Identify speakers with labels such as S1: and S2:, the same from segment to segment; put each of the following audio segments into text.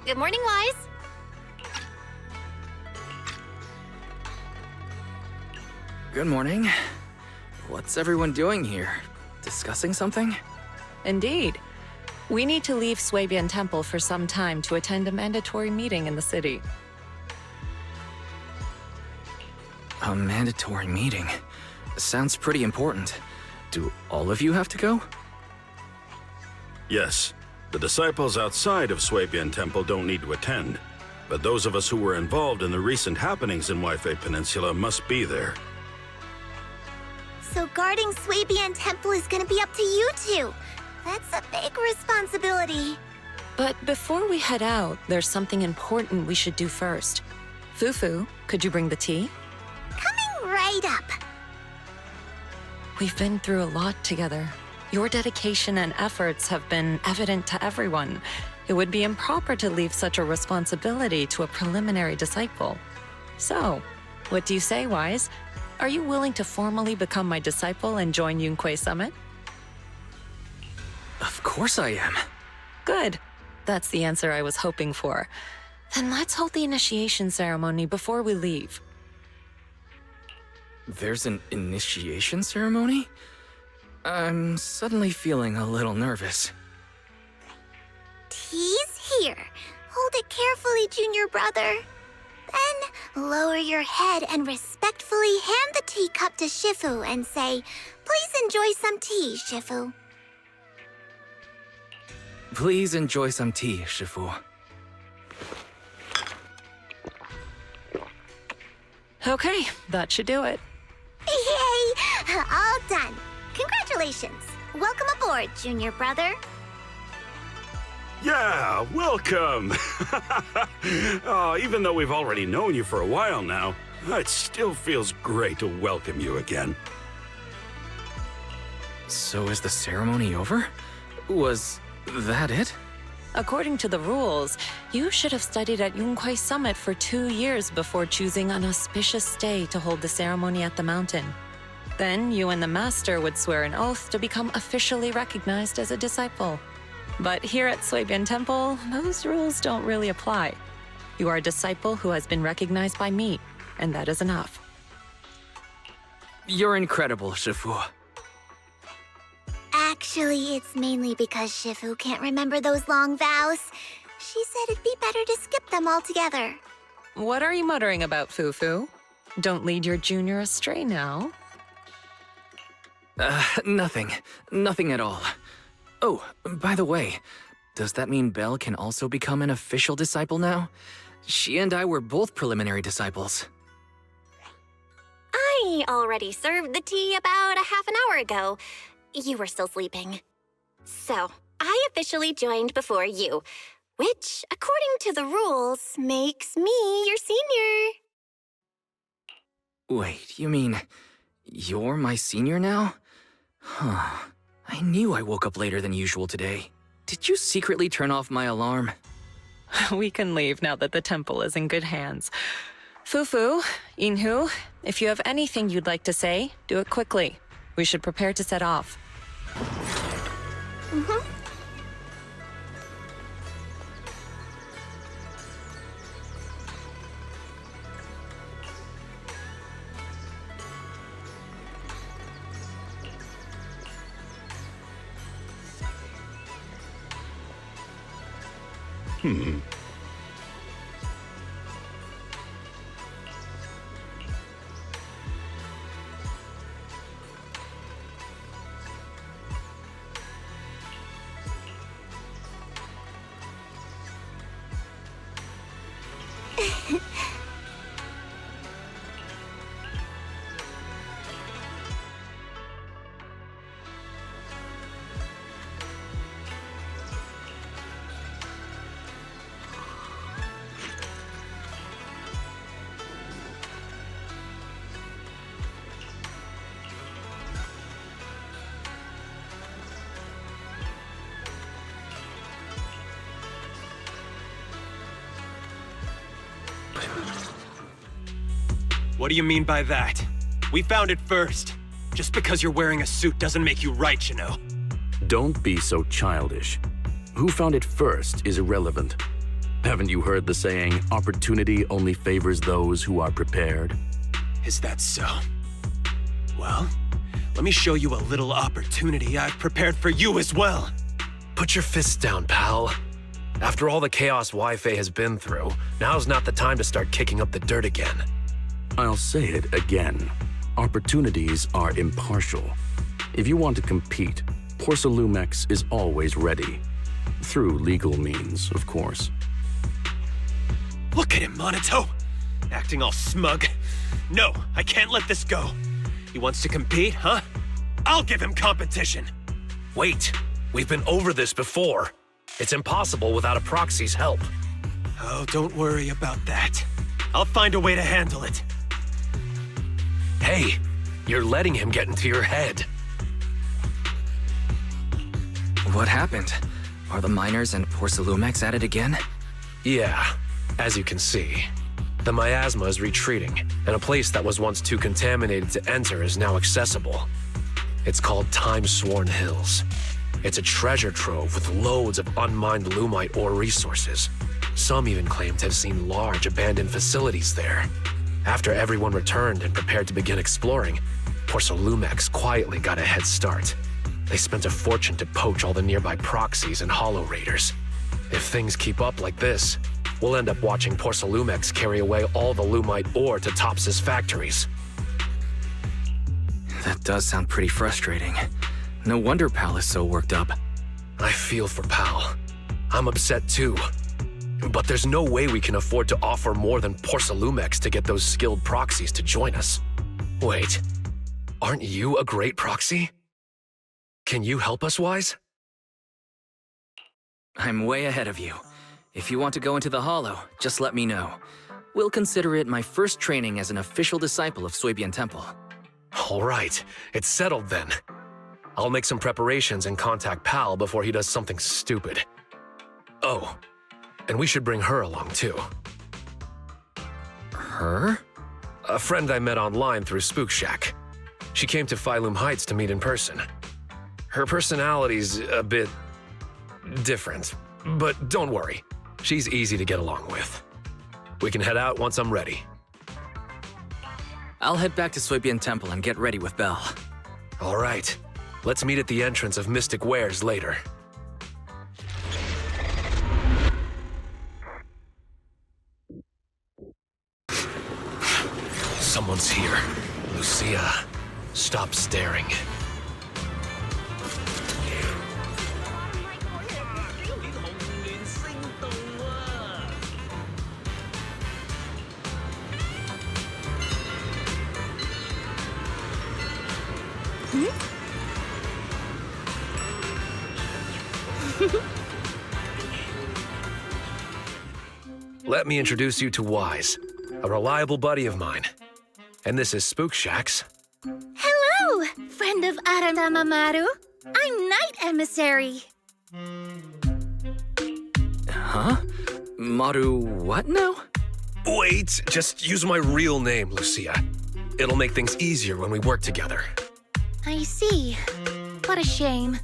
S1: Good morning, Wise.
S2: Good morning. What's everyone doing here? Discussing something?
S3: Indeed. We need to leave Bygone Temple for some time to attend a mandatory meeting in the city.
S2: A mandatory meeting. Sounds pretty important. Do all of you have to go?
S4: Yes. The disciples outside of Bygone Temple don't need to attend. But those of us who were involved in the recent happenings in Waifei Peninsula must be there.
S1: So guarding Bygone Temple is gonna be up to you two. That's a big responsibility.
S3: But before we head out, there's something important we should do first. Fufu, could you bring the tea?
S1: Coming right up.
S3: We've been through a lot together. Your dedication and efforts have been evident to everyone. It would be improper to leave such a responsibility to a preliminary disciple. So, what do you say, Wise? Are you willing to formally become my disciple and join Yunquei Summit?
S2: Of course I am.
S3: Good. That's the answer I was hoping for. Then let's hold the initiation ceremony before we leave.
S2: There's an initiation ceremony? I'm suddenly feeling a little nervous.
S1: Tea's here. Hold it carefully, junior brother. Then lower your head and respectfully hand the teacup to Shifu and say, "Please enjoy some tea, Shifu."
S2: Please enjoy some tea, Shifu.
S3: Okay, that should do it.
S1: Yay! All done. Congratulations. Welcome aboard, junior brother.
S4: Yeah, welcome! Oh, even though we've already known you for a while now, it still feels great to welcome you again.
S2: So is the ceremony over? Was that it?
S3: According to the rules, you should have studied at Yunquei Summit for 2 years before choosing an auspicious day to hold the ceremony at the mountain. Then you and the master would swear an oath to become officially recognized as a disciple. But here at Bygone Temple, those rules don't really apply. You are a disciple who has been recognized by me, and that is enough.
S2: You're incredible, Shifu.
S1: Actually, it's mainly because Shifu can't remember those long vows. She said it'd be better to skip them altogether.
S3: What are you muttering about, Fufu? Don't lead your junior astray now.
S2: Nothing. Nothing at all. Oh, by the way, does that mean Belle can also become an official disciple now? She and I were both preliminary disciples.
S1: I already served the tea about a half an hour ago. You were still sleeping. So, I officially joined before you, which, according to the rules, makes me your senior.
S2: Wait, you mean you're my senior now? Huh. I knew I woke up later than usual today. Did you secretly turn off my alarm?
S3: We can leave now that the temple is in good hands. Fufu, Inhu, if you have anything you'd like to say, do it quickly. We should prepare to set off.
S5: What do you mean by that? We found it first. Just because you're wearing a suit doesn't make you right, you know.
S4: Don't be so childish. Who found it first is irrelevant.
S6: Haven't you heard the saying, opportunity only favors those who are prepared?
S5: Is that so? Well, let me show you a little opportunity I've prepared for you as well.
S7: Put your fists down, pal. After all the chaos Wi-Fi has been through, now's not the time to start kicking up the dirt again.
S6: I'll say it again. Opportunities are impartial. If you want to compete, Porcelumex is always ready. Through legal means, of course.
S5: Look at him, Monato! Acting all smug. No, I can't let this go. He wants to compete, huh? I'll give him competition.
S7: Wait, we've been over this before. It's impossible without a proxy's help.
S5: Oh, don't worry about that. I'll find a way to handle it.
S7: Hey, you're letting him get into your head.
S2: What happened? Are the miners and Porcelumex at it again?
S7: Yeah, as you can see. The miasma is retreating, and a place that was once too contaminated to enter is now accessible. It's called Time-Sworn Hills. It's a treasure trove with loads of unmined Lumite ore resources. Some even claim to have seen large abandoned facilities there. After everyone returned and prepared to begin exploring, Porcelumex quietly got a head start. They spent a fortune to poach all the nearby proxies and hollow raiders. If things keep up like this, we'll end up watching Porcelumex carry away all the Lumite ore to Tops's factories.
S2: That does sound pretty frustrating. No wonder Pal is so worked up.
S7: I feel for Pal. I'm upset too. But there's no way we can afford to offer more than Porcelumex to get those skilled proxies to join us. Wait, aren't you a great proxy? Can you help us, Wise?
S2: I'm way ahead of you. If you want to go into the Hollow, just let me know. We'll consider it my first training as an official disciple of Suibian Temple.
S7: All right, it's settled then. I'll make some preparations and contact Pal before he does something stupid. Oh, and we should bring her along too.
S2: Her?
S7: A friend I met online through Spook Shack. She came to Phylum Heights to meet in person. Her personality's a bit different, but don't worry. She's easy to get along with. We can head out once I'm ready.
S2: I'll head back to Suibian Temple and get ready with Belle.
S7: All right. Let's meet at the entrance of Mystic Wares later. Someone's here. Lucia, stop staring. Let me introduce you to Wise, a reliable buddy of mine. And this is Spook Shack's.
S1: Hello, friend of Aranamamaru. I'm Night Emissary.
S2: Huh? Maru what now?
S7: Wait, just use my real name, Lucia. It'll make things easier when we work together.
S1: I see. What a shame.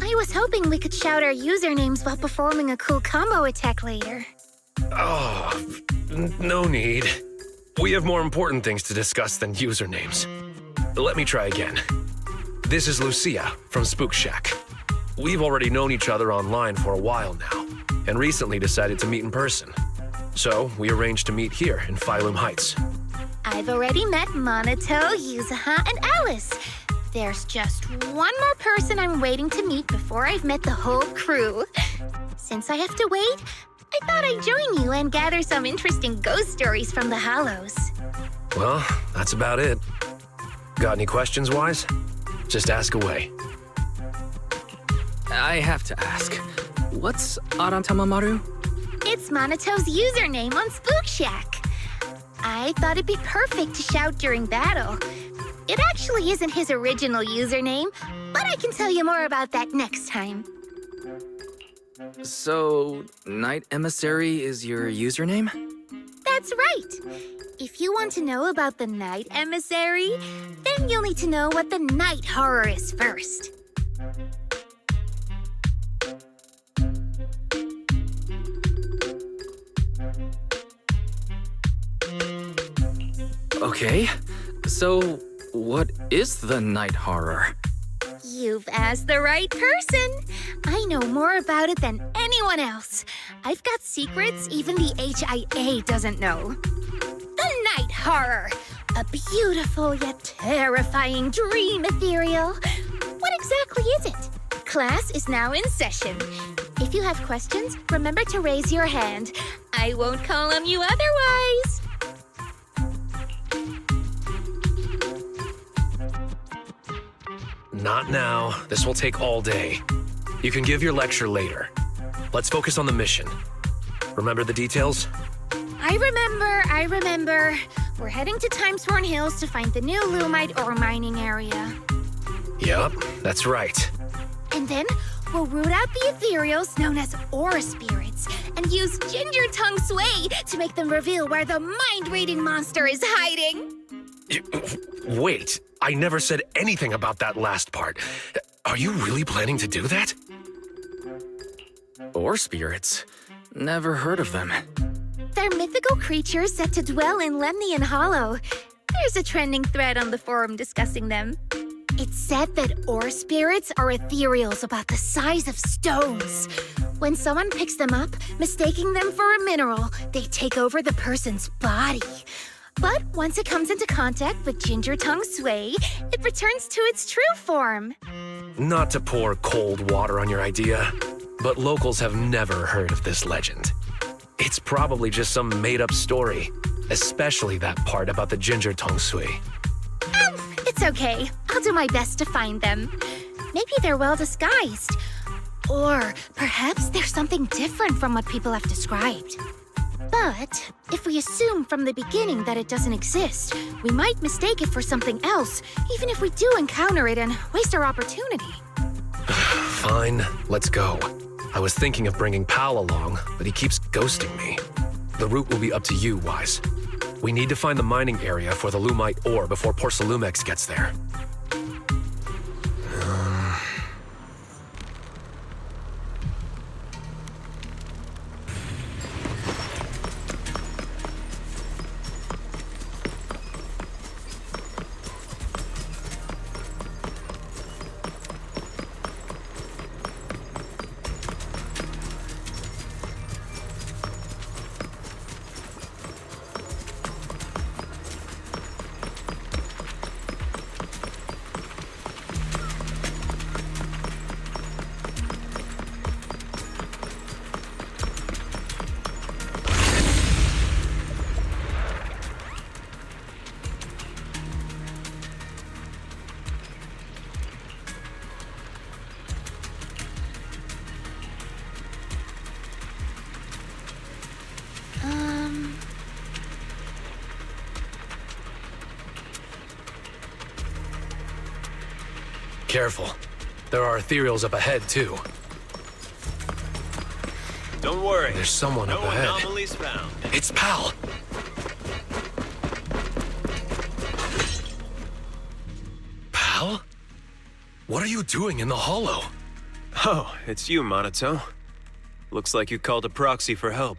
S1: I was hoping we could shout our usernames while performing a cool combo attack later.
S7: Oh, no need. We have more important things to discuss than usernames. Let me try again. This is Lucia from Spook Shack. We've already known each other online for a while now, and recently decided to meet in person. So we arranged to meet here in Phylum Heights.
S1: I've already met Monato, Yuzaha, and Alice. There's just one more person I'm waiting to meet before I've met the whole crew. Since I have to wait, I thought I'd join you and gather some interesting ghost stories from the Hollows.
S7: Well, that's about it. Got any questions, Wise? Just ask away.
S2: I have to ask. What's Arantamamaru?
S1: It's Monato's username on Spook Shack. I thought it'd be perfect to shout during battle. It actually isn't his original username, but I can tell you more about that next time.
S2: So, Night Emissary is your username?
S1: That's right. If you want to know about the Night Emissary, then you'll need to know what the night horror is first.
S2: Okay. So, what is the night horror?
S8: You've asked the right person. I know more about it than anyone else. I've got secrets even the HIA doesn't know. The night horror. A beautiful yet terrifying dream ethereal. What exactly is it? Class is now in session. If you have questions, remember to raise your hand. I won't call on you otherwise.
S7: Not now. This will take all day. You can give your lecture later. Let's focus on the mission. Remember the details?
S8: I remember. We're heading to Timesworn Hills to find the new Lumite ore mining area.
S7: Yup, that's right.
S8: And then we'll root out the ethereals known as ore spirits and use Ginger Tongue Sway to make them reveal where the mind-reading monster is hiding.
S7: Wait, I never said anything about that last part. Are you really planning to do that?
S2: Or spirits? Never heard of them.
S8: They're mythical creatures said to dwell in Lemnian Hollow. There's a trending thread on the forum discussing them. It's said that ore spirits are ethereals about the size of stones. When someone picks them up, mistaking them for a mineral, they take over the person's body. But once it comes into contact with Ginger Tongue Sway, it returns to its true form.
S7: Not to pour cold water on your idea, but locals have never heard of this legend. It's probably just some made-up story, especially that part about the Ginger Tongue Sway.
S8: It's okay. I'll do my best to find them. Maybe they're well disguised. Or perhaps there's something different from what people have described. But if we assume from the beginning that it doesn't exist, we might mistake it for something else, even if we do encounter it and waste our opportunity.
S7: Fine, let's go. I was thinking of bringing Pal along, but he keeps ghosting me. The route will be up to you, Wise. We need to find the mining area for the Lumite ore before Porcelumex gets there. Careful. There are ethereals up ahead, too.
S5: Don't worry.
S7: There's someone up ahead.
S5: No anomalies found.
S7: It's Pal! Pal? What are you doing in the hollow?
S5: Oh, it's you, Monito. Looks like you called a proxy for help.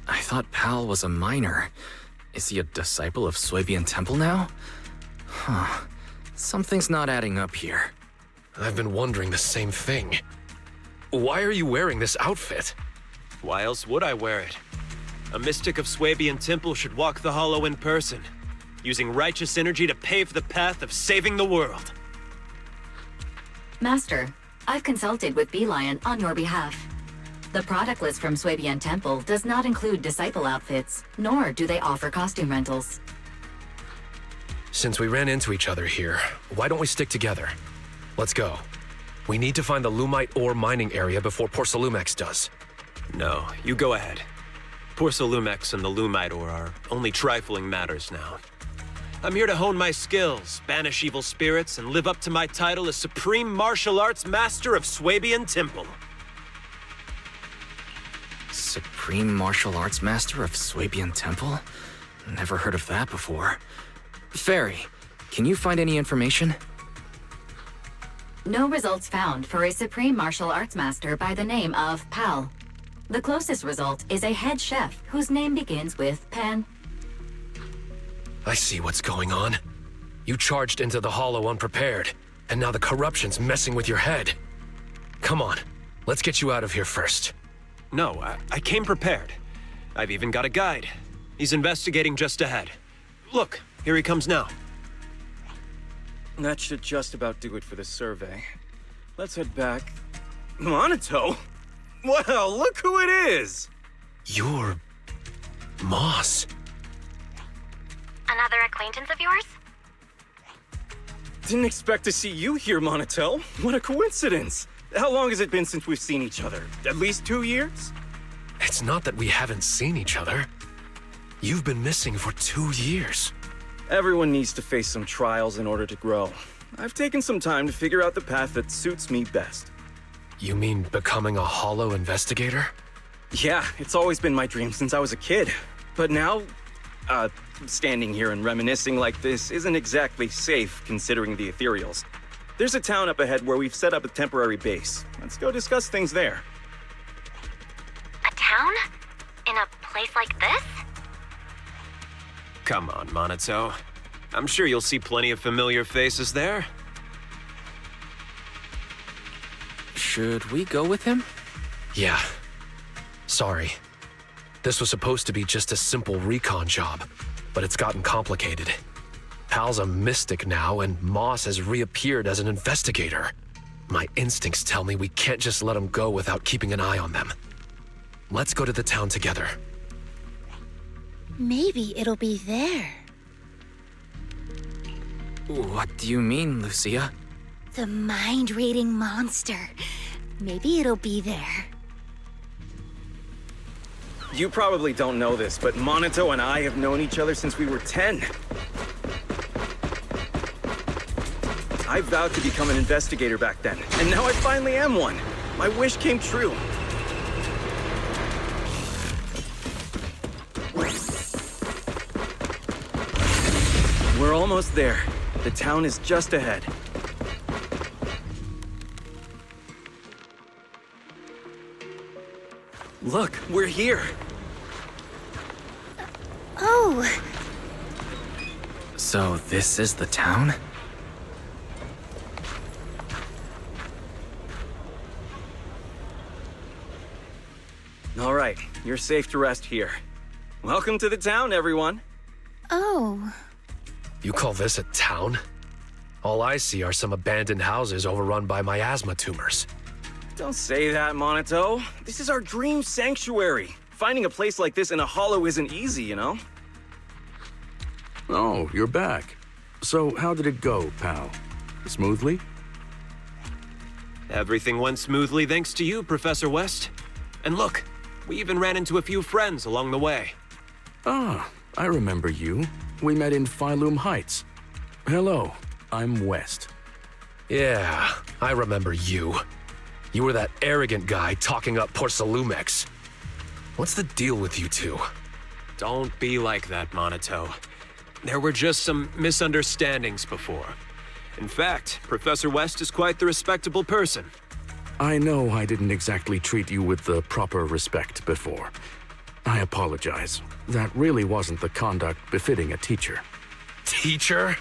S2: I thought Pal was a miner. Is he a disciple of Swabian Temple now? Huh. Something's not adding up here.
S7: I've been wondering the same thing. Why are you wearing this outfit?
S5: Why else would I wear it? A mystic of Swabian Temple should walk the hollow in person, using righteous energy to pave the path of saving the world.
S9: Master, I've consulted with Beelion on your behalf. The product list from Swabian Temple does not include disciple outfits, nor do they offer costume rentals.
S7: Since we ran into each other here, why don't we stick together? Let's go. We need to find the Lumite ore mining area before Porcelumex does.
S5: No, you go ahead. Porcelumex and the Lumite ore are only trifling matters now. I'm here to hone my skills, banish evil spirits, and live up to my title as Supreme Martial Arts Master of Swabian Temple.
S2: Supreme Martial Arts Master of Swabian Temple? Never heard of that before. Fairy, can you find any information?
S9: No results found for a Supreme Martial Arts Master by the name of Pal. The closest result is a head chef whose name begins with Pan.
S7: I see what's going on. You charged into the Hollow unprepared, and now the corruption's messing with your head. Come on, let's get you out of here first.
S5: No, I came prepared. I've even got a guide. He's investigating just ahead. Look, here he comes now.
S10: That should just about do it for the survey. Let's head back. Monito? Well, look who it is!
S7: You're... Moss.
S1: Another acquaintance of yours?
S10: Didn't expect to see you here, Monito. What a coincidence! How long has it been since we've seen each other? At least 2 years?
S7: It's not that we haven't seen each other. You've been missing for 2 years.
S10: Everyone needs to face some trials in order to grow. I've taken some time to figure out the path that suits me best.
S7: You mean becoming a Hollow investigator?
S10: Yeah, it's always been my dream since I was a kid. But now, standing here and reminiscing like this isn't exactly safe considering the ethereals. There's a town up ahead where we've set up a temporary base. Let's go discuss things there.
S1: A town? In a place like this?
S5: Come on, Monito. I'm sure you'll see plenty of familiar faces there.
S2: Should we go with him?
S7: Yeah. Sorry. This was supposed to be just a simple recon job, but it's gotten complicated. Pal's a mystic now, and Moss has reappeared as an investigator. My instincts tell me we can't just let him go without keeping an eye on them. Let's go to the town together.
S8: Maybe it'll be there.
S2: What do you mean, Lucia?
S8: The mind-reading monster. Maybe it'll be there.
S10: You probably don't know this, but Monito and I have known each other since we were 10. I vowed to become an investigator back then, and now I finally am one. My wish came true. We're almost there. The town is just ahead. Look, we're here.
S8: Oh,
S2: So this is the town?
S10: All right, you're safe to rest here. Welcome to the town, everyone.
S8: oh.
S7: You call this a town? All I see are some abandoned houses overrun by miasma tumors.
S10: Don't say that, Monito. This is our dream sanctuary. Finding a place like this in a hollow isn't easy, you know?
S6: Oh, you're back. So how did it go, pal? Smoothly?
S5: Everything went smoothly thanks to you, Professor West. And look, we even ran into a few friends along the way.
S6: Ah, I remember you. We met in Phylum Heights. Hello, I'm West.
S7: Yeah, I remember you. You were that arrogant guy talking up Porcelumex. What's the deal with you two?
S5: Don't be like that, Monito. There were just some misunderstandings before. In fact, Professor West is quite the respectable person.
S6: I know I didn't exactly treat you with the proper respect before. I apologize. That really wasn't the conduct befitting a teacher.
S7: Teacher?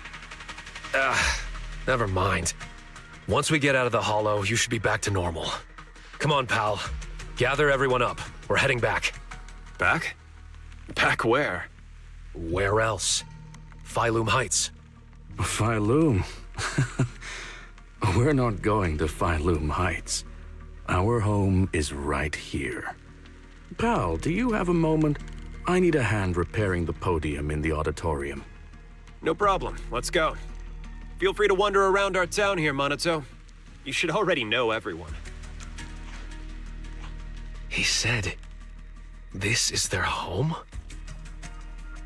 S7: Never mind. Once we get out of the hollow, you should be back to normal. Come on, pal. Gather everyone up. We're heading back.
S5: Back? Back where?
S7: Where else? Phylum Heights.
S6: Phylum? We're not going to Phylum Heights. Our home is right here. Pal, do you have a moment? I need a hand repairing the podium in the auditorium.
S5: No problem. Let's go. Feel free to wander around our town here, Monito. You should already know everyone.
S7: He said, this is their home?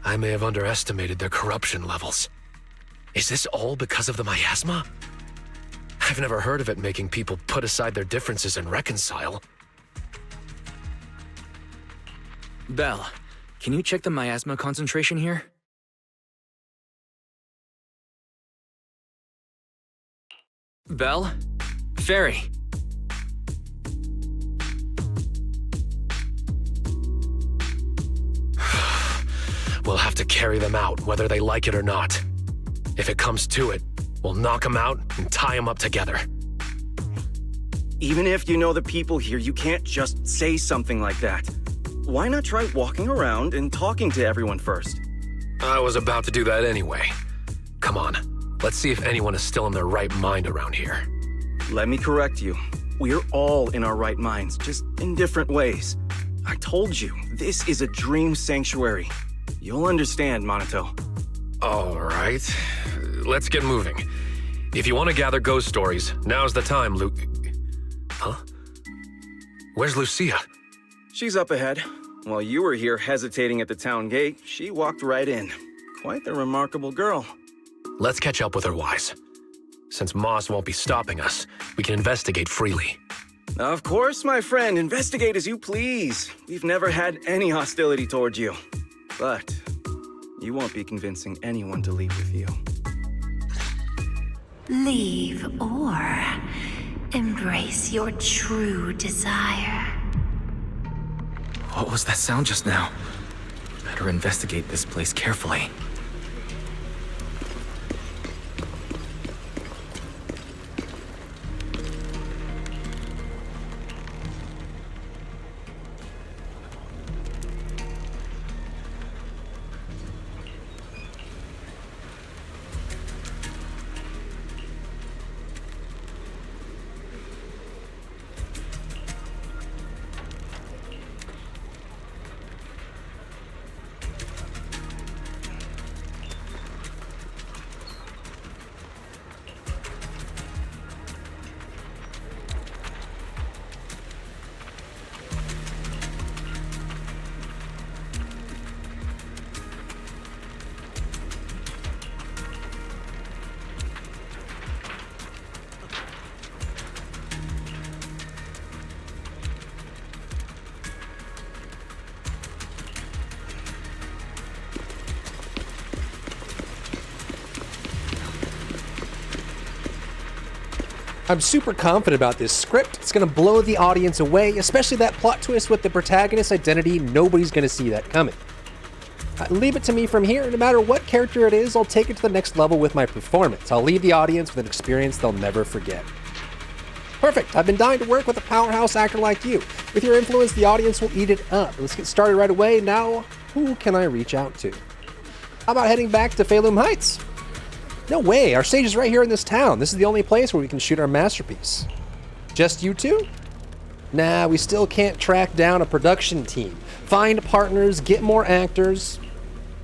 S7: I may have underestimated their corruption levels. Is this all because of the miasma? I've never heard of it making people put aside their differences and reconcile.
S2: Belle, can you check the miasma concentration here? Belle? Fairy?
S7: We'll have to carry them out, whether they like it or not. If it comes to it, we'll knock them out and tie them up together.
S10: Even if you know the people here, you can't just say something like that. Why not try walking around and talking to everyone first?
S7: I was about to do that anyway. Come on, let's see if anyone is still in their right mind around here.
S10: Let me correct you. We're all in our right minds, just in different ways. I told you, this is a dream sanctuary. You'll understand, Minato.
S7: All right, let's get moving. If you want to gather ghost stories, now's the time, Luke. Huh? Where's Lucia?
S10: She's up ahead. While you were here hesitating at the town gate, she walked right in. Quite the remarkable girl.
S7: Let's catch up with her, Wise. Since Moss won't be stopping us, we can investigate freely.
S10: Of course, my friend. Investigate as you please. We've never had any hostility towards you. But you won't be convincing anyone to leave with you.
S11: Leave or embrace your true desire.
S2: What was that sound just now? Better investigate this place carefully.
S12: I'm super confident about this script. It's gonna blow the audience away, especially that plot twist with the protagonist's identity. Nobody's gonna see that coming. Leave it to me from here. No matter what character it is, I'll take it to the next level with my performance. I'll leave the audience with an experience they'll never forget. Perfect. I've been dying to work with a powerhouse actor like you. With your influence, the audience will eat it up. Let's get started right away. Now, who can I reach out to? How about heading back to Feilum Heights? No way, our stage is right here in this town. This is the only place where we can shoot our masterpiece. Just you two? Nah, we still can't track down a production team. Find partners, get more actors.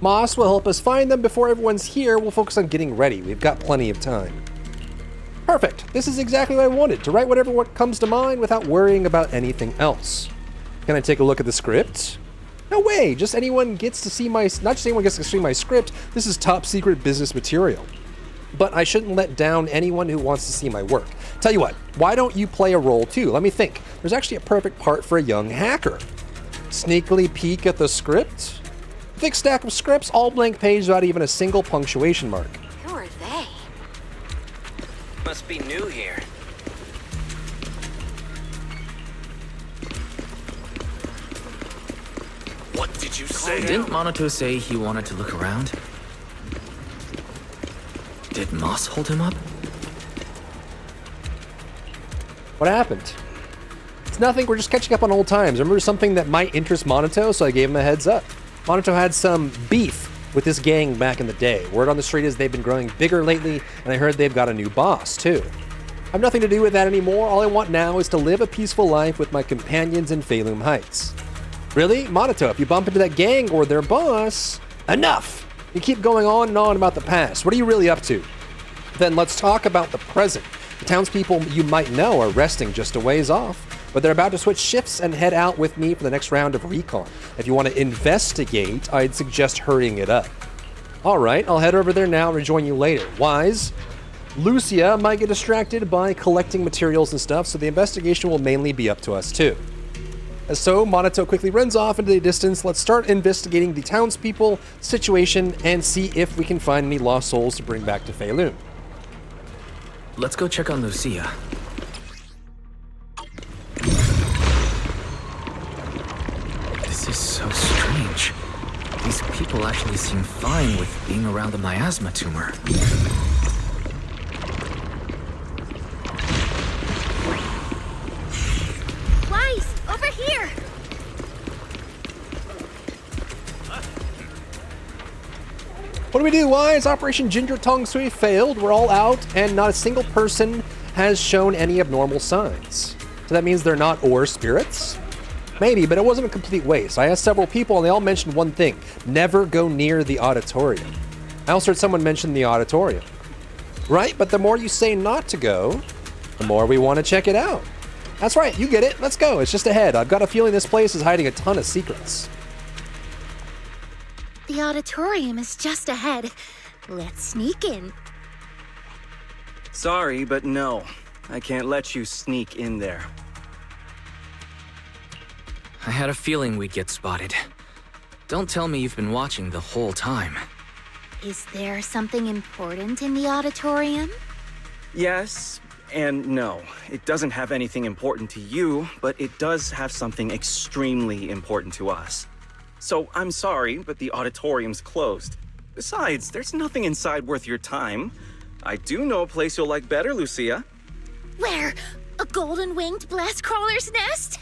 S12: Moss will help us find them before everyone's here. We'll focus on getting ready. We've got plenty of time. Perfect. This is exactly what I wanted, to write whatever comes to mind without worrying about anything else. Can I take a look at the script? No way, just anyone gets to see my, not just anyone gets to see my script. This is top secret business material. But I shouldn't let down anyone who wants to see my work. Tell you what, why don't you play a role too? Let me think. There's actually a perfect part for a young hacker. Sneakily peek at the script? Thick stack of scripts, all blank pages without even a single punctuation mark.
S1: Who are they?
S2: Must be new here.
S7: What did you say?
S2: Didn't Minato say he wanted to look around? Did Moss hold him up?
S12: What happened? It's nothing, we're just catching up on old times. I remember something that might interest Minato, so I gave him a heads up. Minato had some beef with this gang back in the day. Word on the street is they've been growing bigger lately, and I heard they've got a new boss, too. I have nothing to do with that anymore. All I want now is to live a peaceful life with my companions in Feilum Heights. Really? Minato, if you bump into that gang or their boss, enough! You keep going on and on about the past. What are you really up to? Then let's talk about the present. The townspeople you might know are resting just a ways off, but they're about to switch shifts and head out with me for the next round of recon. If you want to investigate, I'd suggest hurrying it up. All right, I'll head over there now and rejoin you later. Wise, Lucia might get distracted by collecting materials and stuff, so the investigation will mainly be up to us too. So, Minato quickly runs off into the distance. Let's start investigating the townspeople situation and see if we can find any lost souls to bring back to Feilum.
S2: Let's go check on Lucia. This is so strange. These people actually seem fine with being around the miasma tumor.
S8: Wise, over here!
S12: What do we do? Wise? Operation Ginger Tongue Sui failed. We're all out, and not a single person has shown any abnormal signs. So that means they're not ore spirits? Maybe, but it wasn't a complete waste. I asked several people, and they all mentioned one thing. Never go near the auditorium. I also heard someone mention the auditorium. Right, but the more you say not to go, the more we want to check it out. That's right, you get it. Let's go. It's just ahead. I've got a feeling this place is hiding a ton of secrets.
S8: The auditorium is just ahead. Let's sneak in.
S10: Sorry, but no. I can't let you sneak in there.
S2: I had a feeling we'd get spotted. Don't tell me you've been watching the whole time.
S8: Is there something important in the auditorium?
S10: Yes and no. It doesn't have anything important to you, but it does have something extremely important to us. So I'm sorry, but the auditorium's closed. Besides, there's nothing inside worth your time. I do know a place you'll like better, Lucia.
S8: Where? A golden-winged blast crawler's nest?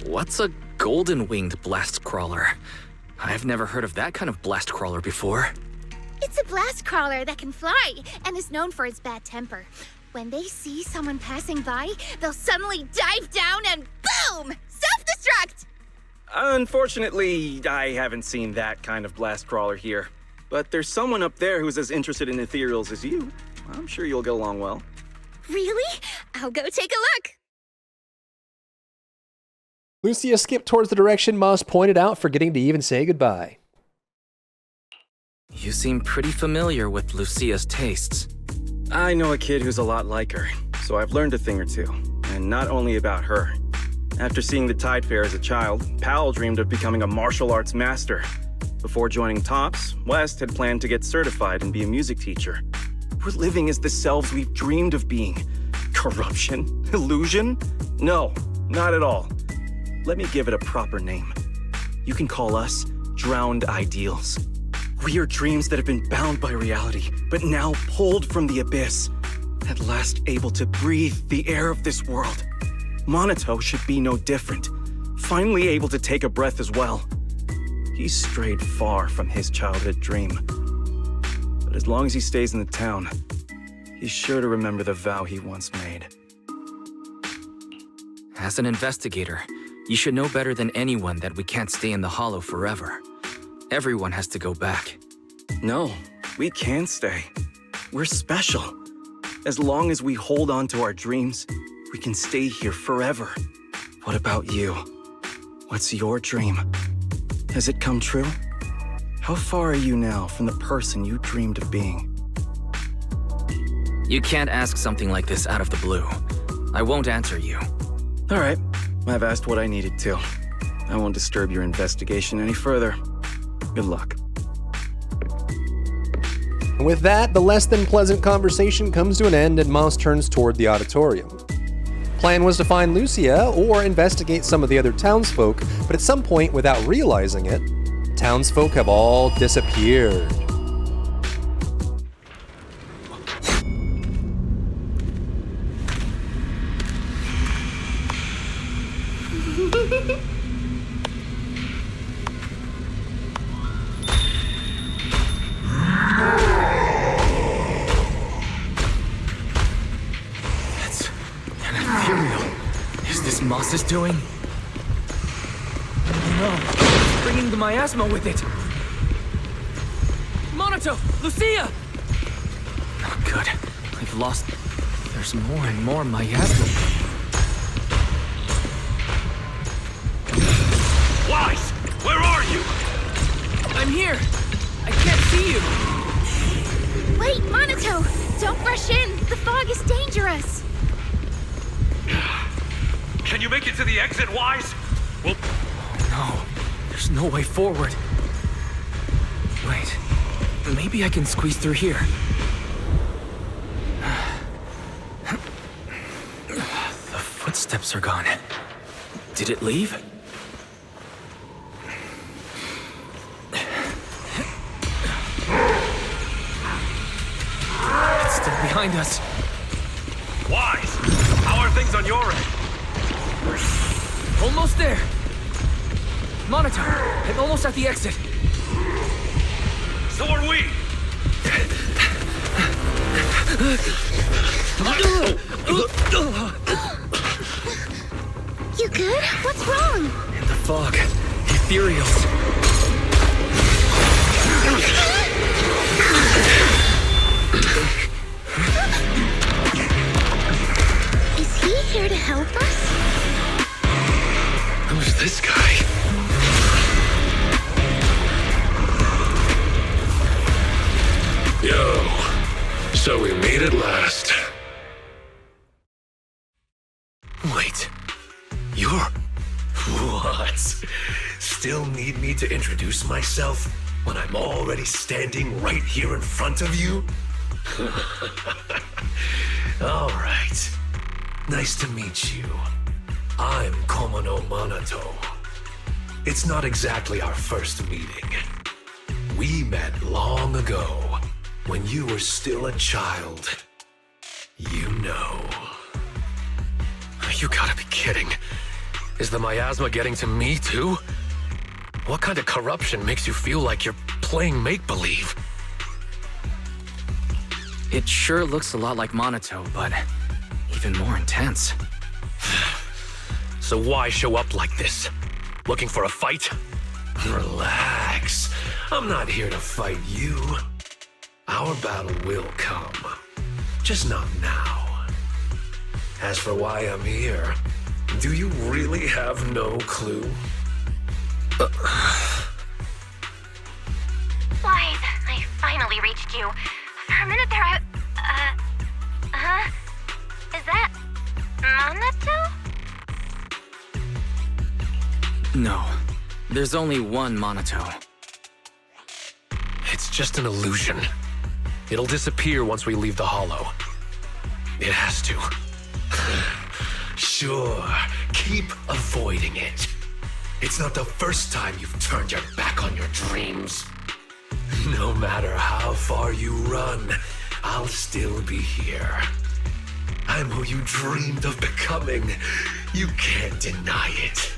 S2: What's a golden-winged blast crawler? I've never heard of that kind of blast crawler before.
S8: It's a blast crawler that can fly and is known for its bad temper. When they see someone passing by, they'll suddenly dive down and boom! Self-destruct!
S10: Unfortunately, I haven't seen that kind of blast crawler here. But there's someone up there who's as interested in ethereals as you. I'm sure you'll get along well.
S8: Really? I'll go take a look.
S12: Lucia skipped towards the direction Moss pointed out, forgetting to even say goodbye.
S2: You seem pretty familiar with Lucia's tastes.
S10: I know a kid who's a lot like her, so I've learned a thing or two. And not only about her. After seeing the Tide Fair as a child, Powell dreamed of becoming a martial arts master. Before joining TOPS, West had planned to get certified and be a music teacher. We're living as the selves we've dreamed of being. Corruption? Illusion? No, not at all. Let me give it a proper name. You can call us drowned ideals. We are dreams that have been bound by reality, but now pulled from the abyss. At last able to breathe the air of this world. Monato should be no different. Finally able to take a breath as well. He's strayed far from his childhood dream. But as long as he stays in the town, he's sure to remember the vow he once made.
S2: As an investigator, you should know better than anyone that we can't stay in the Hollow forever. Everyone has to go back.
S10: No, we can stay. We're special. As long as we hold on to our dreams, we can stay here forever. What about you? What's your dream? Has it come true? How far are you now from the person you dreamed of being?
S2: You can't ask something like this out of the blue. I won't answer you.
S10: All right, I've asked what I needed to. I won't disturb your investigation any further. Good luck.
S12: And with that, the less than pleasant conversation comes to an end and Moss turns toward the auditorium. Plan was to find Lucia or investigate some of the other townsfolk, but at some point, without realizing it, townsfolk have all disappeared.
S2: Moss is doing? No, he's bringing the miasma with it. Monato! Lucia! Not good. I've lost... There's more and more miasma.
S4: Wise! Where are you?
S2: I'm here! I can't see you!
S8: Wait, Monato! Don't rush in! The fog is dangerous!
S4: Can you make it to the exit, Wise? Well...
S2: Oh no. There's no way forward. Wait. Maybe I can squeeze through here. The footsteps are gone. Did it leave? Behind us.
S7: Wise! How are things on your end?
S2: Almost there. Monitor, I'm almost at the exit.
S7: So are we!
S8: You good? What's wrong?
S2: In the fog. Ethereals.
S8: Is he here to help us?
S7: Who's this guy?
S13: Yo, so we meet at last.
S7: Wait, you're... What? Still need me to introduce myself when I'm already standing right here in front of you? All right. Nice to meet you. I'm Komono Monato. It's not exactly our first meeting. We met long ago, when you were still a child. You know. You gotta be kidding. Is the miasma getting to me too? What kind of corruption makes you feel like you're playing make-believe?
S2: It sure looks a lot like Monato, but even more intense.
S7: So why show up like this? Looking for a fight? Relax. I'm not here to fight you. Our battle will come. Just not now. As for why I'm here, do you really have no clue?
S1: Wise, I finally reached you. For a minute there, is that Monato?
S2: No, there's only one Monato.
S7: It's just an illusion. It'll disappear once we leave the hollow. It has to. Sure, keep avoiding it. It's not the first time you've turned your back on your dreams. No matter how far you run, I'll still be here. I'm who you dreamed of becoming. You can't deny it.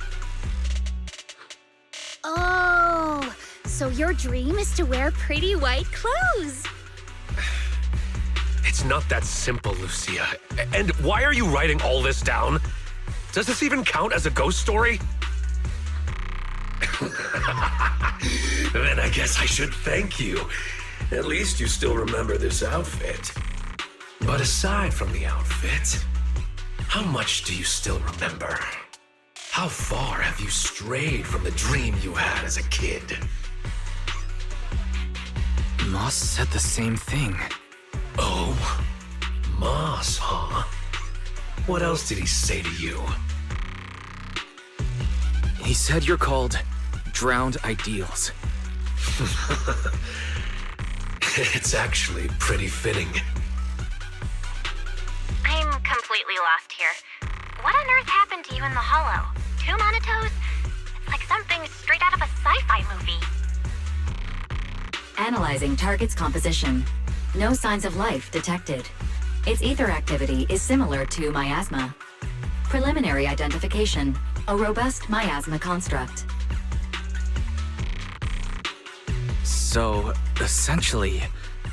S8: Oh, so your dream is to wear pretty white clothes.
S7: It's not that simple, Lucia. And why are you writing all this down? Does this even count as a ghost story? Then I guess I should thank you. At least you still remember this outfit. But aside from the outfit, how much do you still remember? How far have you strayed from the dream you had as a kid?
S2: Moss said the same thing.
S7: Oh, Moss, huh? What else did he say to you?
S2: He said you're called Drowned Ideals.
S7: It's actually pretty fitting.
S1: I'm completely lost here. What on earth happened to you in the hollow? 2 Monatos? It's like something straight out of a sci-fi movie.
S9: Analyzing target's composition. No signs of life detected. Its ether activity is similar to miasma. Preliminary identification. A robust miasma construct.
S2: So, essentially,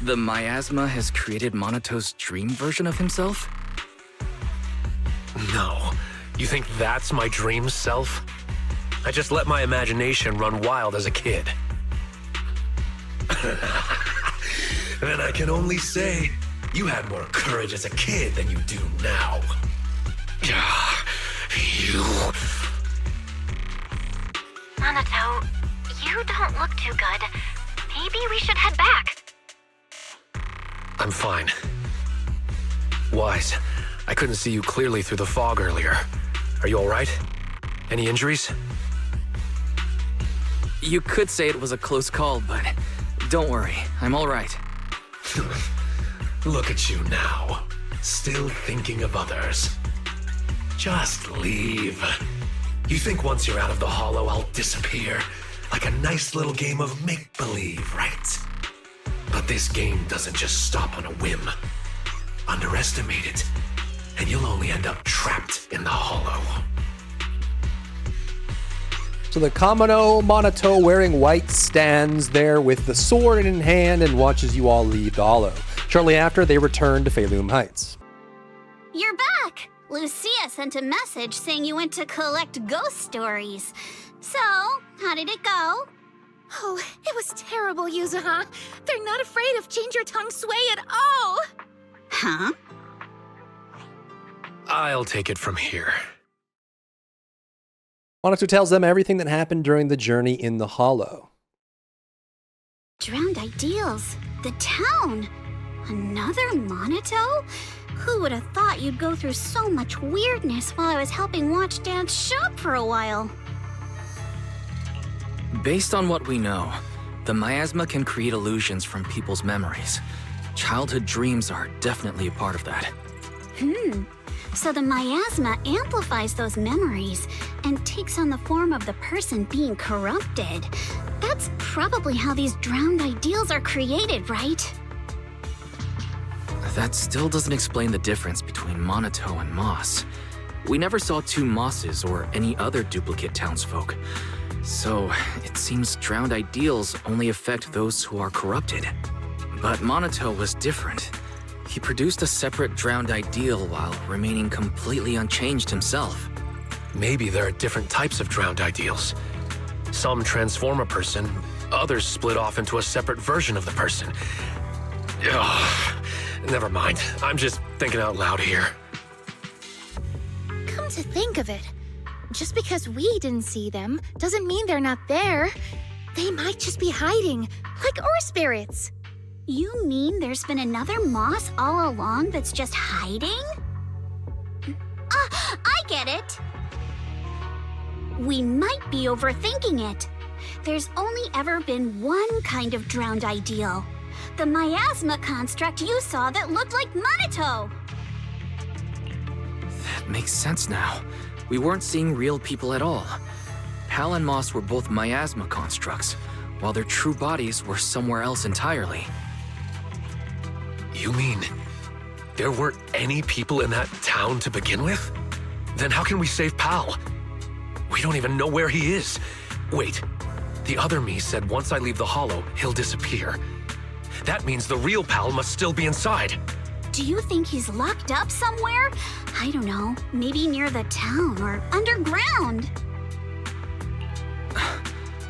S2: the miasma has created Monato's dream version of himself?
S7: No. You think that's my dream self? I just let my imagination run wild as a kid. Then I can only say, you had more courage as a kid than you do now. You...
S1: Monato, you don't look too good. Maybe we should head back.
S7: I'm fine. Wise, I couldn't see you clearly through the fog earlier. Are you all right? Any injuries?
S2: You could say it was a close call, but don't worry, I'm all right.
S7: Look at you now, still thinking of others. Just leave. You think once you're out of the hollow, I'll disappear? Like a nice little game of make-believe, right? But this game doesn't just stop on a whim. underestimate it, and you'll only end up trapped in the hollow.
S12: So the Kamino Monato wearing white stands there with the sword in hand and watches you all leave the hollow. Shortly after, they return to Feilum Heights.
S14: You're back! Lucia sent a message saying you went to collect ghost stories. So, how did it go?
S8: Oh, it was terrible, Yuzuha. They're not afraid of Change Your Tongue Sway at all.
S14: Huh?
S7: I'll take it from here.
S12: Monato tells them everything that happened during the journey in the hollow.
S14: Drowned Ideals. The town. Another Monato? Who would have thought you'd go through so much weirdness while I was helping Watch Dance shop for a while?
S2: Based on what we know, the miasma can create illusions from people's memories. Childhood dreams are definitely a part of that.
S14: So the miasma amplifies those memories and takes on the form of the person being corrupted. That's probably how these drowned ideals are created, right?
S2: That still doesn't explain the difference between Monato and Moss. We never saw two Mosses or any other duplicate townsfolk. So, it seems drowned ideals only affect those who are corrupted. But Monato was different. He produced a separate drowned ideal while remaining completely unchanged himself.
S7: Maybe there are different types of drowned ideals. Some transform a person, others split off into a separate version of the person. Ugh, never mind. I'm just thinking out loud here.
S8: Come to think of it, just because we didn't see them doesn't mean they're not there. They might just be hiding, like ore spirits.
S14: You mean there's been another Moss all along that's just hiding? I get it. We might be overthinking it. There's only ever been one kind of drowned ideal. The miasma construct you saw that looked like Monato.
S2: That makes sense now. We weren't seeing real people at all. Pal and Moss were both miasma constructs, while their true bodies were somewhere else entirely.
S7: You mean there weren't any people in that town to begin with? Then how can we save Pal? We don't even know where he is. Wait, the other me said once I leave the hollow, he'll disappear. That means the real Pal must still be inside.
S14: Do you think he's locked up somewhere? I don't know, maybe near the town or underground.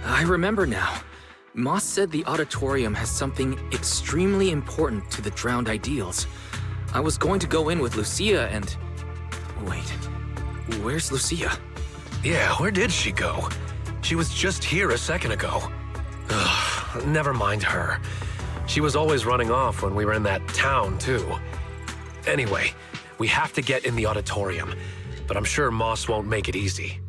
S2: I remember now. Moss said the auditorium has something extremely important to the drowned ideals. I was going to go in with Lucia and... Wait, where's Lucia?
S7: Yeah, where did she go? She was just here a second ago. Ugh, never mind her. She was always running off when we were in that town, too. Anyway, we have to get in the auditorium, but I'm sure Moss won't make it easy.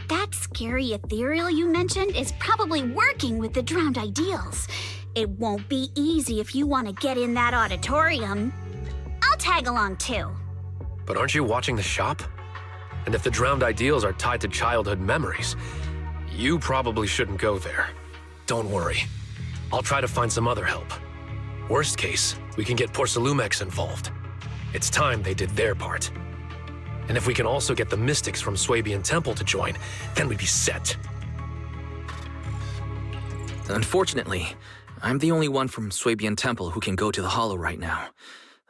S14: That scary ethereal you mentioned is probably working with the drowned ideals. It won't be easy if you want to get in that auditorium. I'll tag along too.
S7: But aren't you watching the shop? And if the drowned ideals are tied to childhood memories, you probably shouldn't go there. Don't worry. I'll try to find some other help. Worst case, we can get Porcelumex involved. It's time they did their part. And if we can also get the mystics from Swabian Temple to join, then we'd be set.
S2: Unfortunately, I'm the only one from Swabian Temple who can go to the Hollow right now.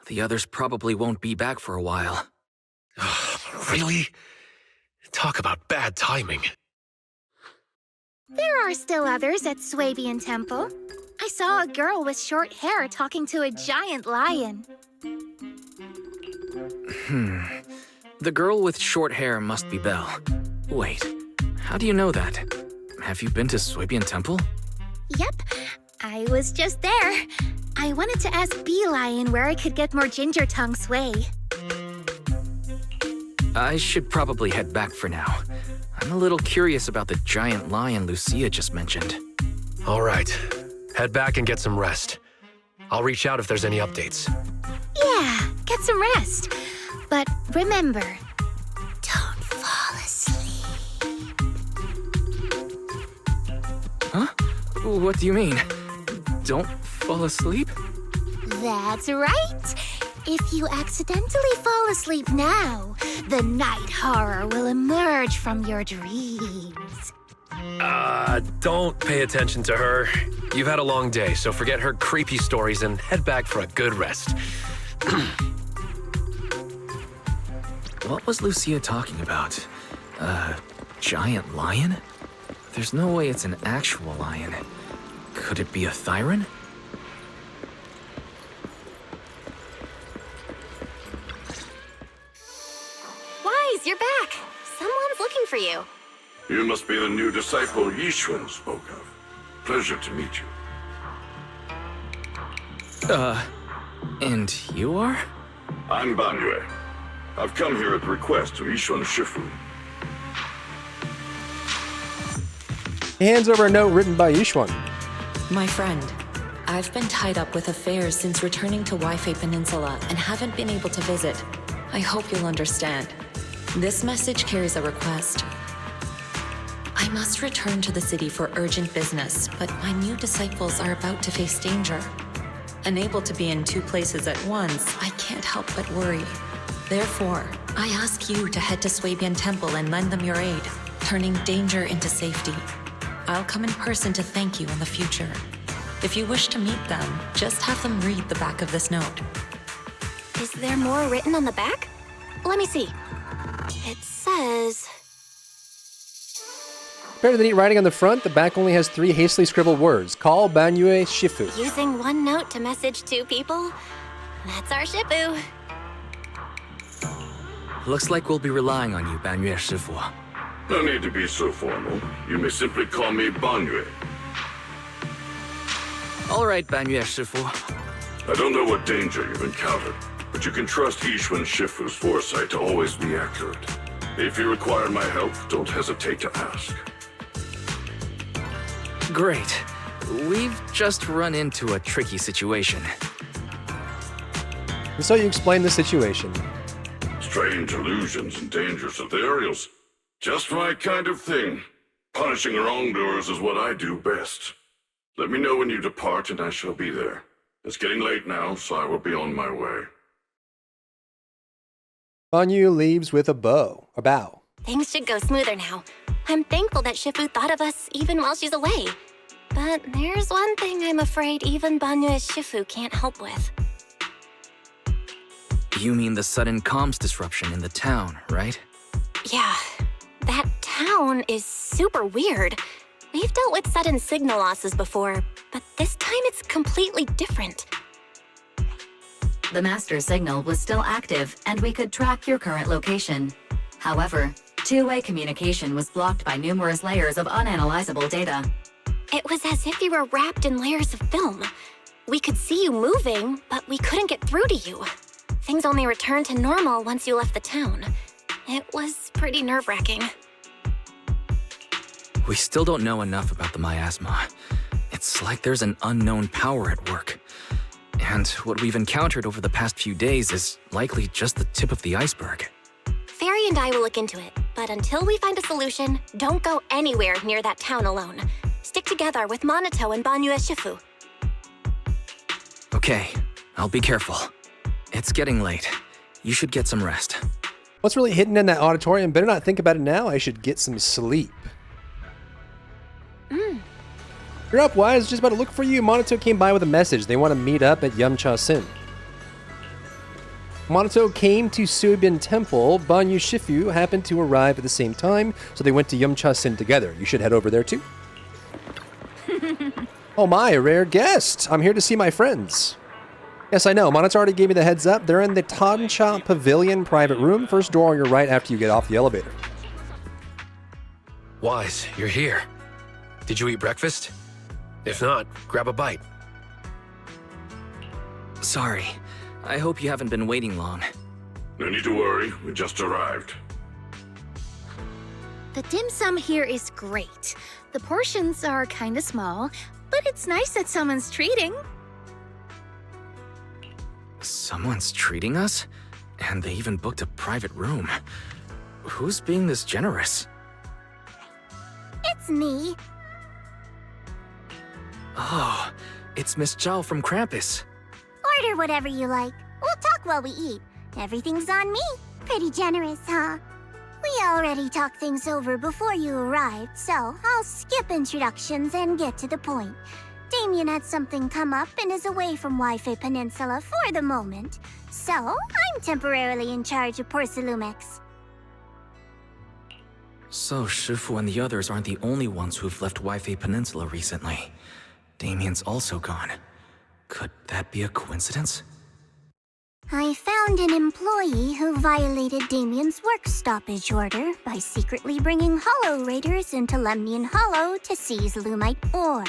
S2: The others probably won't be back for a while.
S7: Really? Talk about bad timing.
S8: There are still others at Swabian Temple. I saw a girl with short hair talking to a giant lion.
S2: The girl with short hair must be Belle. Wait, how do you know that? Have you been to Swabian Temple?
S8: Yep, I was just there. I wanted to ask Bee Lion where I could get more ginger tongue sway.
S2: I should probably head back for now. I'm a little curious about the giant lion Lucia just mentioned.
S7: All right, head back and get some rest. I'll reach out if there's any updates.
S8: Yeah, get some rest. But remember, don't fall asleep.
S2: Huh? What do you mean? Don't fall asleep?
S8: That's right. If you accidentally fall asleep now, the night horror will emerge from your dreams.
S7: Don't pay attention to her. You've had a long day, so forget her creepy stories and head back for a good rest.
S2: What was Lucia talking about? A giant lion? There's no way it's an actual lion. Could it be a Thyron?
S1: Wise, you're back. Someone's looking for you.
S13: You must be the new disciple Yishun spoke of. Pleasure to meet you.
S2: And you are?
S13: I'm Banyue. I've come here at the request of Yishun Shifu.
S12: He hands over a note written by Yishuan.
S3: My friend, I've been tied up with affairs since returning to Waifei Peninsula and haven't been able to visit. I hope you'll understand. This message carries a request. I must return to the city for urgent business, but my new disciples are about to face danger. Unable to be in two places at once, I can't help but worry. Therefore, I ask you to head to Swabian Temple and lend them your aid, turning danger into safety. I'll come in person to thank you in the future. If you wish to meet them, just have them read the back of this note.
S1: Is there more written on the back? Let me see. It says...
S12: Compared to the neat writing on the front, the back only has 3 hastily scribbled words. Call Banyue Shifu.
S1: Using one note to message 2 people? That's our Shifu.
S2: Looks like we'll be relying on you, Banyue Shifu.
S13: No need to be so formal. You may simply call me Banyue.
S2: All right, Banyue Shifu.
S13: I don't know what danger you've encountered, but you can trust Yishun Shifu's foresight to always be accurate. If you require my help, don't hesitate to ask.
S2: Great. We've just run into a tricky situation.
S12: And so you explain the situation.
S13: Strange illusions and dangers of the aerials. Just my kind of thing. Punishing wrongdoers is what I do best. Let me know when you depart and I shall be there. It's getting late now, so I will be on my way.
S12: Banyu leaves with a bow.
S1: Things should go smoother now. I'm thankful that Shifu thought of us even while she's away. But there's one thing I'm afraid even Banyue's Shifu can't help with.
S2: You mean the sudden comms disruption in the town, right?
S1: Yeah, that town is super weird. We've dealt with sudden signal losses before, but this time it's completely different.
S9: The master signal was still active, and we could track your current location. However, two-way communication was blocked by numerous layers of unanalyzable data.
S1: It was as if you were wrapped in layers of film. We could see you moving, but we couldn't get through to you. Things only returned to normal once you left the town. It was pretty nerve-wracking.
S2: We still don't know enough about the miasma. It's like there's an unknown power at work. And what we've encountered over the past few days is likely just the tip of the iceberg.
S1: Fairy and I will look into it, but until we find a solution, don't go anywhere near that town alone. Stick together with Monato and Banyue Shifu.
S2: Okay, I'll be careful. It's getting late. You should get some rest.
S12: What's really hidden in that auditorium? Better not think about it now. I should get some sleep. You're up, Wise. Just about to look for you. Monato came by with a message. They want to meet up at Yamcha-sin. Monato came to Suibin Temple. Banyu Shifu happened to arrive at the same time, so they went to Yamcha-sin together. You should head over there too. Oh my, a rare guest. I'm here to see my friends. Yes, I know. Monato already gave me the heads up. They're in the Tancha Pavilion private room. First door on your right after you get off the elevator.
S7: Wise, you're here. Did you eat breakfast? If not, grab a bite.
S2: Sorry. I hope you haven't been waiting long.
S13: No need to worry. We just arrived.
S8: The dim sum here is great. The portions are kinda small, but it's nice that someone's treating.
S2: Someone's treating us? And they even booked a private room. Who's being this generous?
S14: It's me.
S2: Oh, it's Miss Zhao from Krampus.
S14: Order whatever you like. We'll talk talk while we eat. Everything's on me. Pretty generous, huh? We already talked things over before you arrived, so I'll skip introductions and get to the point. Damien had something come up and is away from Wi-Fi Peninsula for the moment, so I'm temporarily in charge of Porcelumex.
S2: So, Shifu and the others aren't the only ones who've left Wi-Fi Peninsula recently. Damien's also gone. Could that be a coincidence?
S14: I found an employee who violated Damien's work stoppage order by secretly bringing Hollow Raiders into Lemnian Hollow to seize Lumite ore.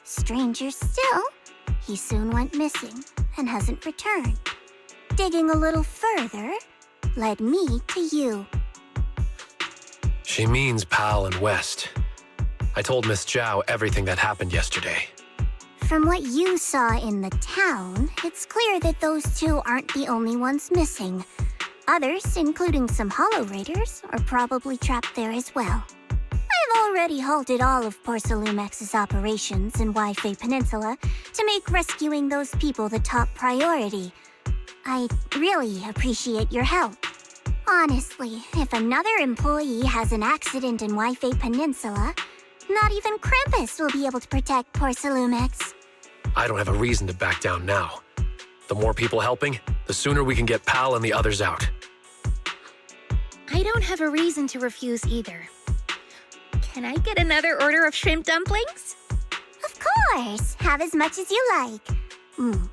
S14: Stranger still, he soon went missing and hasn't returned. Digging a little further led me to you.
S7: She means Pal and West. I told Miss Zhao everything that happened yesterday.
S14: From what you saw in the town, it's clear that those two aren't the only ones missing. Others, including some Hollow Raiders, are probably trapped there as well. I've already halted all of Porcelumex's operations in Wi-Fi Peninsula to make rescuing those people the top priority. I really appreciate your help. Honestly, if another employee has an accident in Wi-Fi Peninsula, not even Krampus will be able to protect Porcelumex.
S7: I don't have a reason to back down now. The more people helping, the sooner we can get Pal and the others out.
S8: I don't have a reason to refuse either. Can I get another order of shrimp dumplings?
S14: Of course! Have as much as you like.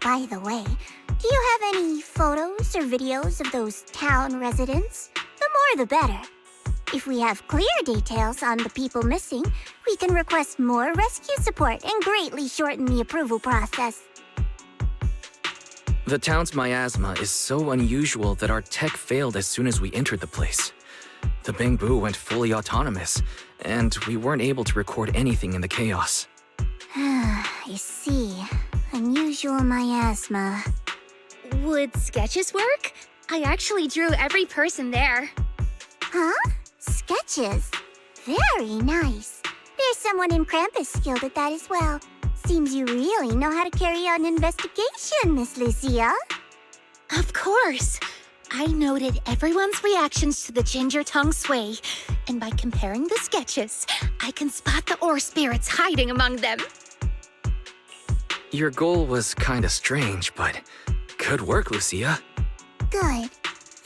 S14: By the way, do you have any photos or videos of those town residents? The more the better. If we have clear details on the people missing, we can request more rescue support and greatly shorten the approval process.
S2: The town's miasma is so unusual that our tech failed as soon as we entered the place. The Bingbu went fully autonomous, and we weren't able to record anything in the chaos.
S14: I see. Unusual miasma.
S8: Would sketches work? I actually drew every person there.
S14: Huh? Sketches? Very nice. There's someone in Krampus skilled at that as well. Seems you really know how to carry out an investigation, Miss Lucia.
S8: Of course. I noted everyone's reactions to the ginger tongue sway, and by comparing the sketches, I can spot the ore spirits hiding among them.
S2: Your goal was kinda strange, but good work, Lucia.
S14: Good.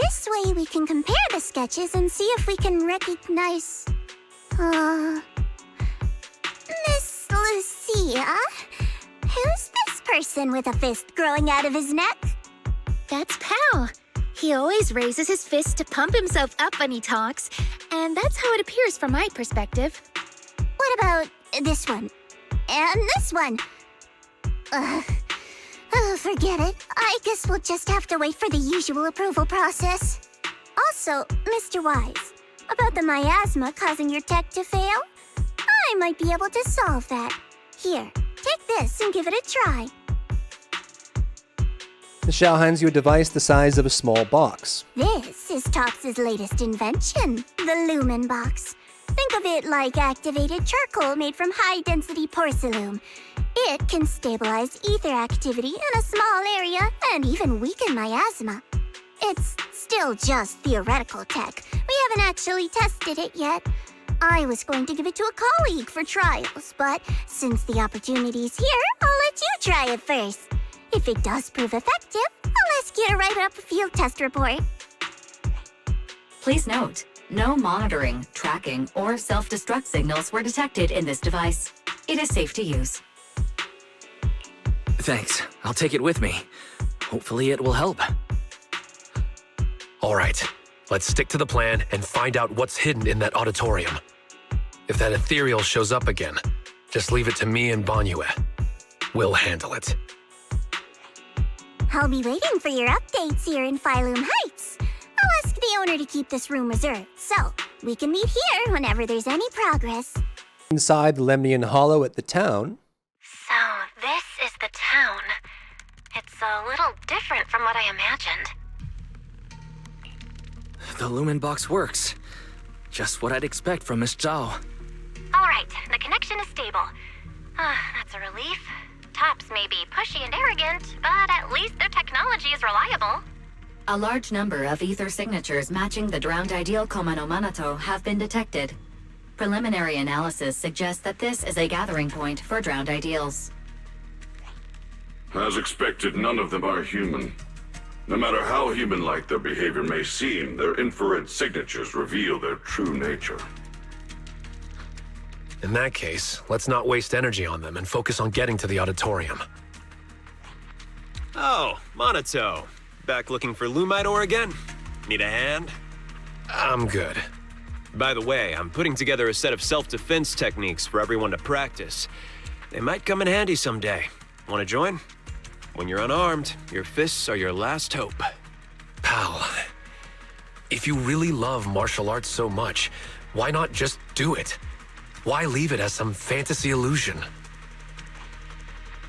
S14: This way we can compare the sketches and see if we can recognize... Miss Lucia? Who's this person with a fist growing out of his neck?
S8: That's Pal. He always raises his fist to pump himself up when he talks, and that's how it appears from my perspective.
S14: What about this one? And this one? Forget it. I guess we'll just have to wait for the usual approval process. Also, Mr. Wise, about the miasma causing your tech to fail? I might be able to solve that. Here, take this and give it a try.
S12: Xiao hands you a device the size of a small box.
S14: This is Tops's latest invention, the Lumen Box. Think of it like activated charcoal made from high-density porcelain. It can stabilize ether activity in a small area and even weaken miasma. It's still just theoretical tech. We haven't actually tested it yet. I was going to give it to a colleague for trials, but since the opportunity's here, I'll let you try it first. If it does prove effective, I'll ask you to write up a field test report.
S9: Please note, no monitoring, tracking, or self-destruct signals were detected in this device. It is safe to use.
S2: Thanks. I'll take it with me. Hopefully it will help.
S7: All right, let's stick to the plan and find out what's hidden in that auditorium. If that ethereal shows up again, just leave it to me and Banyue. We'll handle it.
S14: I'll be waiting for your updates here in Phylum Heights. I'll ask the owner to keep this room reserved, so we can meet here whenever there's any progress.
S12: Inside the Lemnian Hollow at the town.
S1: So, this is the town. It's a little different from what I imagined.
S2: The Lumen Box works. Just what I'd expect from Miss Zhao.
S1: Alright, the connection is stable. That's a relief. Tops may be pushy and arrogant, but at least their technology is reliable.
S9: A large number of ether signatures matching the drowned ideal Koma no Manato have been detected. Preliminary analysis suggests that this is a gathering point for drowned ideals.
S13: As expected, none of them are human. No matter how human-like their behavior may seem, their infrared signatures reveal their true nature.
S7: In that case, let's not waste energy on them and focus on getting to the auditorium.
S5: Oh, Monato. Back looking for Lumite ore again? Need a hand?
S7: I'm good.
S5: By the way, I'm putting together a set of self-defense techniques for everyone to practice. They might come in handy someday. Want to join? When you're unarmed, your fists are your last hope.
S7: Pal, if you really love martial arts so much, why not just do it? Why leave it as some fantasy illusion?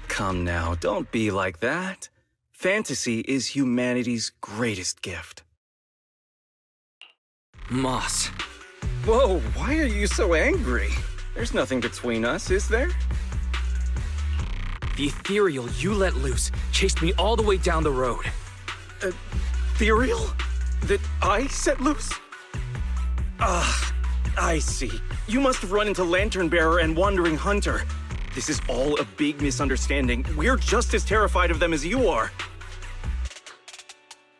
S10: Come now, don't be like that. Fantasy is humanity's greatest gift.
S2: Moss.
S10: Whoa, why are you so angry? There's nothing between us, is there?
S2: The ethereal you let loose chased me all the way down the road.
S10: Ethereal? That I set loose? I see. You must have run into Lantern Bearer and Wandering Hunter. This is all a big misunderstanding. We're just as terrified of them as you are.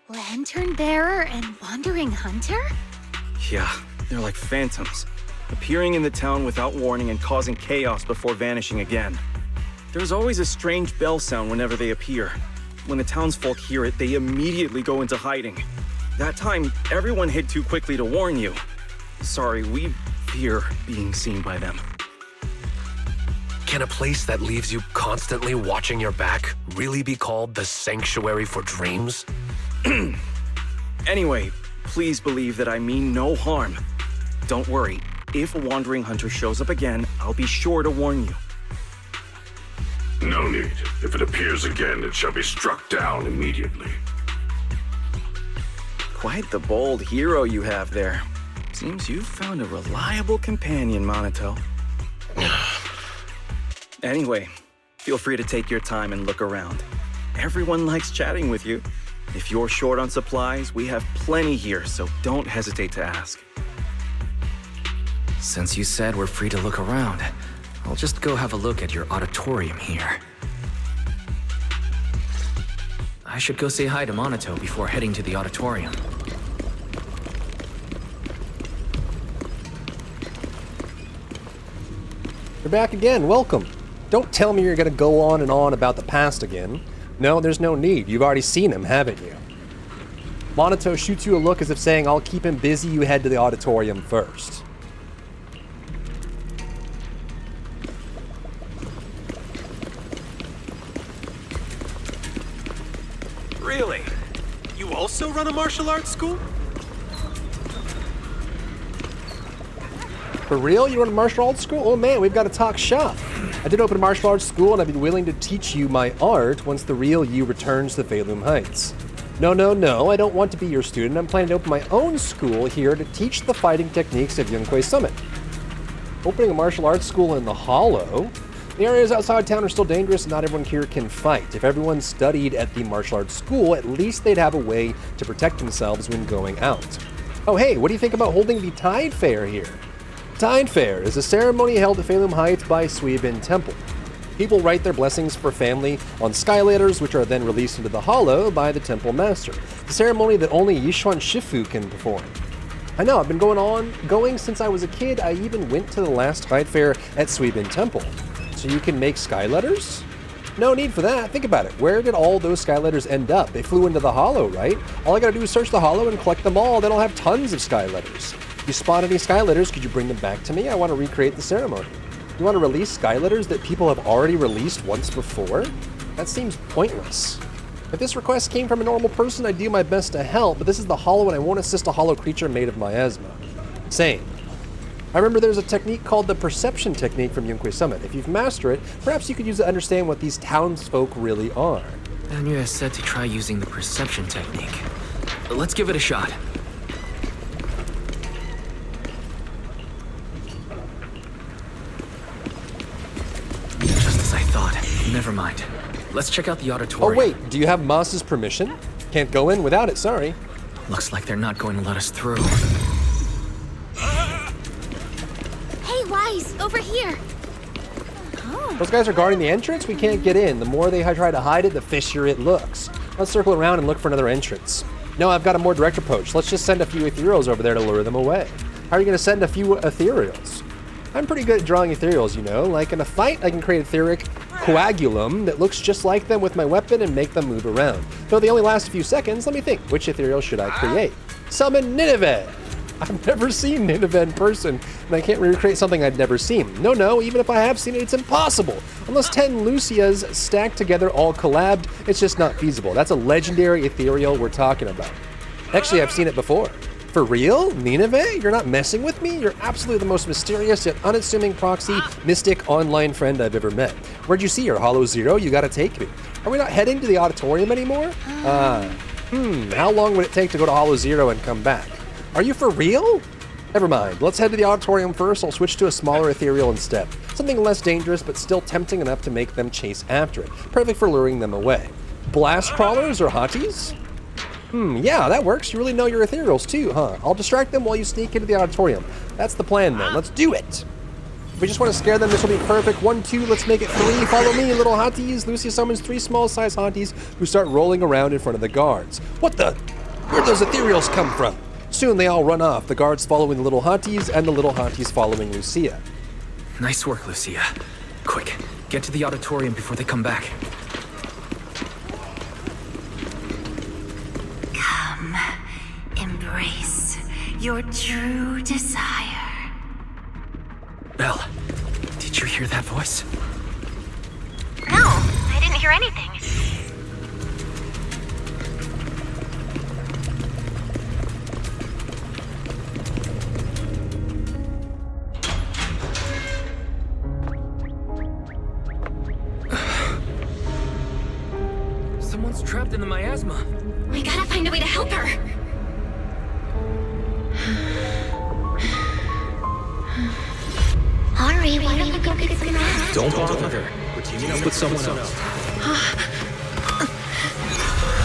S8: Lantern Bearer and Wandering Hunter?
S10: Yeah, they're like phantoms, appearing in the town without warning and causing chaos before vanishing again. There's always a strange bell sound whenever they appear. When the townsfolk hear it, they immediately go into hiding. That time, everyone hid too quickly to warn you. Sorry, we fear being seen by them.
S7: Can a place that leaves you constantly watching your back really be called the Sanctuary for Dreams?
S10: Anyway, please believe that I mean no harm. Don't worry, if a Wandering Hunter shows up again, I'll be sure to warn you.
S13: No need. If it appears again, it shall be struck down immediately.
S10: Quite the bold hero you have there. Seems you've found a reliable companion, Monato. Anyway, feel free to take your time and look around. Everyone likes chatting with you. If you're short on supplies, we have plenty here, so don't hesitate to ask.
S2: Since you said we're free to look around, I'll just go have a look at your auditorium here. I should go say hi to Monato before heading to the auditorium.
S12: You're back again, welcome. Don't tell me you're gonna go on and on about the past again. No, there's no need. You've already seen him, haven't you? Monato shoots you a look as if saying, I'll keep him busy, you head to the auditorium first.
S5: Really? You also run a martial arts school?
S12: For real? You run a martial arts school? Oh man, we've got to talk shop. I did open a martial arts school and I'd be willing to teach you my art once the real you returns to Phalum Heights. No, I don't want to be your student. I'm planning to open my own school here to teach the fighting techniques of Yunquay Summit. Opening a martial arts school in the Hollow? The areas outside town are still dangerous and not everyone here can fight. If everyone studied at the martial arts school, at least they'd have a way to protect themselves when going out. Oh hey, what do you think about holding the Tide Fair here? Tide Fair is a ceremony held at Phalum Heights by Suibin Temple. People write their blessings for family on skyladders, which are then released into the Hollow by the Temple Master. The ceremony that only Yishuan Shifu can perform. I know, I've been going since I was a kid. I even went to the last Tide Fair at Suibin Temple. So you can make skyladders? No need for that. Think about it. Where did all those skyladders end up? They flew into the Hollow, right? All I gotta do is search the Hollow and collect them all. Then I'll have tons of skyladders. If you spot any skyladders, could you bring them back to me? I want to recreate the ceremony. You want to release skyladders that people have already released once before? That seems pointless. If this request came from a normal person, I'd do my best to help, but this is the Hollow and I won't assist a hollow creature made of miasma. Same. I remember there's a technique called the Perception Technique from Yunquay Summit. If you've mastered it, perhaps you could use it to understand what these townsfolk really are.
S2: Anya has said to try using the Perception Technique. Let's give it a shot. Just as I thought. Never mind. Let's check out the auditorium.
S12: Oh wait, do you have Moss's permission? Can't go in without it, sorry.
S2: Looks like they're not going to let us through.
S8: Hey, Wise, over here.
S12: Those guys are guarding the entrance? We can't get in. The more they try to hide it, the fishier it looks. Let's circle around and look for another entrance. No, I've got a more direct approach. Let's just send a few ethereals over there to lure them away. How are you going to send a few ethereals? I'm pretty good at drawing ethereals, you know. Like in a fight, I can create etheric coagulum that looks just like them with my weapon and make them move around. Though they only last a few seconds, let me think. Which ethereal should I create? Summon Nineveh! I've never seen Nineveh in person, and I can't recreate something I'd never seen. No, even if I have seen it, it's impossible. Unless 10 Lucias stacked together all collabed, it's just not feasible. That's a legendary ethereal we're talking about. Actually, I've seen it before. For real? Nineveh? You're not messing with me? You're absolutely the most mysterious yet unassuming proxy, mystic, online friend I've ever met. Where'd you see her? Hollow Zero? You gotta take me. Are we not heading to the auditorium anymore? How long would it take to go to Hollow Zero and come back? Are you for real? Never mind. Let's head to the auditorium first. I'll switch to a smaller ethereal instead. Something less dangerous, but still tempting enough to make them chase after it. Perfect for luring them away. Blast crawlers or hotties? Yeah, that works. You really know your ethereals too, huh? I'll distract them while you sneak into the auditorium. That's the plan then. Let's do it. If we just want to scare them, this will be perfect. 1, 2, let's make it 3. Follow me, little hotties. Lucia summons 3 small-sized hotties who start rolling around in front of the guards. What the? Where'd those ethereals come from? Soon they all run off, the guards following the little hotties and the little hotties following Lucia.
S2: Nice work, Lucia. Quick, get to the auditorium before they come back.
S11: Come, embrace your true desire.
S2: Belle, did you hear that voice?
S1: No, I didn't hear anything.
S2: Someone's trapped in the miasma.
S1: We gotta find a way to help her. Hurry, why don't we go get some rest?
S7: Don't bother her. We're teaming up with someone else.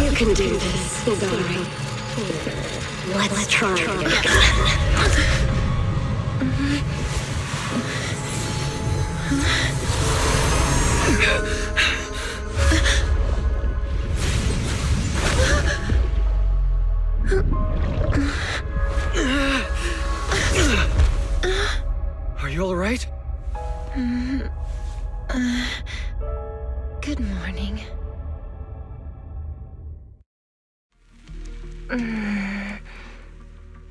S11: You can do this, Bygone. Let's try again.
S7: Are you all right?
S8: Good morning.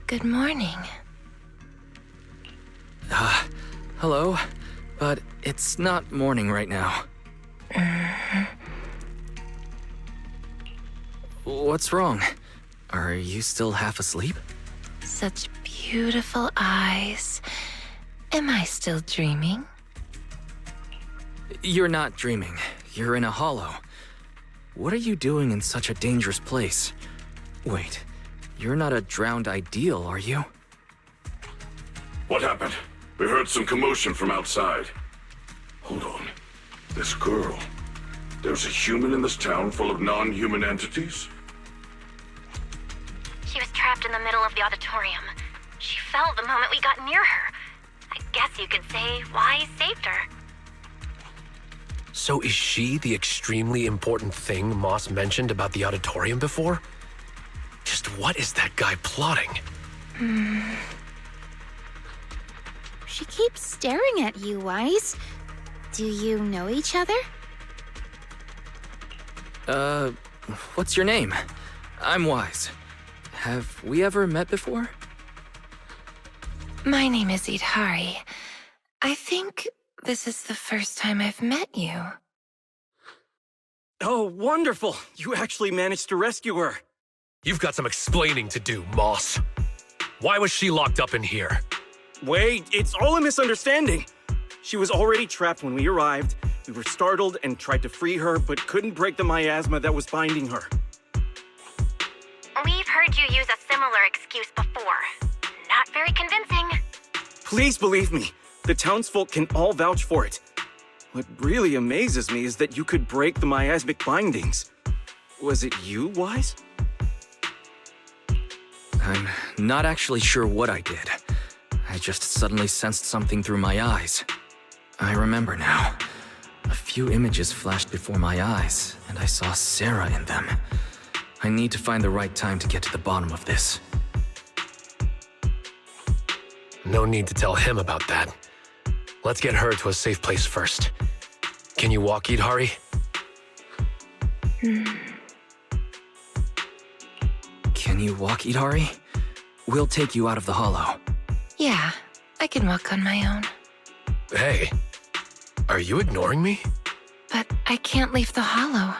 S8: Good morning.
S2: Hello, but it's not morning right now. What's wrong? Are you still half asleep?
S8: Such beautiful eyes. Am I still dreaming?
S2: You're not dreaming. You're in a hollow. What are you doing in such a dangerous place? Wait, you're not a drowned ideal, are you?
S13: What happened? We heard some commotion from outside. Hold on. This girl. There's a human in this town full of non-human entities?
S1: She was trapped in the middle of the auditorium. She fell the moment we got near her. I guess you could say Wise saved her.
S7: So is she the extremely important thing Moss mentioned about the auditorium before? Just what is that guy plotting?
S8: She keeps staring at you, Wise. Do you know each other?
S2: What's your name? I'm Wise. Have we ever met before?
S8: My name is Idhari. I think this is the first time I've met you.
S10: Oh, wonderful! You actually managed to rescue her.
S7: You've got some explaining to do, Moss. Why was she locked up in here?
S10: Wait, it's all a misunderstanding. She was already trapped when we arrived. We were startled and tried to free her, but couldn't break the miasma that was binding her.
S1: We've heard you use a similar excuse before. Not very convincing.
S10: Please believe me, the townsfolk can all vouch for it. What really amazes me is that you could break the miasmic bindings. Was it you, Wise?
S2: I'm not actually sure what I did. I just suddenly sensed something through my eyes. I remember now. A few images flashed before my eyes, and I saw Sarah in them. I need to find the right time to get to the bottom of this.
S7: No need to tell him about that. Let's get her to a safe place first. Can you walk, Idhari?
S2: Can you walk, Idhari? We'll take you out of the hollow.
S15: Yeah, I can walk on my own.
S7: Hey, are you ignoring me?
S15: But I can't leave the hollow.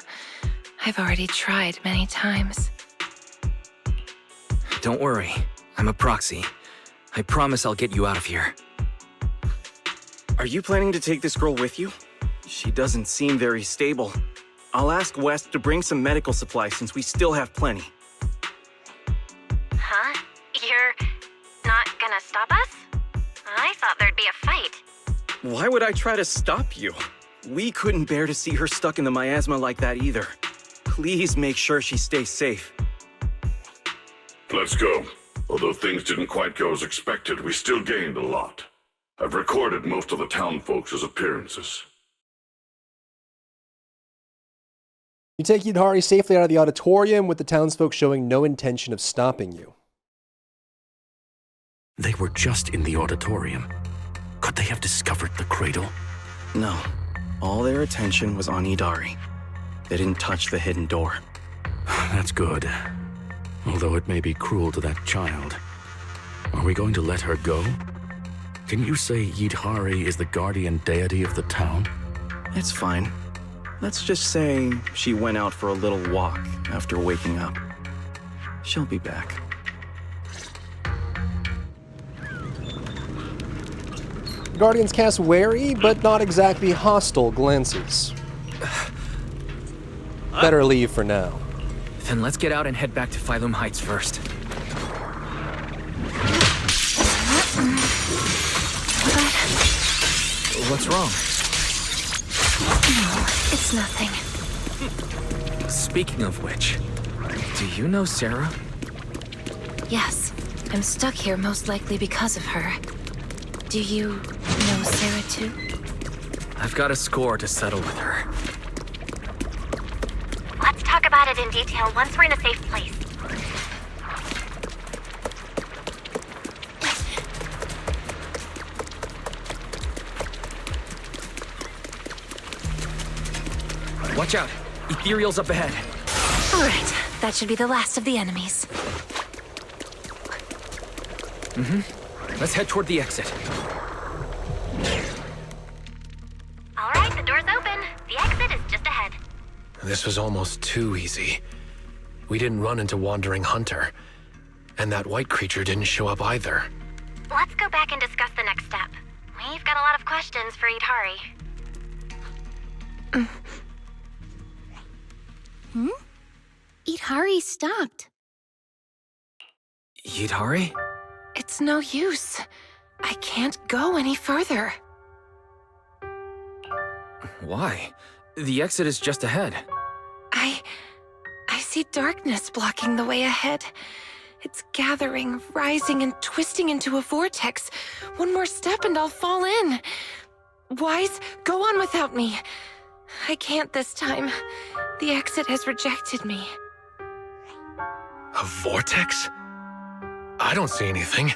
S15: I've already tried many times.
S2: Don't worry, I'm a proxy. I promise I'll get you out of here.
S10: Are you planning to take this girl with you? She doesn't seem very stable. I'll ask West to bring some medical supplies since we still have plenty.
S1: Huh? You're not gonna stop us? I thought there'd be a fight.
S10: Why would I try to stop you? We couldn't bear to see her stuck in the miasma like that either. Please make sure she stays safe.
S13: Let's go. Although things didn't quite go as expected, we still gained a lot. I've recorded most of the town folks' appearances.
S12: You take Idhari safely out of the auditorium with the townsfolk showing no intention of stopping you.
S6: They were just in the auditorium. Could they have discovered the cradle?
S10: No. All their attention was on Idari. They didn't touch the hidden door.
S6: That's good. Although it may be cruel to that child. Are we going to let her go? Can you say Idhari is the guardian deity of the town?
S10: It's fine. Let's just say she went out for a little walk after waking up. She'll be back.
S12: Guardians cast wary, but not exactly hostile glances. Better leave for now.
S2: Then let's get out and head back to Phylum Heights first. What's wrong?
S15: No, it's nothing.
S2: Speaking of which, do you know Sarah?
S15: Yes, I'm stuck here most likely because of her. Do you know Sarah too?
S2: I've got a score to settle with her.
S1: Let's talk about it in detail once we're in a safe place.
S2: Watch out! Ethereal's up ahead.
S15: All right, that should be the last of the enemies.
S2: Let's head toward the exit.
S1: All right, the door's open. The exit is just ahead.
S7: This was almost too easy. We didn't run into Wandering Hunter. And that white creature didn't show up either.
S1: Let's go back and discuss the next step. We've got a lot of questions for Idhari.
S8: Idhari stopped.
S2: Idhari?
S15: It's no use. I can't go any further.
S2: Why? The exit is just ahead.
S15: I see darkness blocking the way ahead. It's gathering, rising, and twisting into a vortex. One more step and I'll fall in. Wise, go on without me. I can't this time. The exit has rejected me.
S7: A vortex? I don't see anything.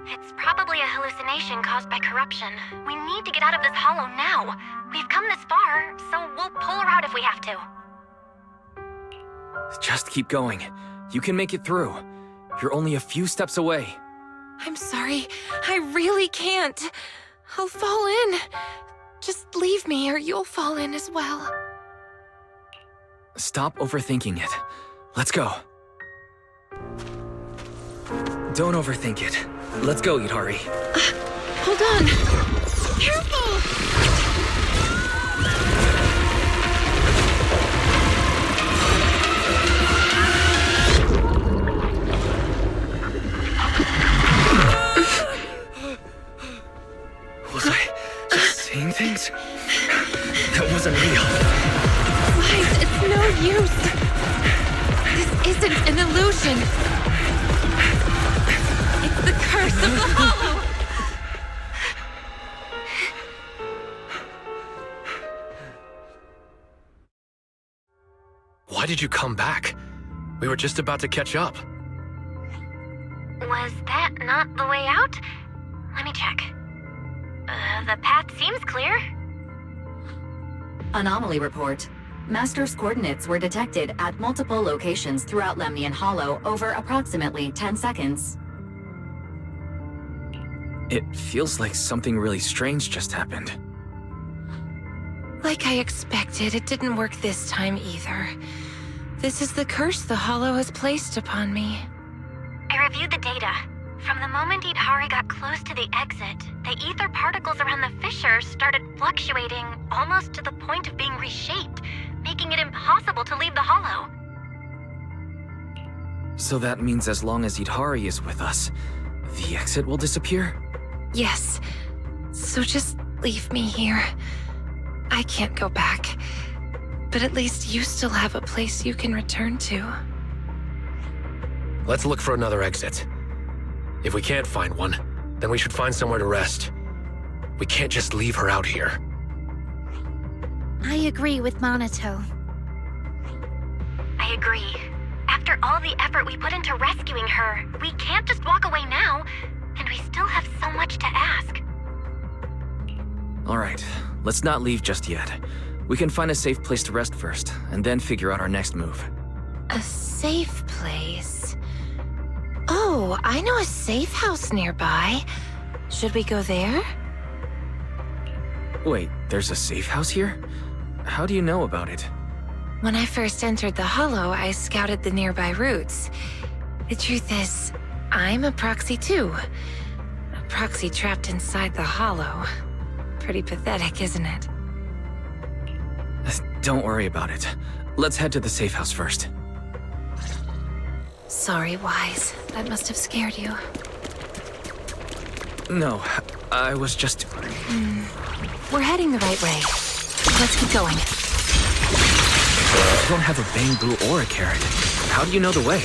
S1: It's probably a hallucination caused by corruption. We need to get out of this hollow now. We've come this far, so we'll pull her out if we have to.
S2: Just keep going. You can make it through. You're only a few steps away.
S15: I'm sorry. I really can't. I'll fall in. Just leave me or you'll fall in as well.
S2: Stop overthinking it. Let's go. Don't overthink it. Let's go, Idhari.
S15: Hold on. Careful!
S2: Was I just seeing things? That wasn't real.
S15: Wise, it's no use. This isn't an illusion. It's the curse of the Hollow.
S7: Why did you come back? We were just about to catch up.
S1: Was that not the way out? Let me check. The path seems clear.
S9: Anomaly report. Master's coordinates were detected at multiple locations throughout Lemnian Hollow over approximately 10 seconds.
S2: It feels like something really strange just happened.
S15: Like I expected, it didn't work this time either. This is the curse the Hollow has placed upon me.
S1: I reviewed the data. From the moment Idhari got close to the exit, the ether particles around the fissure started fluctuating almost to the point of being reshaped, making it impossible to leave the Hollow.
S2: So that means as long as Idhari is with us, the exit will disappear?
S15: Yes. So just leave me here. I can't go back. But at least you still have a place you can return to.
S7: Let's look for another exit. If we can't find one, then we should find somewhere to rest. We can't just leave her out here.
S8: I agree with Monato.
S1: I agree. After all the effort we put into rescuing her, we can't just walk away now, and we still have so much to ask.
S2: All right, let's not leave just yet. We can find a safe place to rest first, and then figure out our next move.
S15: A safe place? Oh, I know a safe house nearby. Should we go there?
S2: Wait, there's a safe house here? How do you know about it?
S15: When I first entered the Hollow, I scouted the nearby routes. The truth is, I'm a proxy too. A proxy trapped inside the Hollow. Pretty pathetic, isn't it?
S2: Don't worry about it. Let's head to the safe house first.
S15: Sorry, Wise. That must have scared you.
S2: No, I was just...
S15: We're heading the right way. Let's keep going.
S2: You don't have a bamboo or a carrot. How do you know the way?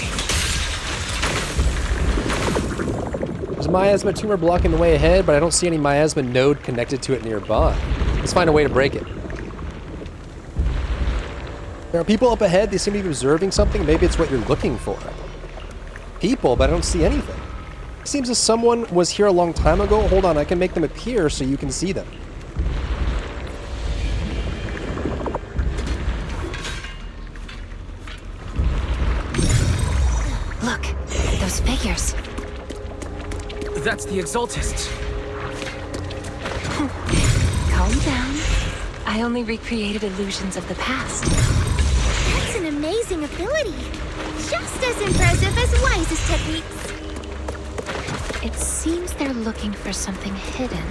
S12: There's a miasma tumor blocking the way ahead, but I don't see any miasma node connected to it nearby. Let's find a way to break it. There are people up ahead. They seem to be observing something. Maybe it's what you're looking for. People, but I don't see anything. It seems as someone was here a long time ago. Hold on, I can make them appear so you can see them.
S15: Look, those figures.
S2: That's the Exaltists.
S15: Calm down. I only recreated illusions of the past.
S8: That's an amazing ability. Just as impressive as Wise's techniques.
S15: It seems they're looking for something hidden.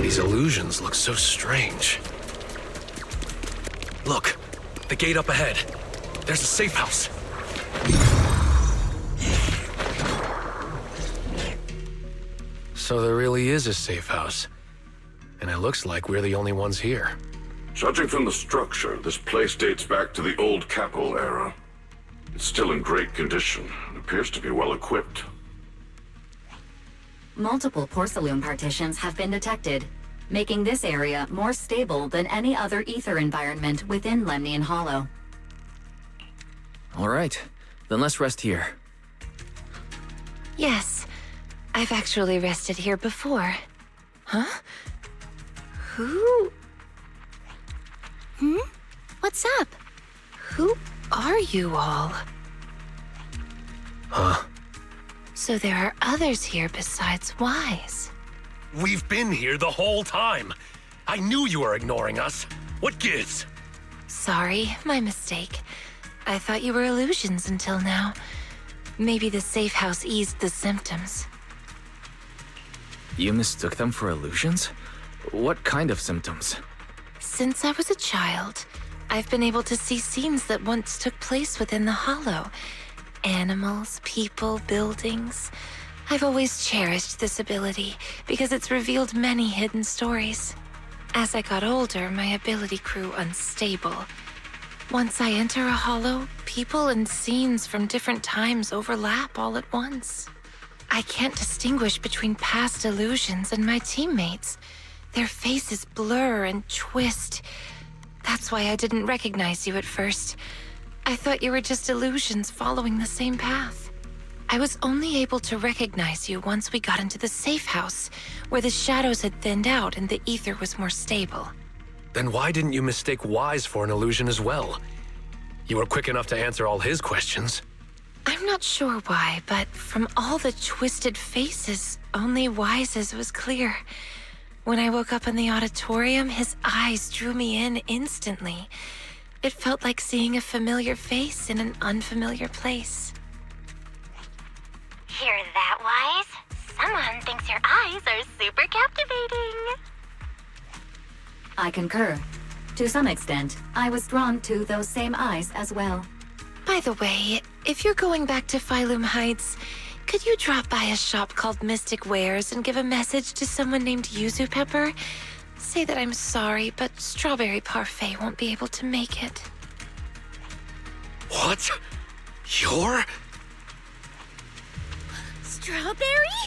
S7: These illusions look so strange. Look, the gate up ahead. There's a safe house. So there really is a safe house. And it looks like we're the only ones here.
S13: Judging from the structure, this place dates back to the old Capel era. It's still in great condition and appears to be well equipped.
S9: Multiple porcelain partitions have been detected, making this area more stable than any other ether environment within Lemnian Hollow.
S2: All right, then let's rest here.
S15: Yes, I've actually rested here before. Huh? Who?
S8: What's up?
S15: Who are you all?
S7: Huh?
S15: So there are others here besides Wise.
S7: We've been here the whole time. I knew you were ignoring us. What gives?
S15: Sorry, my mistake. I thought you were illusions until now. Maybe the safe house eased the symptoms.
S2: You mistook them for illusions? What kind of symptoms?
S15: Since I was a child, I've been able to see scenes that once took place within the Hollow. Animals, people, buildings. I've always cherished this ability because it's revealed many hidden stories. As I got older, my ability grew unstable. Once I enter a hollow, people and scenes from different times overlap all at once. I can't distinguish between past illusions and my teammates. Their faces blur and twist. That's why I didn't recognize you at first. I thought you were just illusions following the same path. I was only able to recognize you once we got into the safe house, where the shadows had thinned out and the ether was more stable.
S7: Then why didn't you mistake Wise for an illusion as well? You were quick enough to answer all his questions.
S15: I'm not sure why, but from all the twisted faces, only Wise's was clear. When I woke up in the auditorium, his eyes drew me in instantly. It felt like seeing a familiar face in an unfamiliar place.
S1: Hear that, Wise? Someone thinks your eyes are super captivating.
S9: I concur. To some extent, I was drawn to those same eyes as well.
S15: By the way, if you're going back to Phylum Heights, could you drop by a shop called Mystic Wares and give a message to someone named Yuzu Pepper? Say that I'm sorry, but Strawberry Parfait won't be able to make it.
S7: What? You're?
S8: Strawberry?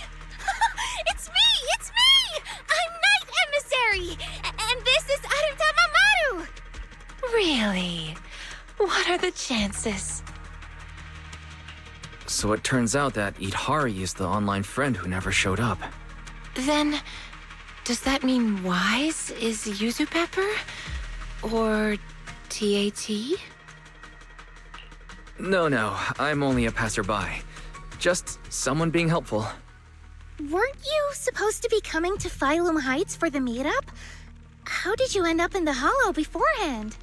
S8: It's me! It's me! I'm Night Emissary! And this is Arutama Maru!
S15: Really? What are the chances?
S2: So it turns out that Idhari is the online friend who never showed up.
S15: Then, does that mean Wise is Yuzu Pepper? Or TAT?
S2: No, I'm only a passerby. Just someone being helpful.
S8: Weren't you supposed to be coming to Phylum Heights for the meetup? How did you end up in the Hollow beforehand?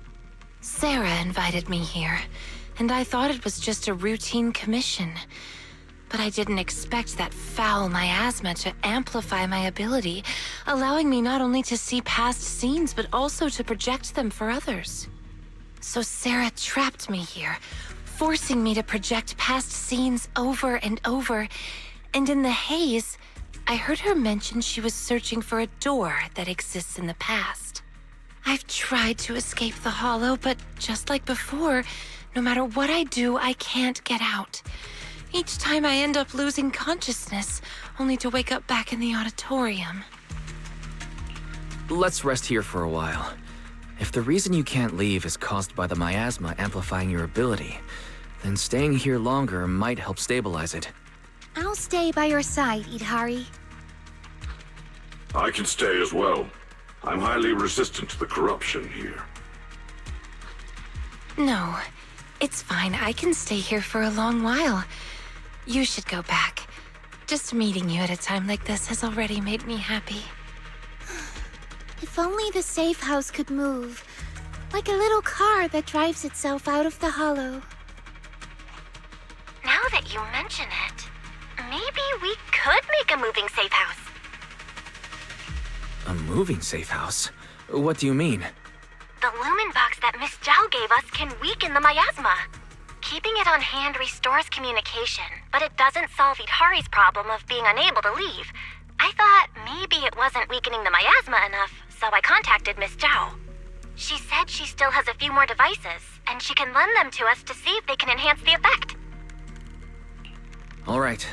S15: Sarah invited me here, and I thought it was just a routine commission. But I didn't expect that foul miasma to amplify my ability, allowing me not only to see past scenes, but also to project them for others. So Sarah trapped me here, forcing me to project past scenes over and over, and in the haze, I heard her mention she was searching for a door that exists in the past. I've tried to escape the Hollow, but just like before, no matter what I do, I can't get out. Each time I end up losing consciousness, only to wake up back in the auditorium.
S2: Let's rest here for a while. If the reason you can't leave is caused by the miasma amplifying your ability, then staying here longer might help stabilize it.
S8: I'll stay by your side, Idhari.
S13: I can stay as well. I'm highly resistant to the corruption here.
S15: No, it's fine. I can stay here for a long while. You should go back. Just meeting you at a time like this has already made me happy.
S8: If only the safe house could move. Like a little car that drives itself out of the Hollow.
S1: Now that you mention it, maybe we could make a moving safe house.
S2: A moving safe house? What do you mean?
S1: The lumen box that Miss Zhao gave us can weaken the miasma. Keeping it on hand restores communication, but it doesn't solve Idhari's problem of being unable to leave. I thought maybe it wasn't weakening the miasma enough, so I contacted Miss Zhao. She said she still has a few more devices, and she can lend them to us to see if they can enhance the effect.
S2: All right,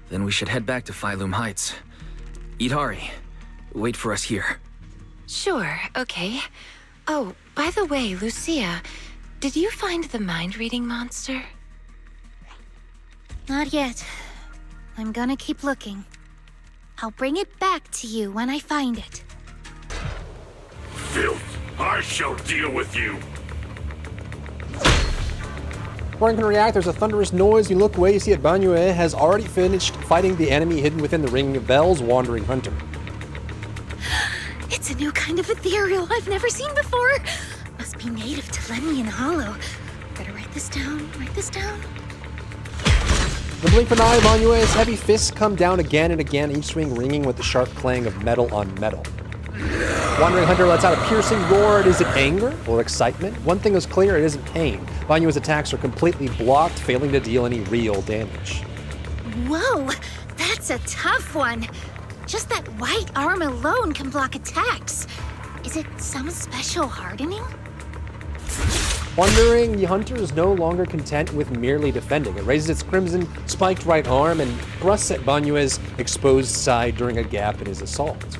S2: then we should head back to Phylum Heights. Idhari, wait for us here.
S15: Sure, okay. Oh, by the way, Lucia, did you find the mind-reading monster?
S8: Not yet. I'm gonna keep looking. I'll bring it back to you when I find it.
S13: Filth! I shall deal with you!
S12: Before I can react, there's a thunderous noise. You look away, you see that Bygone has already finished fighting the enemy hidden within the ring of bells, Wandering Hunter.
S8: It's a new kind of ethereal I've never seen before. Must be native to Lemnian Hollow. Better write this down,
S12: The blink of an eye, Bygone's heavy fists come down again and again, each swing ringing with the sharp clang of metal on metal. Wandering Hunter lets out a piercing roar. Is it anger or excitement? One thing is clear, it isn't pain. Bygone's attacks are completely blocked, failing to deal any real damage.
S8: Whoa, that's a tough one. Just that white arm alone can block attacks. Is it some special hardening?
S12: Wondering, the hunter is no longer content with merely defending. It raises its crimson, spiked right arm and thrusts at Banyue's exposed side during a gap in his assault.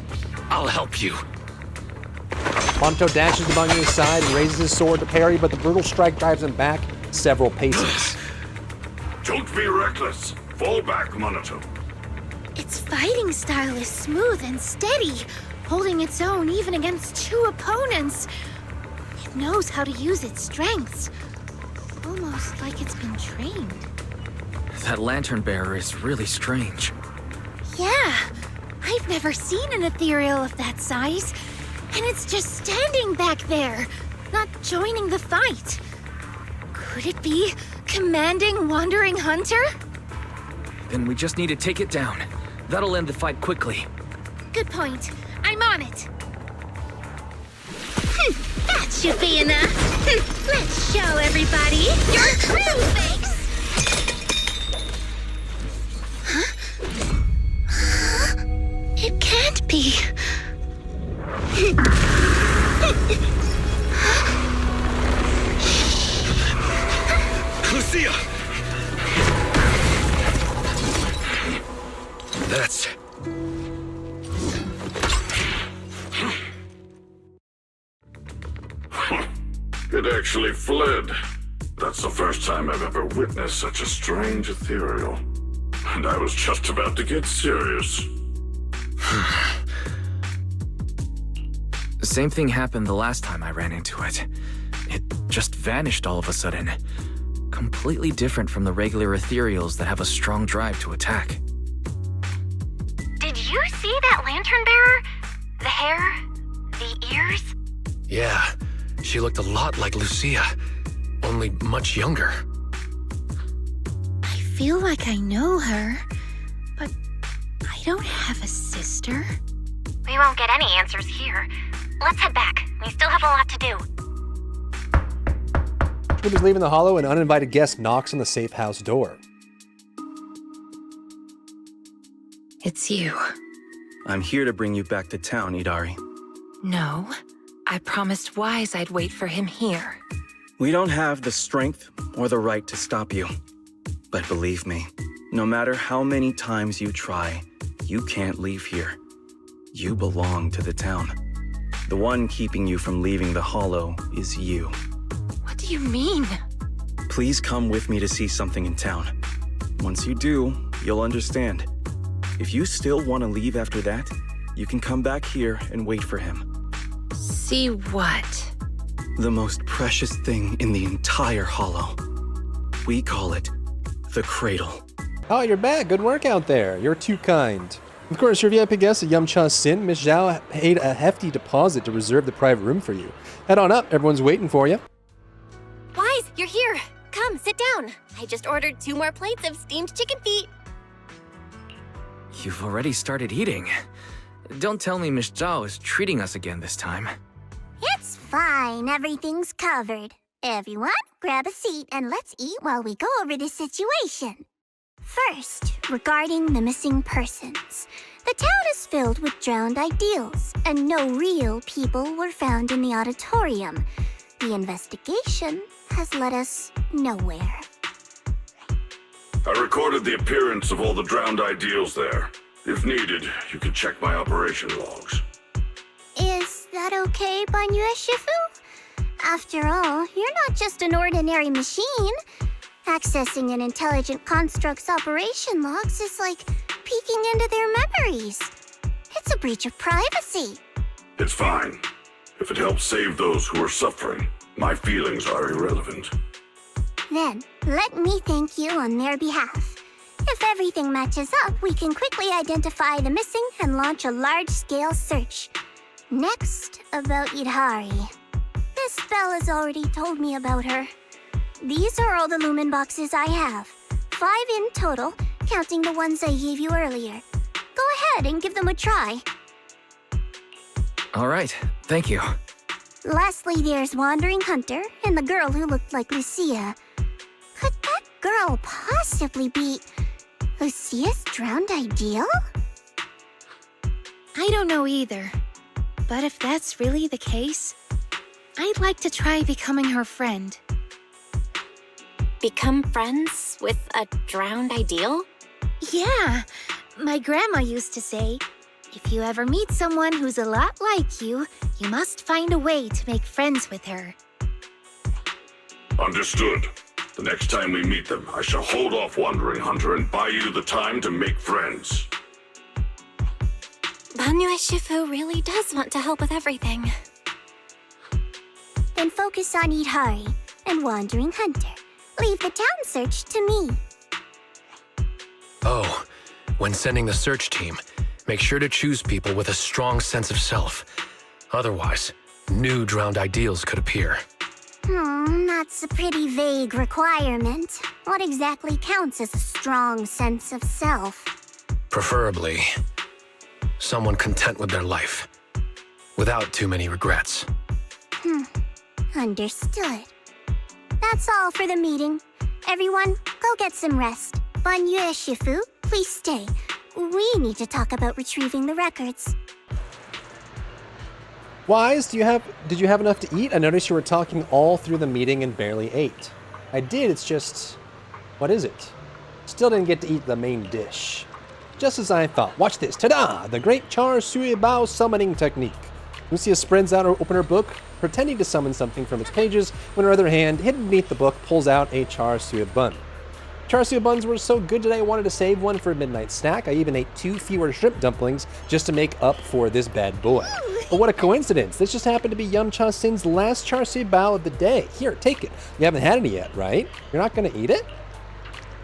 S7: I'll help you.
S12: Monato dashes to Banyue's side and raises his sword to parry, but the brutal strike drives him back several paces.
S13: Don't be reckless. Fall back, Monato.
S8: Its fighting style is smooth and steady, holding its own even against two opponents. It knows how to use its strengths, almost like it's been trained.
S2: That lantern bearer is really strange.
S8: Yeah, I've never seen an ethereal of that size, and it's just standing back there, not joining the fight. Could it be commanding Wandering Hunter?
S2: Then we just need to take it down. That'll end the fight quickly.
S8: Good point. I'm on it. That should be enough. Let's show everybody your true face. Huh? It can't be.
S7: Lucia! That's...
S13: It actually fled. That's the first time I've ever witnessed such a strange ethereal. And I was just about to get serious.
S2: The same thing happened the last time I ran into it. It just vanished all of a sudden. Completely different from the regular ethereals that have a strong drive to attack.
S1: Did you see that lantern bearer? The hair? The ears?
S7: Yeah, she looked a lot like Lucia, only much younger.
S8: I feel like I know her, but I don't have a sister.
S1: We won't get any answers here. Let's head back. We still have a lot to do.
S12: Troop is leaving the hollow, and an uninvited guest knocks on the safe house door.
S15: It's you.
S10: I'm here to bring you back to town, Idari.
S15: No, I promised Wise I'd wait for him here.
S10: We don't have the strength or the right to stop you. But believe me, no matter how many times you try, you can't leave here. You belong to the town. The one keeping you from leaving the hollow is you.
S15: What do you mean?
S10: Please come with me to see something in town. Once you do, you'll understand. If you still want to leave after that, you can come back here and wait for him.
S15: See what?
S10: The most precious thing in the entire hollow. We call it the cradle.
S12: Oh, you're back. Good work out there. You're too kind. Of course, your VIP guest at Yumcha Sin, Miss Zhao paid a hefty deposit to reserve the private room for you. Head on up. Everyone's waiting for you.
S1: Wise, you're here. Come, sit down. I just ordered 2 more plates of steamed chicken feet.
S2: You've already started eating. Don't tell me Miss Zhao is treating us again this time.
S14: It's fine. Everything's covered. Everyone, grab a seat and let's eat while we go over the situation. First, regarding the missing persons. The town is filled with drowned ideals, and no real people were found in the auditorium. The investigation has led us nowhere.
S13: I recorded the appearance of all the drowned ideals there. If needed, you can check my operation logs.
S14: Is that okay, Banyue Shifu? After all, you're not just an ordinary machine. Accessing an intelligent construct's operation logs is like peeking into their memories. It's a breach of privacy.
S13: It's fine. If it helps save those who are suffering, my feelings are irrelevant.
S14: Then, let me thank you on their behalf. If everything matches up, we can quickly identify the missing and launch a large-scale search. Next, about Idari. This spell has already told me about her. These are all the lumen boxes I have. 5 in total, counting the ones I gave you earlier. Go ahead and give them a try.
S2: All right, thank you.
S14: Lastly, there's Wandering Hunter and the girl who looked like Lucia. Could that girl possibly be Lucia's drowned ideal?
S8: I don't know either. But if that's really the case, I'd like to try becoming her friend.
S1: Become friends with a drowned ideal?
S8: Yeah, my grandma used to say, if you ever meet someone who's a lot like you, you must find a way to make friends with her.
S13: Understood. The next time we meet them, I shall hold off Wandering Hunter and buy you the time to make friends.
S1: Banyue Shifu really does want to help with everything.
S14: Then focus on Idhari and Wandering Hunter. Leave the town search to me.
S7: Oh, when sending the search team, make sure to choose people with a strong sense of self. Otherwise, new drowned ideals could appear.
S14: That's a pretty vague requirement. What exactly counts as a strong sense of self?
S7: Preferably, someone content with their life, without too many regrets.
S14: Understood. That's all for the meeting. Everyone, go get some rest. Banyue Shifu, please stay. We need to talk about retrieving the records.
S12: Wise, did you have enough to eat? I noticed you were talking all through the meeting and barely ate. I did, it's just... what is it? Still didn't get to eat the main dish. Just as I thought. Watch this. Ta-da! The great Char Sui Bao summoning technique. Lucia spreads out her open her book, pretending to summon something from its pages, when her other hand, hidden beneath the book, pulls out a Char Sui bun. Char Sui buns were so good today I wanted to save one for a midnight snack. I even ate 2 fewer shrimp dumplings just to make up for this bad boy. But what a coincidence. This just happened to be Yamcha Sin's last Char Sui bao of the day. Here, take it. You haven't had any yet, right? You're not going to eat it?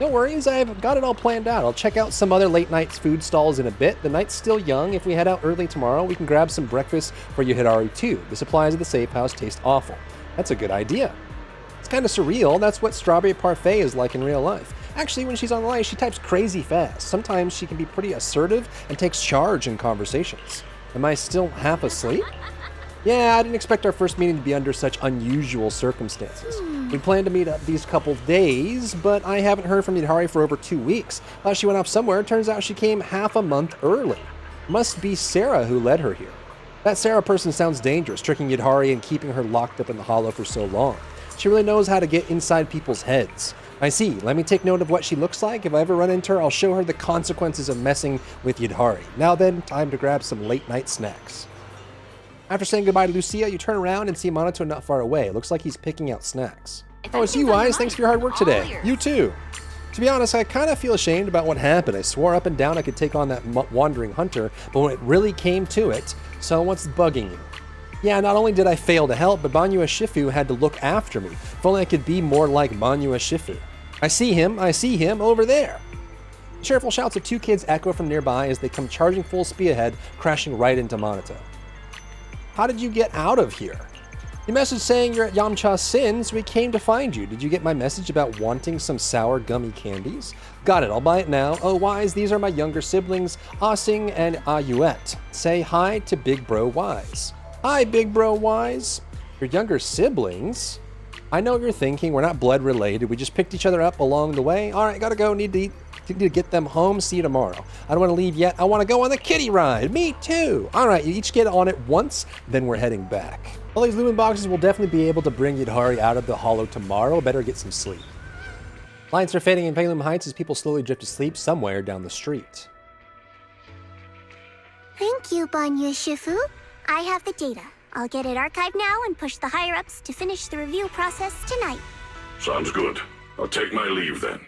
S12: No worries, I've got it all planned out. I'll check out some other late night food stalls in a bit. The night's still young. If we head out early tomorrow, we can grab some breakfast for Yudhari too. The supplies at the safe house taste awful. That's a good idea. It's kind of surreal. That's what strawberry parfait is like in real life. Actually, when she's online, she types crazy fast. Sometimes she can be pretty assertive and takes charge in conversations. Am I still half asleep? Yeah, I didn't expect our first meeting to be under such unusual circumstances. We planned to meet up these couple days, but I haven't heard from Yudhari for over 2 weeks. Thought she went off somewhere. Turns out she came half a month early. Must be Sarah who led her here. That Sarah person sounds dangerous, tricking Yudhari and keeping her locked up in the hollow for so long. She really knows how to get inside people's heads. I see. Let me take note of what she looks like. If I ever run into her, I'll show her the consequences of messing with Yudhari. Now then, time to grab some late night snacks. After saying goodbye to Lucia, you turn around and see Monoto not far away. It looks like he's picking out snacks. Oh, it's you, Wise. Thanks for your hard work today. You too. To be honest, I kind of feel ashamed about what happened. I swore up and down I could take on that wandering hunter, but when it really came to it, so what's bugging you? Yeah, not only did I fail to help, but Banyue Shifu had to look after me. If only I could be more like Banyue Shifu. I see him over there. Cheerful shouts of 2 kids echo from nearby as they come charging full speed ahead, crashing right into Monoto. How did you get out of here? Your message saying you're at Yamcha Sin, so we came to find you. Did you get my message about wanting some sour gummy candies? Got it, I'll buy it now. Oh, Wise, these are my younger siblings, Asing and Ayuet. Say hi to Big Bro Wise. Hi, Big Bro Wise. Your younger siblings? I know what you're thinking. We're not blood related. We just picked each other up along the way. All right, gotta go. Need to eat. Need to get them home. See you tomorrow. I don't want to leave yet. I want to go on the kiddie ride. Me too. All right, you each get on it once, then we're heading back. All these lumen boxes will definitely be able to bring Yudhari out of the hollow tomorrow. Better get some sleep. Lights are fading in Palum Heights as people slowly drift to sleep somewhere down the street.
S14: Thank you, Banyue Shifu. I have the data. I'll get it archived now and push the higher-ups to finish the review process tonight.
S13: Sounds good. I'll take my leave then.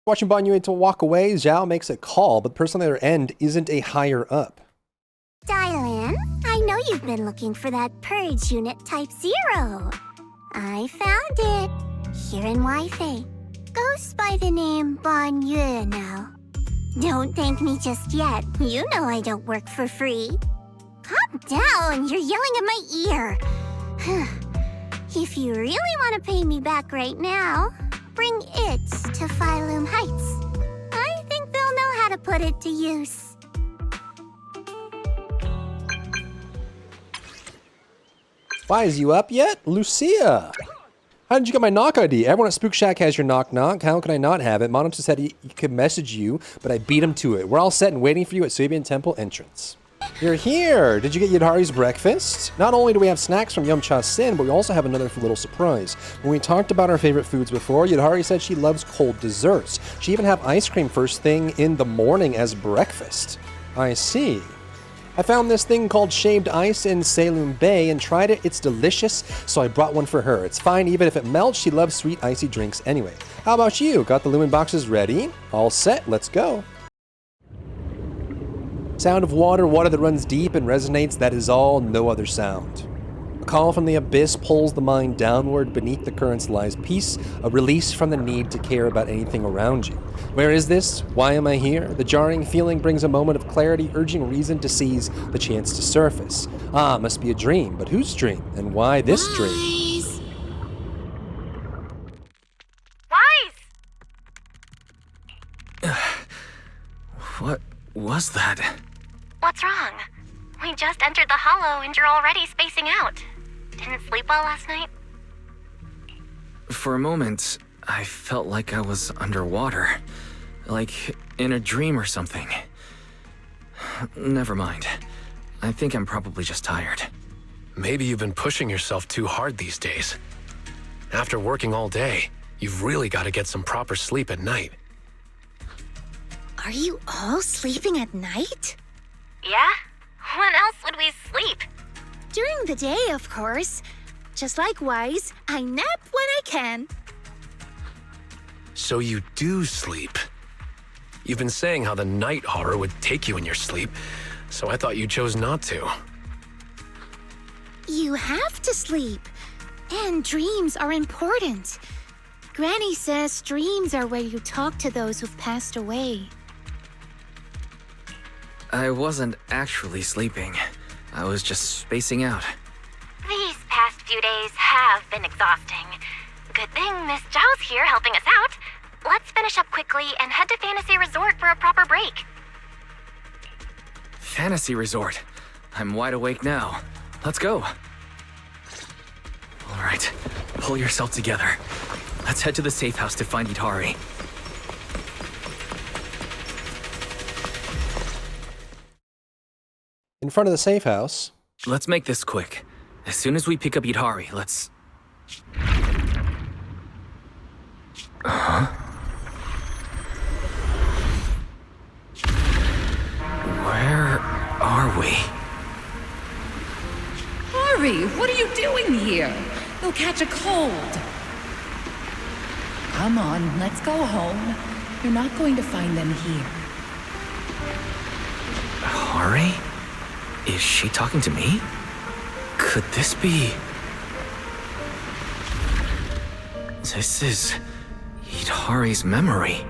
S12: Watching Banyue to walk away, Zhao makes a call, but the person on the other end isn't a higher up.
S14: Dial in. I know you've been looking for that purge unit Type 0. I found it. Here in Wi-Fi. Goes by the name Banyue now. Don't thank me just yet. You know I don't work for free. Calm down. You're yelling at my ear. If you really want to pay me back right now, bring it to Phylum Heights. I think they'll know how to put it to use.
S12: Why, is you up yet? Lucia! How did you get my knock ID? Everyone at Spook Shack has your knock knock. How can I not have it? Monato said he could message you, but I beat him to it. We're all set and waiting for you at Suibian Temple entrance. You're here! Did you get Yudhari's breakfast? Not only do we have snacks from Yum Cha Sin, but we also have another little surprise. When we talked about our favorite foods before, Yudhari said she loves cold desserts. She even have ice cream first thing in the morning as breakfast. I see. I found this thing called shaved ice in Saloon Bay and tried it. It's delicious, so I brought one for her. It's fine even if it melts. She loves sweet icy drinks anyway. How about you? Got the Lumen boxes ready? All set, let's go. Sound of water, water that runs deep and resonates, that is all, no other sound. A call from the abyss pulls the mind downward. Beneath the currents lies peace, a release from the need to care about anything around you. Where is this? Why am I here? The jarring feeling brings a moment of clarity, urging reason to seize the chance to surface. Ah, must be a dream, but whose dream? And why this dream?
S1: Wise!
S2: What was that?
S1: What's wrong? We just entered the hollow and you're already spacing out. Didn't sleep well last night?
S2: For a moment, I felt like I was underwater. Like in a dream or something. Never mind. I think I'm probably just tired.
S7: Maybe you've been pushing yourself too hard these days. After working all day, you've really got to get some proper sleep at night.
S8: Are you all sleeping at night?
S1: Yeah? When else would we sleep?
S8: During the day, of course. Just like Wise, I nap when I can.
S7: So you do sleep. You've been saying how the night horror would take you in your sleep, so I thought you chose not to.
S8: You have to sleep. And dreams are important. Granny says dreams are where you talk to those who've passed away.
S2: I wasn't actually sleeping. I was just spacing out.
S1: These past few days have been exhausting. Good thing Miss Zhao's here helping us out. Let's finish up quickly and head to Fantasy Resort for a proper break.
S2: Fantasy Resort. I'm wide awake now. Let's go. All right, pull yourself together. Let's head to the safe house to find Yudhari.
S12: In front of the safe house.
S2: Let's make this quick. As soon as we pick up Yudhari, let's... Huh? Where are we?
S16: Hurry! What are you doing here? You'll catch a cold. Come on, let's go home. You're not going to find them here.
S2: Hari? Is she talking to me? Could this be... This is... Yudhari's memory.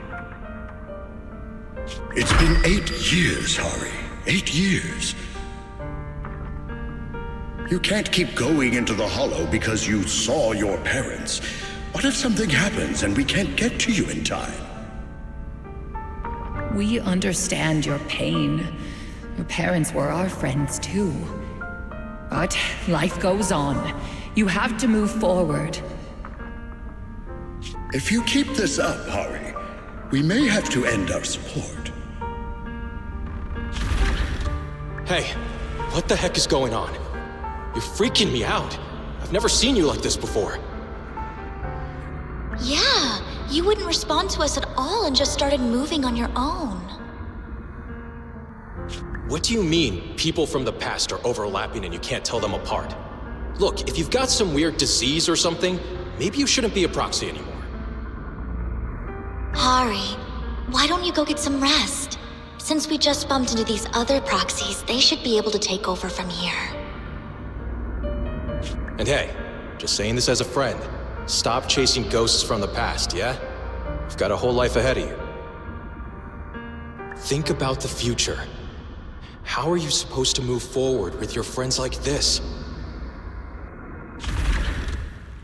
S17: It's been 8 years, Hari. 8 years. You can't keep going into the hollow because you saw your parents. What if something happens and we can't get to you in time?
S16: We understand your pain. Your parents were our friends too. But life goes on. You have to move forward.
S17: If you keep this up, Hari, we may have to end our support.
S18: Hey, what the heck is going on? You're freaking me out. I've never seen you like this before.
S19: Yeah, you wouldn't respond to us at all and just started moving on your own.
S18: What do you mean, people from the past are overlapping and you can't tell them apart? Look, if you've got some weird disease or something, maybe you shouldn't be a proxy anymore.
S19: Hari, why don't you go get some rest? Since we just bumped into these other proxies, they should be able to take over from here.
S18: And hey, just saying this as a friend, stop chasing ghosts from the past, yeah? You've got a whole life ahead of you. Think about the future. How are you supposed to move forward with your friends like this?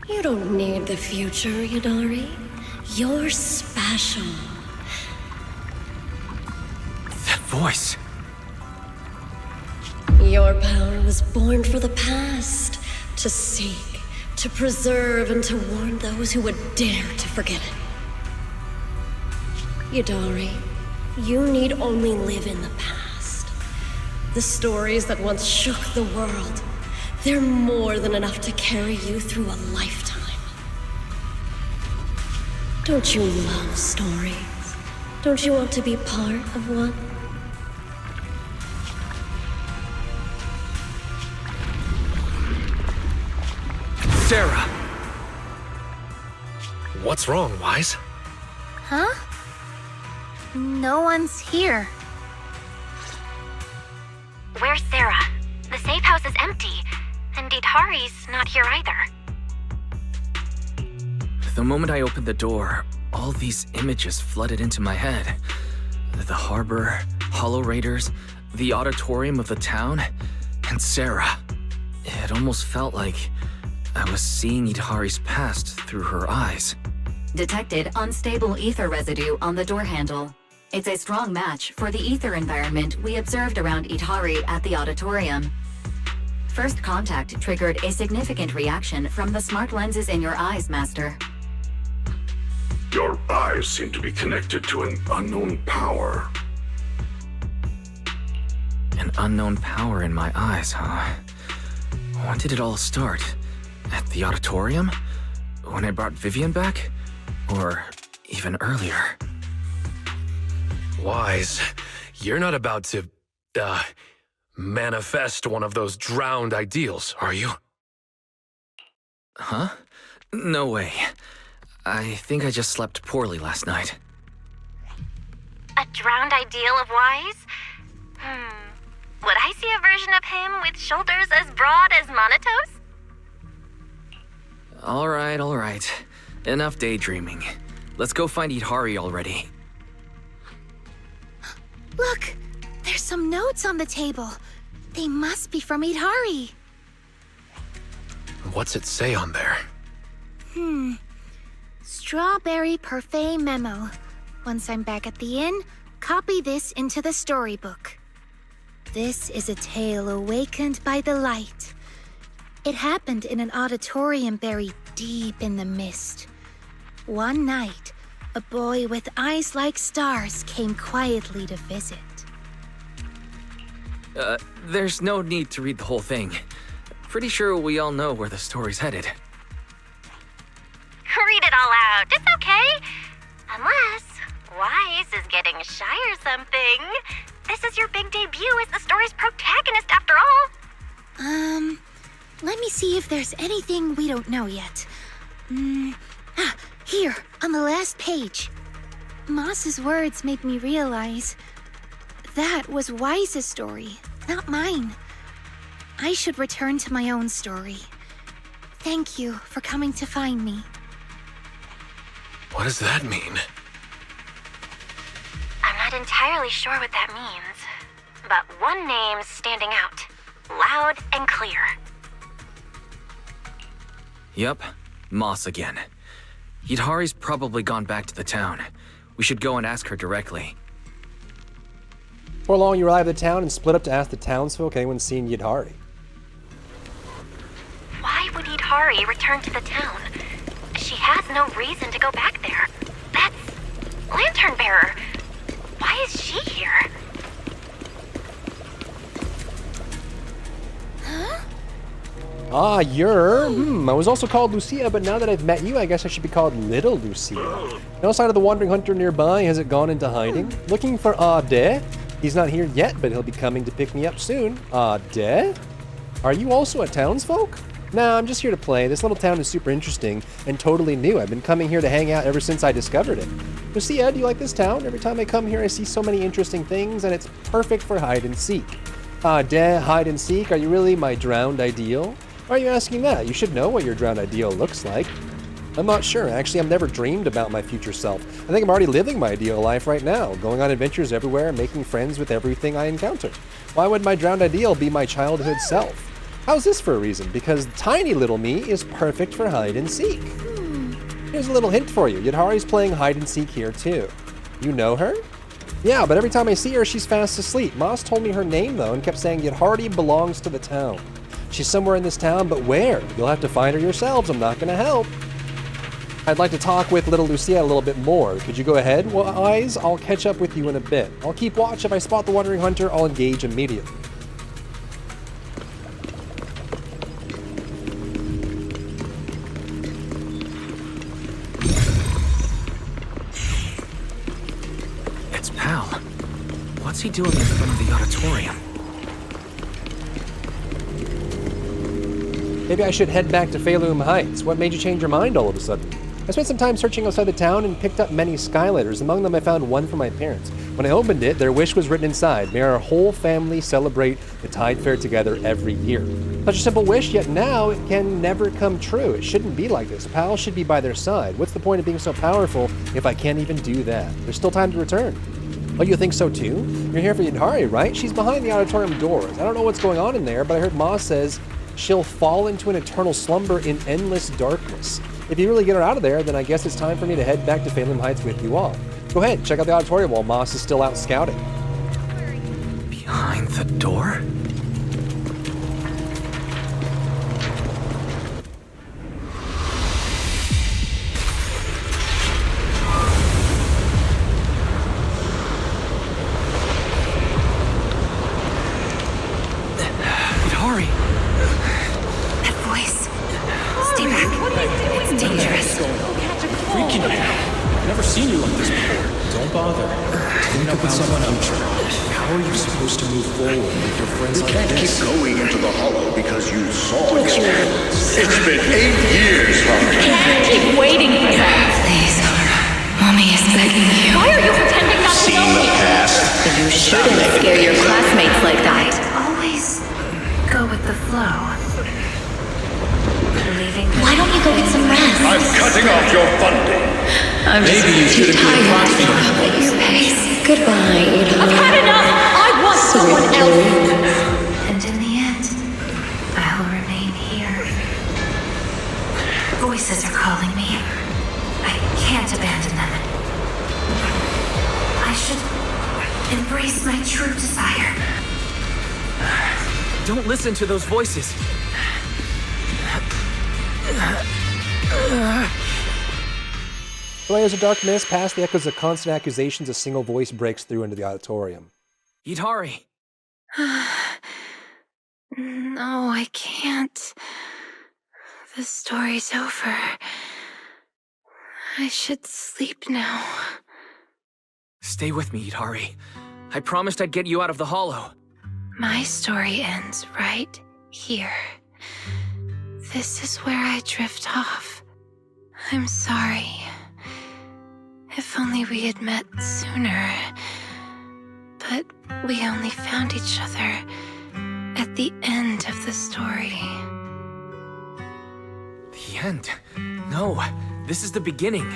S11: You don't need the future, Yudhari. You're special.
S2: That voice.
S11: Your power was born for the past, to seek, to preserve and to warn those who would dare to forget it. Yadari, you need only live in the past. The stories that once shook the world, they're more than enough to carry you through a lifetime. Don't you love stories? Don't you want to be part of one?
S7: Sarah! What's wrong, Wise?
S8: Huh? No one's here.
S1: Where's Sarah? The safe house is empty, and Idhari's not here either.
S2: The moment I opened the door, all these images flooded into my head. The harbor, Hollow Raiders, the auditorium of the town, and Sarah. It almost felt like I was seeing Idhari's past through her eyes.
S9: Detected unstable ether residue on the door handle. It's a strong match for the ether environment we observed around Idhari at the auditorium. First contact triggered a significant reaction from the smart lenses in your eyes, Master.
S13: Your eyes seem to be connected to an unknown power.
S2: An unknown power in my eyes, huh? When did it all start? At the auditorium? When I brought Vivian back? Or even earlier?
S7: Wise, you're not about to, manifest one of those drowned ideals, are you?
S2: Huh? No way. I think I just slept poorly last night.
S1: A drowned ideal of Wise? Would I see a version of him with shoulders as broad as Monato's?
S2: All right. Enough daydreaming. Let's go find Idhari already.
S8: Look! There's some notes on the table. They must be from Idhari.
S7: What's it say on there?
S8: Strawberry Parfait memo. Once I'm back at the inn, copy this into the storybook. This is a tale awakened by the light. It happened in an auditorium buried deep in the mist. One night, a boy with eyes like stars came quietly to visit.
S2: There's no need to read the whole thing. Pretty sure we all know where the story's headed.
S1: Read it all out. It's okay. Unless Wise is getting shy or something. This is your big debut as the story's protagonist after all.
S8: Let me see if there's anything we don't know yet. Here, on the last page. Moss's words made me realize that was Wise's story, not mine. I should return to my own story. Thank you for coming to find me.
S7: What does that mean?
S1: I'm not entirely sure what that means, but one name's standing out, loud and clear.
S2: Yep, Moss again. Idhari's probably gone back to the town. We should go and ask her directly.
S12: Before long, you arrive at the town and split up to ask the townsfolk if anyone's seen Yidhari.
S1: Why would Idhari return to the town? She has no reason to go back there. That's Lantern Bearer. Why is she here?
S12: You're... I was also called Lucia, but now that I've met you, I guess I should be called Little Lucia. No sign of the Wandering Hunter nearby. Has it gone into hiding? Looking for Ade. He's not here yet, but he'll be coming to pick me up soon. Ade? Are you also a townsfolk? Nah, I'm just here to play. This little town is super interesting and totally new. I've been coming here to hang out ever since I discovered it. Lucia, do you like this town? Every time I come here, I see so many interesting things, and it's perfect for hide and seek. Ade, hide and seek? Are you really my drowned ideal? Why are you asking that? You should know what your drowned ideal looks like. I'm not sure. Actually, I've never dreamed about my future self. I think I'm already living my ideal life right now, going on adventures everywhere, making friends with everything I encounter. Why would my drowned ideal be my childhood self? How's this for a reason? Because tiny little me is perfect for hide and seek. Here's a little hint for you. Yidhari's playing hide and seek here too. You know her? Yeah, but every time I see her, she's fast asleep. Moss told me her name though and kept saying Yidhari belongs to the town. She's somewhere in this town, but where? You'll have to find her yourselves. I'm not gonna help. I'd like to talk with little Lucia a little bit more. Could you go ahead, Wise? I'll catch up with you in a bit. I'll keep watch. If I spot the Wandering Hunter, I'll engage immediately.
S2: It's Pal. What's he doing in front of the auditorium?
S12: Maybe I should head back to Pheloum Heights. What made you change your mind all of a sudden? I spent some time searching outside the town and picked up many skylighters. Among them, I found one for my parents. When I opened it, their wish was written inside. May our whole family celebrate the Tide Fair together every year. Such a simple wish, yet now it can never come true. It shouldn't be like this. Pal should be by their side. What's the point of being so powerful if I can't even do that? There's still time to return. Oh, you think so too? You're here for Yidhari, right? She's behind the auditorium doors. I don't know what's going on in there, but I heard Ma says she'll fall into an eternal slumber in endless darkness. If you really get her out of there, then I guess it's time for me to head back to Pheloum Heights with you all. Go ahead, check out the auditorium while Moss is still out scouting.
S2: Behind the door? Don't listen to those voices.
S12: The layers of dark mist past the echoes of constant accusations, a single voice breaks through into the auditorium.
S2: Yidhari!
S15: No, I can't. The story's over. I should sleep now.
S2: Stay with me, Yidhari. I promised I'd get you out of the hollow.
S15: My story ends right here. This is where I drift off. I'm sorry. If only we had met sooner. But we only found each other at the end of the story.
S2: The end? No, this is the beginning.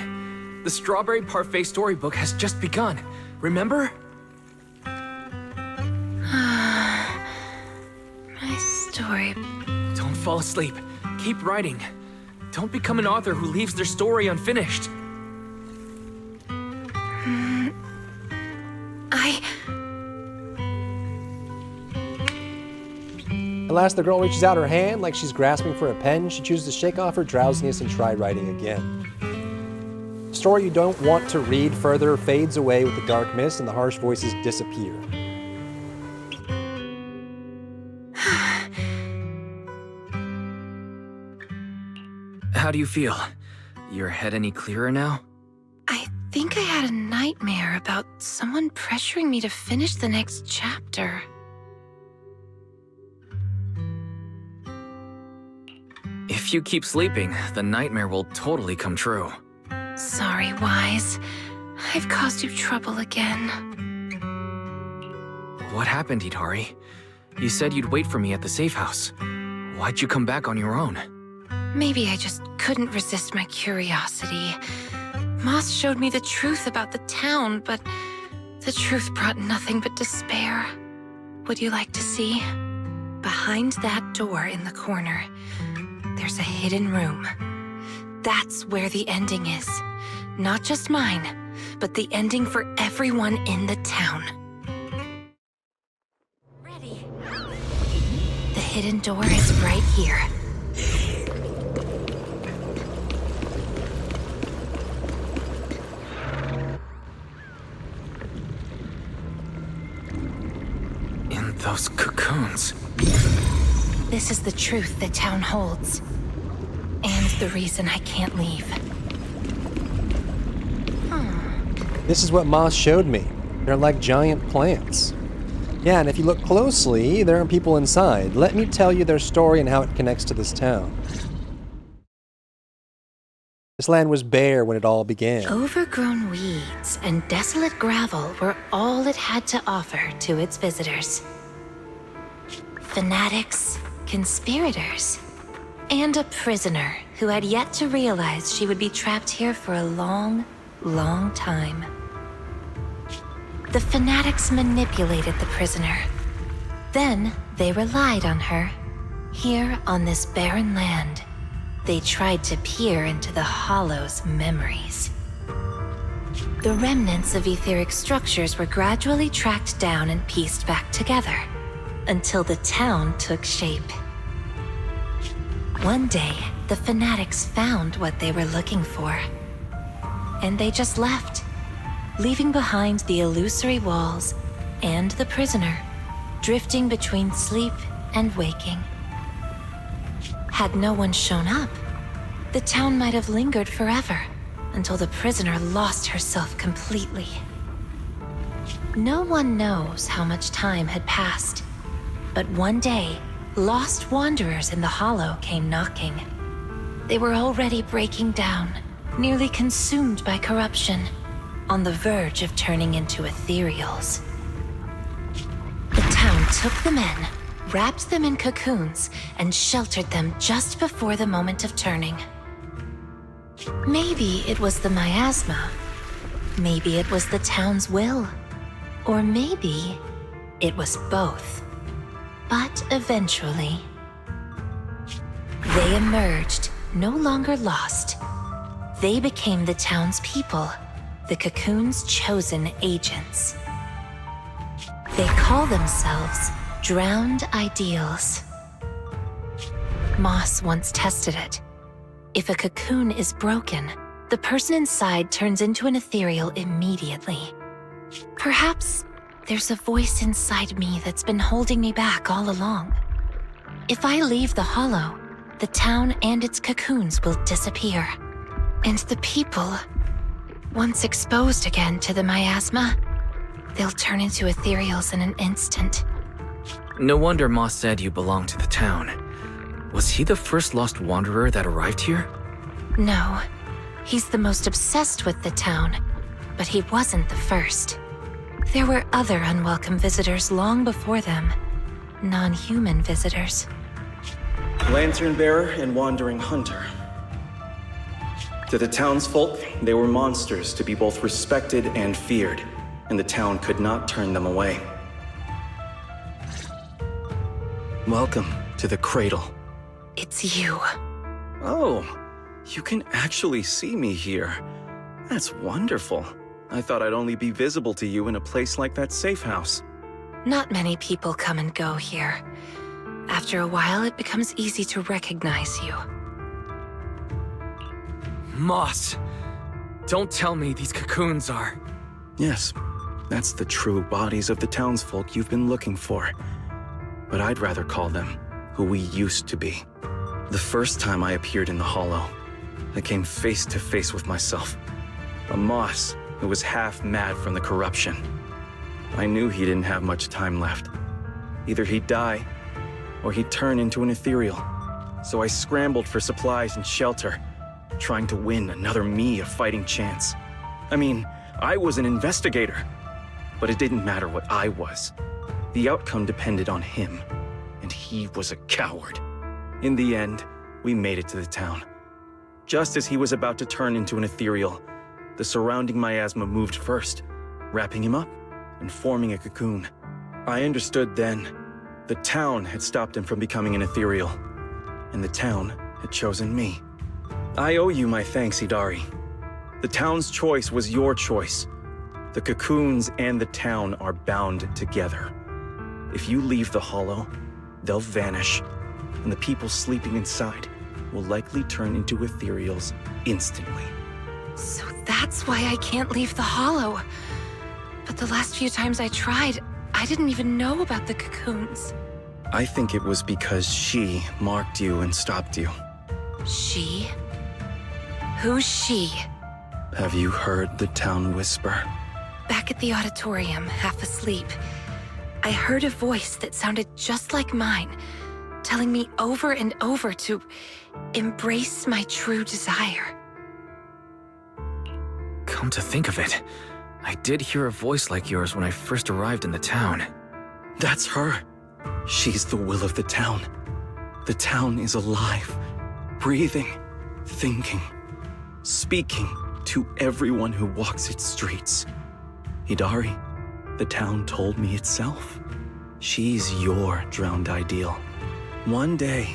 S2: The Strawberry Parfait storybook has just begun. Remember?
S15: My story.
S2: Don't fall asleep. Keep writing. Don't become an author who leaves their story unfinished.
S12: At last, the girl reaches out her hand like she's grasping for a pen. She chooses to shake off her drowsiness and try writing again. The story you don't want to read further fades away with the dark mist and the harsh voices disappear.
S2: How do you feel? Your head any clearer now?
S15: I think I had a nightmare about someone pressuring me to finish the next chapter.
S2: If you keep sleeping, the nightmare will totally come true.
S15: Sorry, Wise. I've caused you trouble again.
S2: What happened, Yidhari? You said you'd wait for me at the safe house. Why'd you come back on your own?
S15: Maybe I just couldn't resist my curiosity. Moss showed me the truth about the town, but the truth brought nothing but despair. Would you like to see? Behind that door in the corner, there's a hidden room. That's where the ending is. Not just mine, but the ending for everyone in the town. Ready. The hidden door is right here.
S2: In those cocoons.
S15: This is the truth the town holds. And the reason I can't leave.
S12: This is what Moss showed me. They're like giant plants. Yeah, and if you look closely, there are people inside. Let me tell you their story and how it connects to this town. This land was bare when it all began.
S15: Overgrown weeds and desolate gravel were all it had to offer to its visitors. Fanatics, conspirators, and a prisoner who had yet to realize she would be trapped here for a long, long time. The fanatics manipulated the prisoner. Then they relied on her. Here on this barren land, they tried to peer into the Hollow's memories. The remnants of etheric structures were gradually tracked down and pieced back together, until the town took shape. One day, the fanatics found what they were looking for. And they just left, leaving behind the illusory walls and the prisoner, drifting between sleep and waking. Had no one shown up, the town might have lingered forever, until the prisoner lost herself completely. No one knows how much time had passed, but one day, lost wanderers in the Hollow came knocking. They were already breaking down, nearly consumed by corruption, on the verge of turning into ethereals. The town took them in, wrapped them in cocoons, and sheltered them just before the moment of turning. Maybe it was the miasma. Maybe it was the town's will. Or maybe it was both. But eventually, they emerged, no longer lost. They became the town's people, the cocoon's chosen agents. They call themselves Drowned Ideals. Moss once tested it. If a cocoon is broken, the person inside turns into an ethereal immediately. Perhaps there's a voice inside me that's been holding me back all along. If I leave the Hollow, the town and its cocoons will disappear. And the people, once exposed again to the miasma, they'll turn into ethereals in an instant.
S2: No wonder Moss said you belonged to the town. Was he the first lost wanderer that arrived here?
S15: No, he's the most obsessed with the town, but he wasn't the first. There were other unwelcome visitors long before them. Non-human visitors.
S10: Lantern bearer and wandering hunter. To the townsfolk, they were monsters to be both respected and feared, and the town could not turn them away. Welcome to the cradle.
S15: It's you.
S10: Oh, you can actually see me here. That's wonderful. I thought I'd only be visible to you in a place like that safe house.
S15: Not many people come and go here. After a while, it becomes easy to recognize you.
S2: Moss! Don't tell me these cocoons are...
S10: Yes, that's the true bodies of the townsfolk you've been looking for. But I'd rather call them who we used to be. The first time I appeared in the Hollow, I came face to face with myself. A Moss who was half mad from the corruption. I knew he didn't have much time left. Either he'd die, or he'd turn into an ethereal. So I scrambled for supplies and shelter, trying to win another me a fighting chance. I mean, I was an investigator, but it didn't matter what I was. The outcome depended on him, and he was a coward. In the end, we made it to the town. Just as he was about to turn into an ethereal, the surrounding miasma moved first, wrapping him up and forming a cocoon. I understood then. The town had stopped him from becoming an ethereal, and the town had chosen me. I owe you my thanks, Idari. The town's choice was your choice. The cocoons and the town are bound together. If you leave the Hollow, they'll vanish, and the people sleeping inside will likely turn into ethereals instantly.
S15: So that's why I can't leave the hollow. But the last few times I tried, I didn't even know about the cocoons.
S10: I think it was because she marked you and stopped you.
S15: She? Who's she?
S10: Have you heard the town whisper?
S15: Back at the auditorium, half asleep, I heard a voice that sounded just like mine, telling me over and over to embrace my true desire.
S2: Come to think of it, I did hear a voice like yours when I first arrived in the town.
S10: That's her. She's the will of the town. The town is alive, breathing, thinking, speaking to everyone who walks its streets. Hidari, the town told me itself. She's your drowned ideal. One day,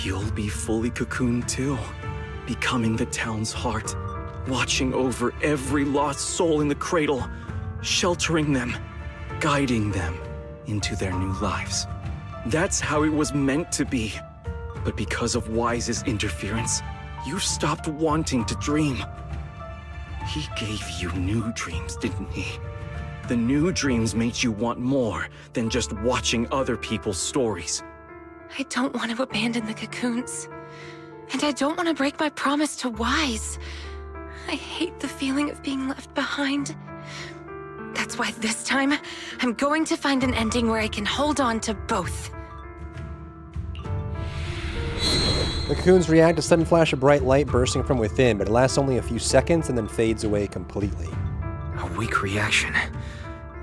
S10: you'll be fully cocooned too, becoming the town's heart, watching over every lost soul in the cradle, sheltering them, guiding them into their new lives. That's how it was meant to be. But because of Wise's interference, you stopped wanting to dream. He gave you new dreams, didn't he? The new dreams made you want more than just watching other people's stories.
S15: I don't want to abandon the cocoons. And I don't want to break my promise to Wise. I hate the feeling of being left behind. That's why this time, I'm going to find an ending where I can hold on to both.
S12: The cocoons react to a sudden flash of bright light bursting from within, but it lasts only a few seconds and then fades away completely.
S2: A weak reaction.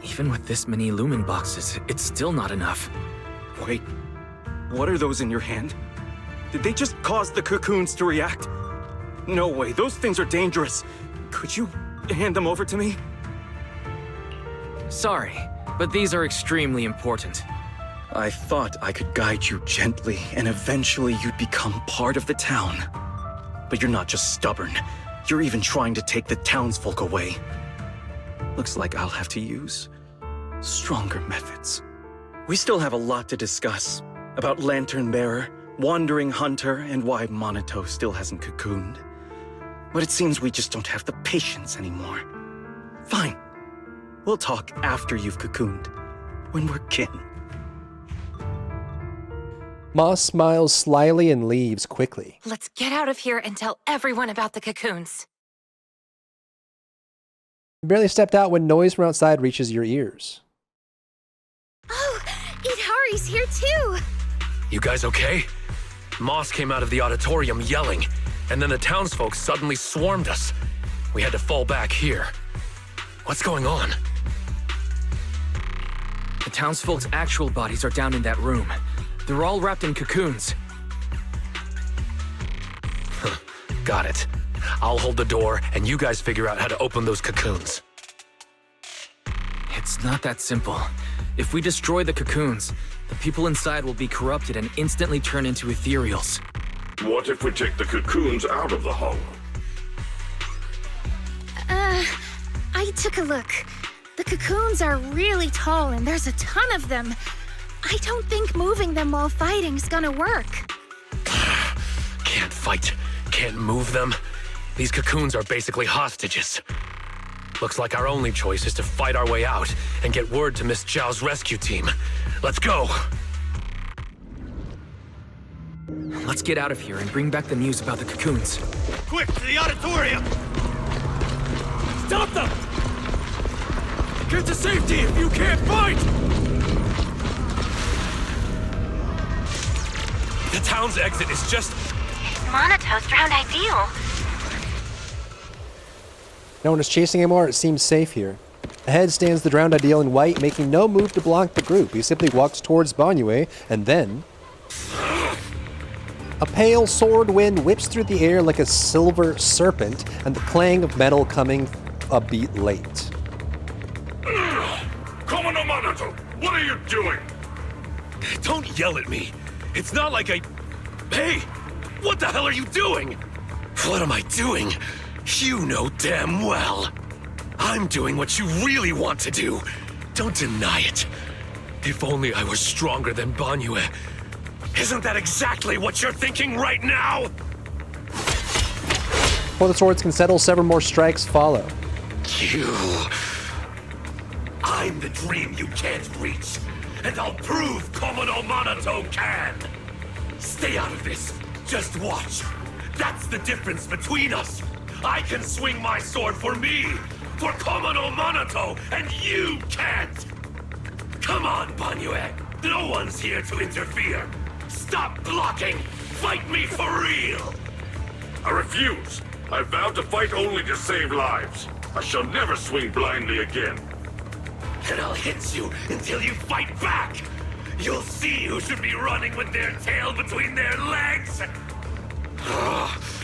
S2: Even with this many lumen boxes, it's still not enough.
S10: Wait, what are those in your hand? Did they just cause the cocoons to react? No way, those things are dangerous. Could you hand them over to me?
S2: Sorry, but these are extremely important.
S10: I thought I could guide you gently, and eventually you'd become part of the town. But you're not just stubborn. You're even trying to take the townsfolk away. Looks like I'll have to use stronger methods. We still have a lot to discuss about Lantern Bearer, Wandering Hunter, and why Monato still hasn't cocooned. But it seems we just don't have the patience anymore. Fine. We'll talk after you've cocooned, when we're kin.
S12: Moss smiles slyly and leaves quickly.
S15: Let's get out of here and tell everyone about the cocoons.
S12: You barely stepped out when noise from outside reaches your ears.
S8: Oh, Hidari's here too!
S7: You guys okay? Moss came out of the auditorium yelling, and then the townsfolk suddenly swarmed us. We had to fall back here. What's going on?
S2: The townsfolk's actual bodies are down in that room. They're all wrapped in cocoons.
S7: Got it. I'll hold the door, and you guys figure out how to open those cocoons.
S2: It's not that simple. If we destroy the cocoons, the people inside will be corrupted and instantly turn into ethereals.
S13: What if we take the cocoons out of the hollow?
S8: I took a look. The cocoons are really tall and there's a ton of them. I don't think moving them while fighting's gonna work.
S7: Can't fight, can't move them. These cocoons are basically hostages. Looks like our only choice is to fight our way out and get word to Miss Zhao's rescue team. Let's go!
S2: Let's get out of here and bring back the news about the cocoons.
S5: Quick, to the auditorium! Stop them! Get to safety if you can't fight! The town's exit is just...
S15: Monato's drowned ideal.
S12: No one is chasing anymore. It seems safe here. Ahead stands the drowned ideal in white, making no move to block the group. He simply walks towards Bygone, and then... a pale sword wind whips through the air like a silver serpent, and the clang of metal coming a beat late.
S13: Commander Monato, what are you doing?
S5: Don't yell at me. It's not like I... Hey! What the hell are you doing? What am I doing? You know damn well. I'm doing what you really want to do. Don't deny it. If only I were stronger than Banyue, Isn't that exactly what you're thinking right now?
S12: Before the swords can settle, several more strikes follow.
S5: I'm the dream you can't reach, and I'll prove Komodo Monoto can! Stay out of this. Just watch. That's the difference between us. I can swing my sword for me, for Komodo Monoto, and you can't! Come on, Banyue. No one's here to interfere. Stop blocking! Fight me for real!
S13: I refuse. I vowed to fight only to save lives. I shall never swing blindly again.
S5: And I'll hit you until you fight back! You'll see who should be running with their tail between their legs!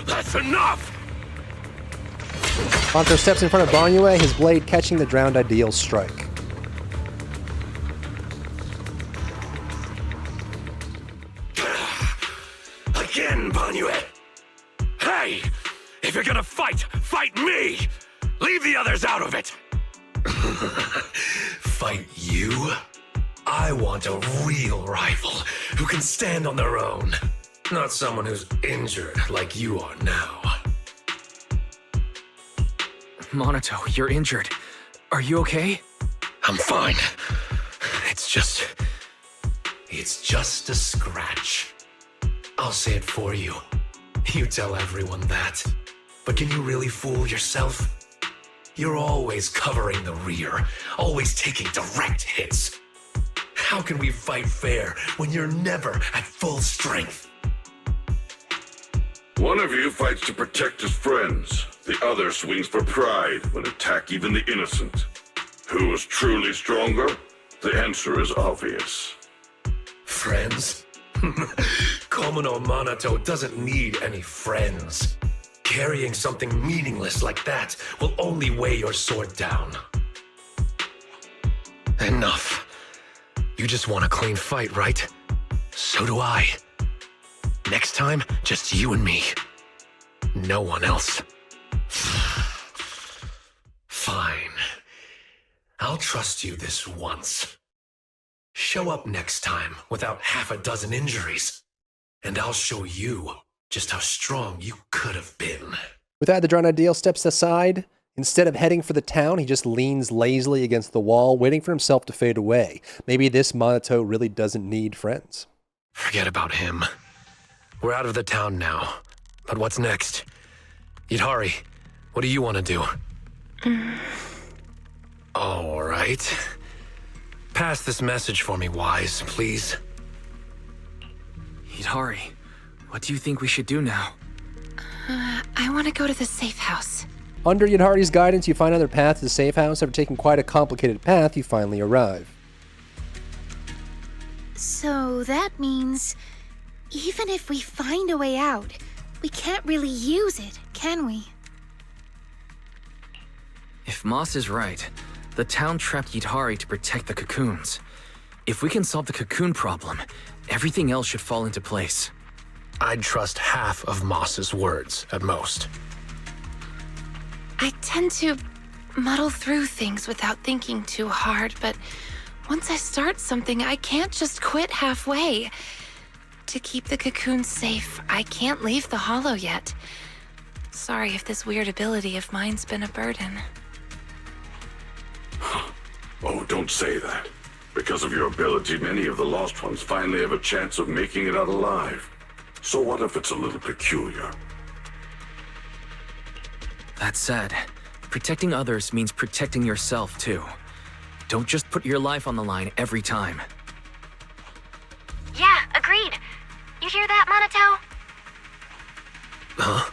S5: That's enough!
S12: Monoto steps in front of Banyue, his blade catching the drowned ideal's strike.
S5: Again, Banyue! Hey! If you're gonna fight, fight me! Leave the others out of it! Fight you? I want a real rival who can stand on their own. Not someone who's injured like you are now.
S2: Monoto, you're injured. Are you okay?
S5: I'm fine. It's just a scratch. I'll say it for you. You tell everyone that. But can you really fool yourself? You're always covering the rear, always taking direct hits. How can we fight fair when you're never at full strength?
S13: One of you fights to protect his friends. The other swings for pride when attack even the innocent. Who is truly stronger? The answer is obvious.
S5: Friends? Komodo Monoto doesn't need any friends. Carrying something meaningless like that will only weigh your sword down. Enough. You just want a clean fight, right? So do I. Next time, just you and me. No one else. Fine. I'll trust you this once. Show up next time without half a dozen injuries, and I'll show you just how strong you could have been.
S12: With that, the drowned ideal steps aside. Instead of heading for the town, he just leans lazily against the wall, waiting for himself to fade away. Maybe this Monoto really doesn't need friends.
S5: Forget about him. We're out of the town now. But what's next? Yidhari, what do you want to do? All right. Pass this message for me, Wise, please.
S2: Yidhari, what do you think we should do now?
S15: I want to go to the safe house.
S12: Under Yidhari's guidance, you find another path to the safe house. After taking quite a complicated path, you finally arrive.
S8: So that means, even if we find a way out, we can't really use it, can we?
S2: If Moss is right, the town trapped Yidhari to protect the cocoons. If we can solve the cocoon problem, everything else should fall into place.
S5: I'd trust half of Moss's words, at most.
S15: I tend to muddle through things without thinking too hard, but once I start something, I can't just quit halfway. To keep the cocoons safe, I can't leave the hollow yet. Sorry if this weird ability of mine's been a burden.
S13: Oh, don't say that. Because of your ability, many of the Lost Ones finally have a chance of making it out alive. So what if it's a little peculiar?
S2: That said, protecting others means protecting yourself, too. Don't just put your life on the line every time.
S1: Yeah, agreed. You hear that, Monoto?
S5: Huh?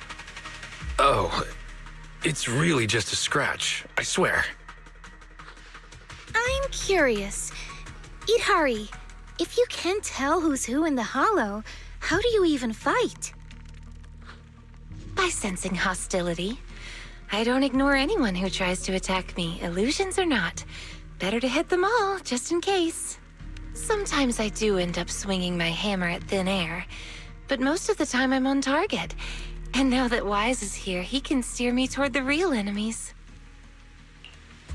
S5: Oh, it's really just a scratch, I swear.
S8: I'm curious. Yidhari, if you can't tell who's who in the hollow, how do you even fight?
S15: By sensing hostility. I don't ignore anyone who tries to attack me, illusions or not. Better to hit them all, just in case. Sometimes I do end up swinging my hammer at thin air, but most of the time I'm on target. And now that Wise is here, he can steer me toward the real enemies.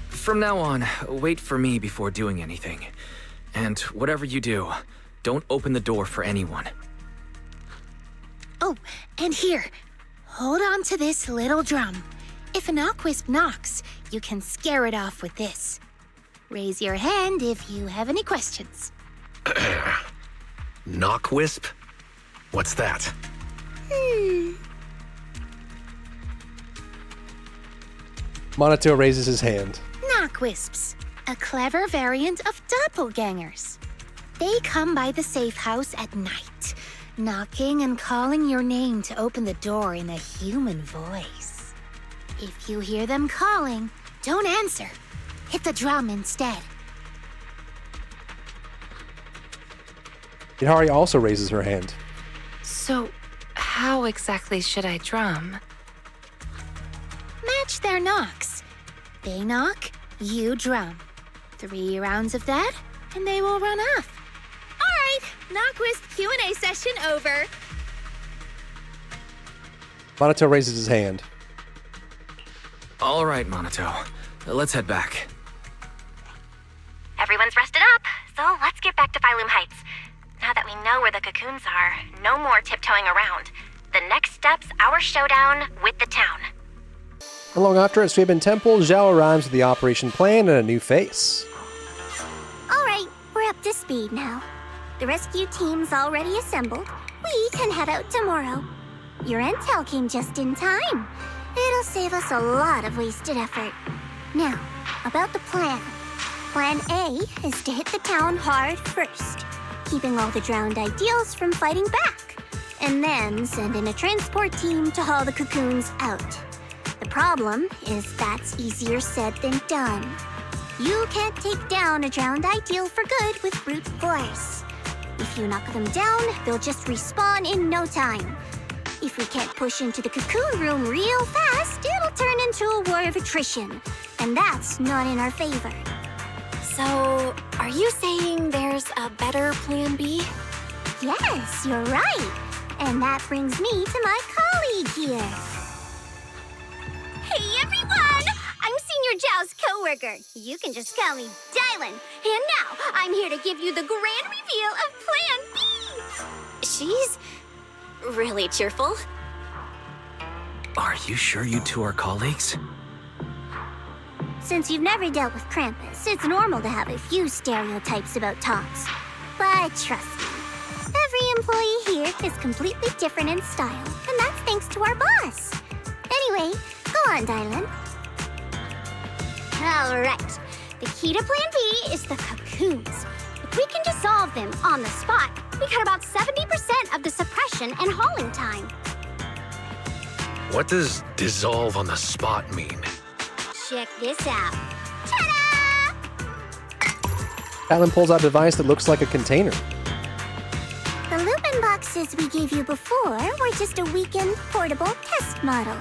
S2: From now on, wait for me before doing anything. And whatever you do, Don't open the door for anyone.
S8: Oh, and here. Hold on to this little drum. If a knockwisp knocks, you can scare it off with this. Raise your hand if you have any questions.
S7: Knockwisp? What's that?
S12: Monato raises his hand.
S8: Knockwisps, a clever variant of doppelgangers. They come by the safe house at night, knocking and calling your name to open the door in a human voice. If you hear them calling, don't answer. Hit the drum instead.
S12: Ihari also raises her hand.
S15: So, how exactly should I drum?
S8: Match their knocks. They knock, you drum. 3 rounds of that, and they will run off. All right, Knockwisp Q&A session over.
S12: Monato raises his hand.
S2: All right, Monato. Let's head back.
S1: Everyone's rested up, so let's get back to Phylum Heights. Now that we know where the cocoons are, no more tiptoeing around. The next step's our showdown with the town.
S12: Along after at Suibin Temple, Zhao arrives with the operation plan and a new face.
S14: All right, we're up to speed now. The rescue team's already assembled. We can head out tomorrow. Your intel came just in time. It'll save us a lot of wasted effort. Now, about the plan. Plan A is to hit the town hard first, keeping all the drowned ideals from fighting back, and then send in a transport team to haul the cocoons out. The problem is that's easier said than done. You can't take down a drowned ideal for good with brute force. If you knock them down, they'll just respawn in no time. If we can't push into the cocoon room real fast, it'll turn into a war of attrition, and that's not in our favor.
S1: So, are you saying there's a better plan B?
S14: Yes, you're right. And that brings me to my colleague here. Hey, everyone! I'm Senior Zhao's coworker. You can just call me Dylan. And now, I'm here to give you the grand reveal of Plan B.
S1: She's really cheerful.
S2: Are you sure you two are colleagues?
S14: Since you've never dealt with Krampus, it's normal to have a few stereotypes about tops. But trust me, every employee here is completely different in style, and that's thanks to our boss. Anyway, go on, Dylan. All right, the key to Plan B is the cocoons. If we can dissolve them on the spot, we cut about 70% of the suppression and hauling time.
S7: What does dissolve on the spot mean?
S14: Check this out. Ta-da!
S12: Alan pulls out a device that looks like a container.
S14: The Lupin boxes we gave you before were just a weekend portable test model.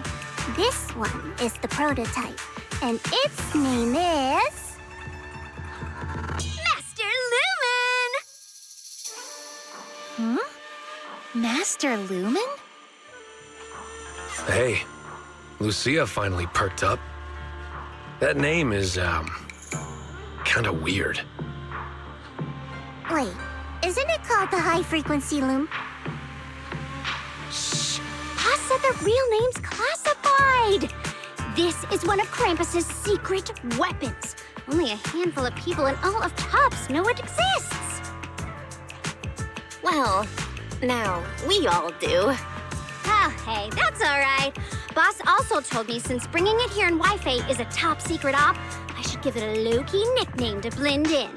S14: This one is the prototype, and its name is... Master Lumen!
S8: Master Lumen?
S7: Hey, Lucia finally perked up. That name is, kinda weird.
S14: Wait, isn't it called the high-frequency loom?
S7: Shh.
S14: Boss said the real name's classified! This is one of Krampus's secret weapons. Only a handful of people in all of Tops know it exists.
S1: Well, now we all do.
S14: Oh, hey, that's all right. Boss also told me since bringing it here in Wi-Fi is a top secret op, I should give it a low-key nickname to blend in.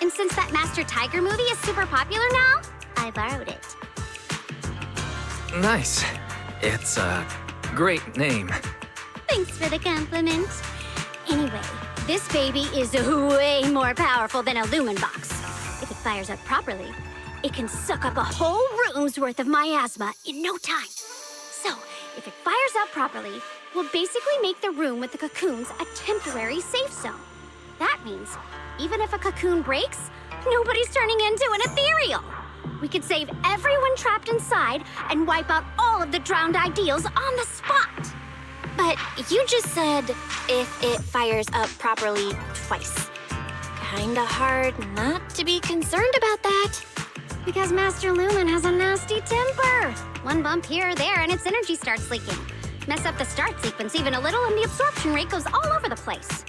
S14: And since that Master Tiger movie is super popular now, I borrowed it.
S2: Nice. It's a great name.
S14: Thanks for the compliment. Anyway, this baby is way more powerful than a Lumen box. If it fires up properly, it can suck up a whole room's worth of miasma in no time. So, if it fires up properly, we'll basically make the room with the cocoons a temporary safe zone. That means, even if a cocoon breaks, nobody's turning into an ethereal. We could save everyone trapped inside and wipe out all of the drowned ideals on the spot.
S1: But you just said if it fires up properly twice. Kinda hard not to be concerned about that.
S20: Because Master Lumen has a nasty temper. One bump here or there and its energy starts leaking. Mess up the start sequence even a little and the absorption rate goes all over the place.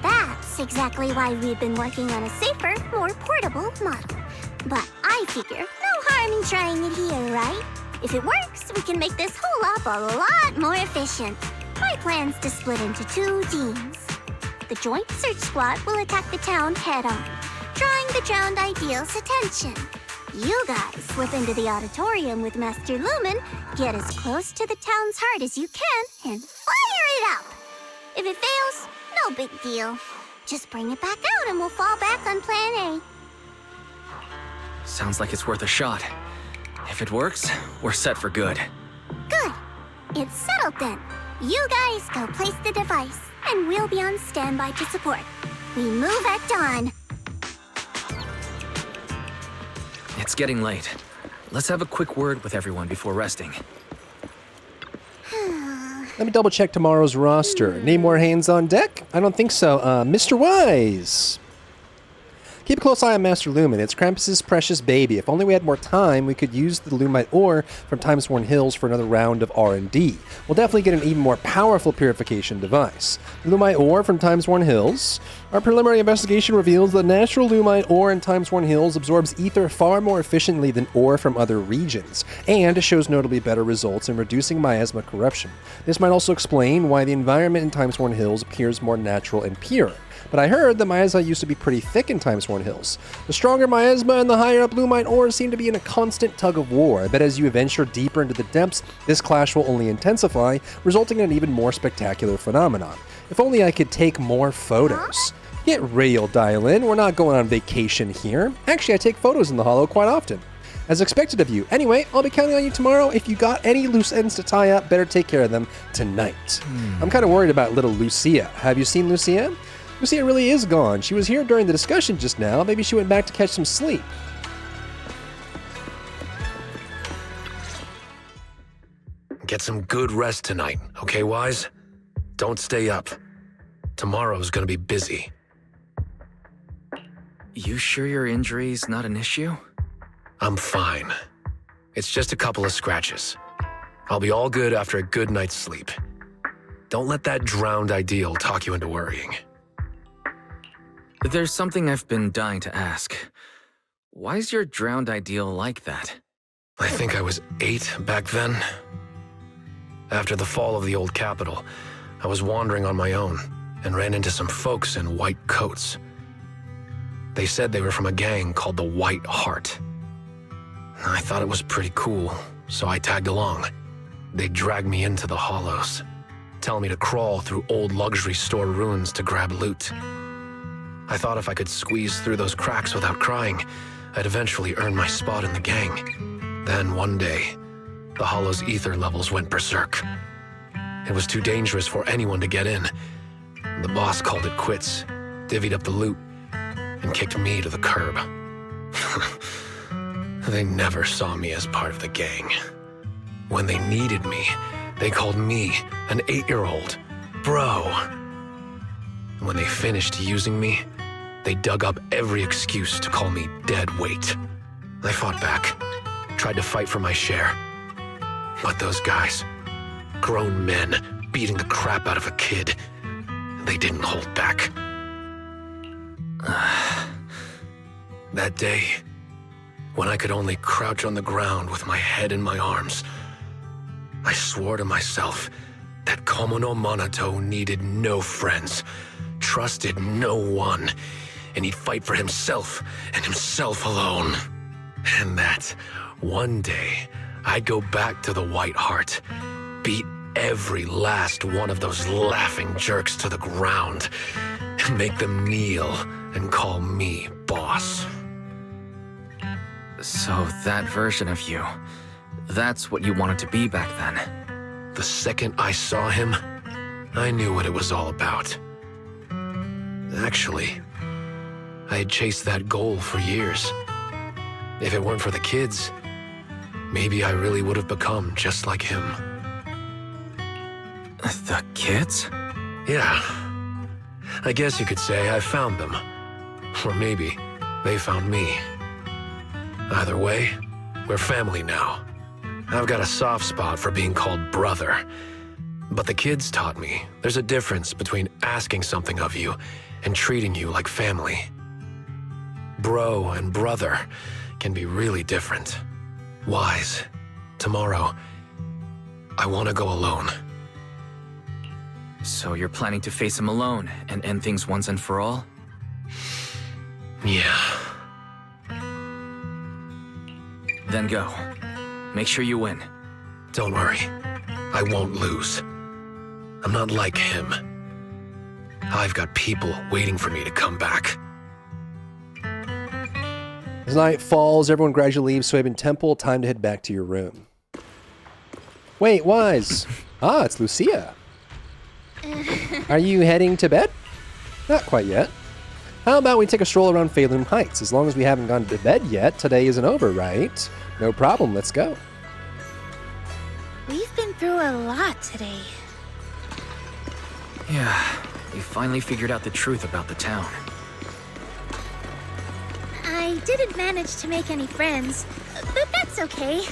S14: That's exactly why we've been working on a safer, more portable model. But I figure no harm in trying it here, right? If it works, we can make this whole op a lot more efficient. My plan's to split into 2 teams. The Joint Search Squad will attack the town head-on, drawing the drowned ideal's attention. You guys slip into the auditorium with Master Lumen, get as close to the town's heart as you can, and fire it up! If it fails, no big deal. Just bring it back out and we'll fall back on Plan A.
S2: Sounds like it's worth a shot. If it works, we're set for good.
S14: Good. It's settled then. You guys go place the device, and we'll be on standby to support. We move at dawn.
S2: It's getting late. Let's have a quick word with everyone before resting.
S12: Let me double check tomorrow's roster. Need more hands on deck? I don't think so. Mr. Wise! Keep a close eye on Master Lumen. It's Krampus's precious baby. If only we had more time, we could use the Lumite ore from Time-Sworn Hills for another round of R&D. We'll definitely get an even more powerful purification device. The Lumite ore from Time-Sworn Hills. Our preliminary investigation reveals that natural Lumite ore in Time-Sworn Hills absorbs ether far more efficiently than ore from other regions, and shows notably better results in reducing miasma corruption. This might also explain why the environment in Time-Sworn Hills appears more natural and pure. But I heard that miasma used to be pretty thick in Time-Sworn Hills. The stronger miasma and the higher up Lumite ores seem to be in a constant tug of war. I bet as you venture deeper into the depths, this clash will only intensify, resulting in an even more spectacular phenomenon. If only I could take more photos. Get real, Dial-In. We're not going on vacation here. Actually, I take photos in the Hollow quite often. As expected of you. Anyway, I'll be counting on you tomorrow. If you got any loose ends to tie up, better take care of them tonight. I'm kind of worried about little Lucia. Have you seen Lucia? Lucia really is gone. She was here during the discussion just now. Maybe she went back to catch some sleep.
S7: Get some good rest tonight, okay, Wise? Don't stay up. Tomorrow's gonna be busy.
S2: You sure your injury's not an issue?
S7: I'm fine. It's just a couple of scratches. I'll be all good after a good night's sleep. Don't let that drowned ideal talk you into worrying.
S2: There's something I've been dying to ask. Why's your drowned ideal like that?
S7: I think I was 8 back then. After the fall of the old capital, I was wandering on my own and ran into some folks in white coats. They said they were from a gang called the White Heart. I thought it was pretty cool, so I tagged along. They dragged me into the hollows, telling me to crawl through old luxury store ruins to grab loot. I thought if I could squeeze through those cracks without crying, I'd eventually earn my spot in the gang. Then one day, the Hollow's ether levels went berserk. It was too dangerous for anyone to get in. The boss called it quits, divvied up the loot, and kicked me to the curb. They never saw me as part of the gang. When they needed me, they called me an 8-year-old bro. And when they finished using me, they dug up every excuse to call me dead weight. I fought back, tried to fight for my share. But those guys, grown men beating the crap out of a kid, they didn't hold back. That day, when I could only crouch on the ground with my head in my arms, I swore to myself that Komono Monato needed no friends, trusted no one, and he'd fight for himself and himself alone. And that one day, I'd go back to the White Heart, beat every last one of those laughing jerks to the ground, and make them kneel and call me boss.
S2: So that version of you, that's what you wanted to be back then?
S7: The second I saw him, I knew what it was all about. Actually, I had chased that goal for years. If it weren't for the kids, maybe I really would have become just like him.
S2: The kids?
S7: Yeah. I guess you could say I found them. Or maybe they found me. Either way, we're family now. I've got a soft spot for being called brother. But the kids taught me there's a difference between asking something of you and treating you like family. Bro and brother can be really different. Wise, tomorrow, I want to go alone.
S2: So you're planning to face him alone and end things once and for all?
S7: Yeah.
S2: Then go. Make sure you win.
S7: Don't worry. I won't lose. I'm not like him. I've got people waiting for me to come back.
S12: As night falls, everyone gradually leaves Suibin Temple. Time to head back to your room. Wait, Wise. It's Lucia. Are you heading to bed? Not quite yet. How about we take a stroll around Phelan Heights? As long as we haven't gone to bed yet, today isn't over, right? No problem, let's go.
S8: We've been through a lot today.
S2: Yeah, you finally figured out the truth about the town.
S8: I didn't manage to make any friends, but that's okay.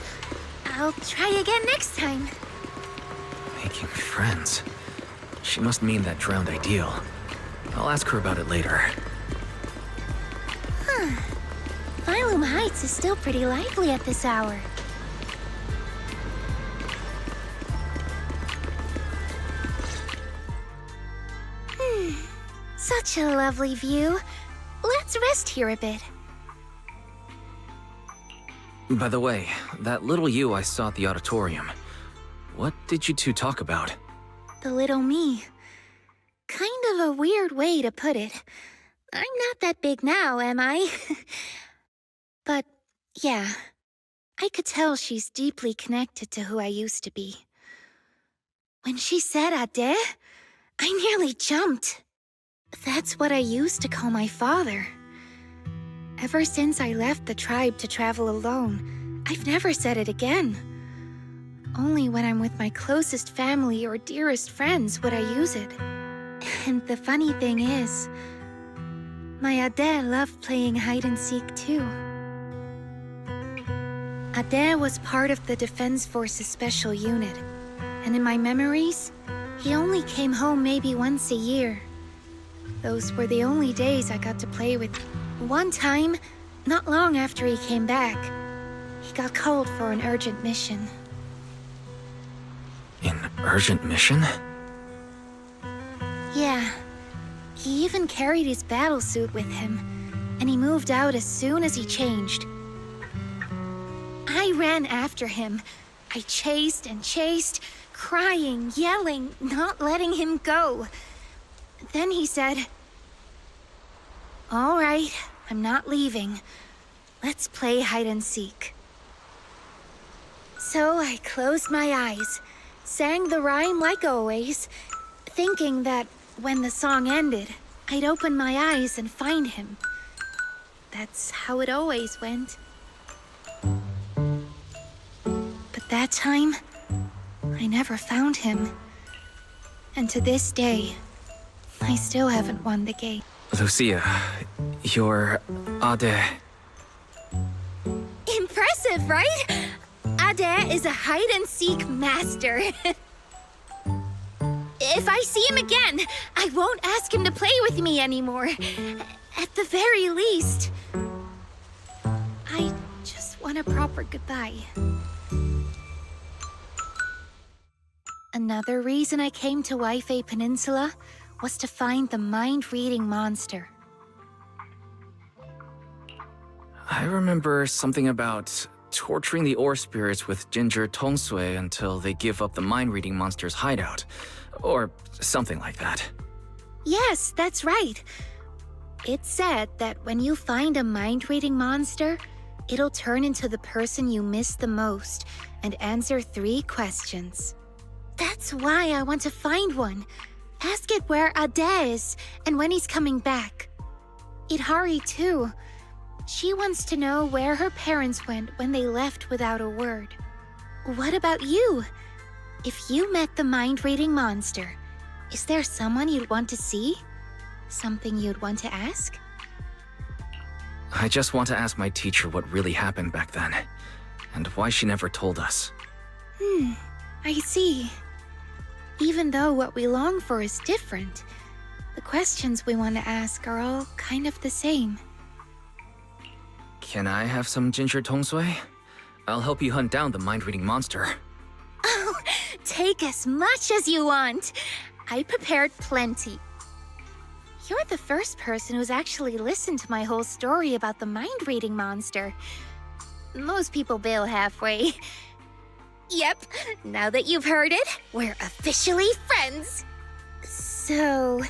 S8: I'll try again next time.
S2: Making friends? She must mean that drowned ideal. I'll ask her about it later.
S8: Phylum Heights is still pretty lively at this hour. Such a lovely view. Let's rest here a bit.
S2: By the way, that little you I saw at the auditorium. What did you two talk about?
S8: The little me. Kind of a weird way to put it. I'm not that big now, am I? But, yeah. I could tell she's deeply connected to who I used to be. When she said Ade, I nearly jumped. That's what I used to call my father. Ever since I left the tribe to travel alone, I've never said it again. Only when I'm with my closest family or dearest friends would I use it. And the funny thing is, my Ade loved playing hide-and-seek too. Ade was part of the Defense Forces Special Unit, and in my memories, he only came home maybe once a year. Those were the only days I got to play with him. One time, not long after he came back, he got called for an urgent mission.
S2: An urgent mission?
S8: Yeah. He even carried his battlesuit with him, and he moved out as soon as he changed. I ran after him. I chased and chased, crying, yelling, not letting him go. Then he said, "All right, I'm not leaving. Let's play hide-and-seek." So I closed my eyes, sang the rhyme like always, thinking that when the song ended, I'd open my eyes and find him. That's how it always went. But that time, I never found him. And to this day, I still haven't won the game.
S2: Lucia, your Ade.
S8: Impressive, right? Ade is a hide-and-seek master. If I see him again, I won't ask him to play with me anymore. At the very least. I just want a proper goodbye. Another reason I came to Waifei Peninsula was to find the mind-reading monster.
S2: I remember something about torturing the ore spirits with ginger tongsui until they give up the mind-reading monster's hideout. Or something like that.
S8: Yes, that's right. It's said that when you find a mind-reading monster, it'll turn into the person you miss the most and answer 3 questions. That's why I want to find one. Ask it where Ade is and when he's coming back. Idhari too. She wants to know where her parents went when they left without a word. What about you? If you met the mind-reading monster, is there someone you'd want to see? Something you'd want to ask?
S2: I just want to ask my teacher what really happened back then, and why she never told us.
S8: I see. Even though what we long for is different, the questions we want to ask are all kind of the same.
S2: Can I have some ginger tong sui? I'll help you hunt down the mind-reading monster.
S8: Oh, take as much as you want. I prepared plenty. You're the first person who's actually listened to my whole story about the mind-reading monster. Most people bail halfway. Yep, now that you've heard it, we're officially friends. So,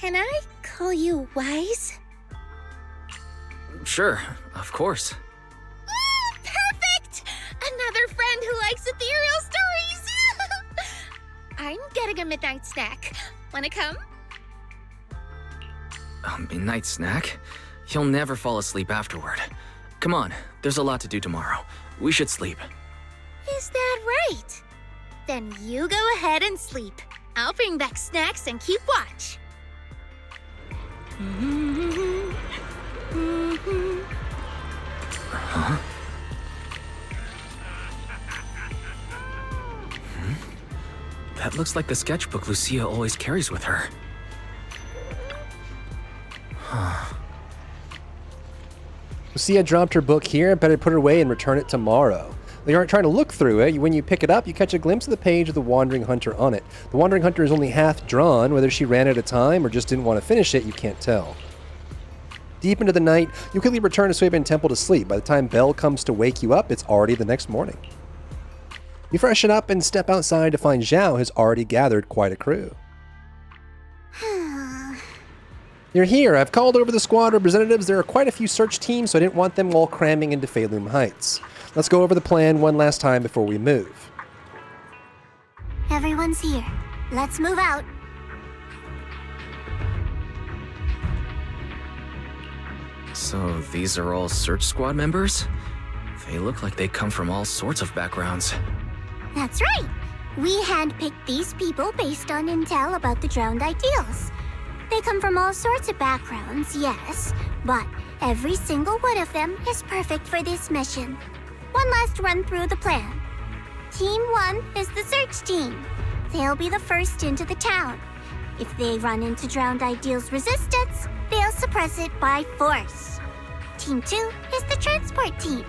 S8: can I call you Wise?
S2: Sure, of course.
S8: Perfect! Another friend who likes ethereal stories! I'm getting a midnight snack. Wanna come?
S2: A midnight snack? You'll never fall asleep afterward. Come on, there's a lot to do tomorrow. We should sleep.
S8: Is that right? Then you go ahead and sleep. I'll bring back snacks and keep watch.
S2: Huh? That looks like the sketchbook Lucia always carries with her.
S12: Lucia dropped her book here and better put it away and return it tomorrow. They aren't trying to look through it. When you pick it up, you catch a glimpse of the page with the Wandering Hunter on it. The Wandering Hunter is only half drawn. Whether she ran out of time or just didn't want to finish it, you can't tell. Deep into the night, you quickly return to Suibin Temple to sleep. By the time Bell comes to wake you up, it's already the next morning. You freshen up and step outside to find Zhao has already gathered quite a crew. You're here. I've called over the squad representatives. There are quite a few search teams, so I didn't want them all cramming into Feilum Heights. Let's go over the plan one last time before we move.
S14: Everyone's here. Let's move out.
S2: So these are all search squad members? They look like they come from all sorts of backgrounds.
S14: That's right. We handpicked these people based on intel about the drowned ideals. They come from all sorts of backgrounds, yes, but every single one of them is perfect for this mission. One last run through the plan. Team 1 is the search team. They'll be the first into the town. If they run into drowned ideals resistance, they'll suppress it by force. Team 2 is the transport team.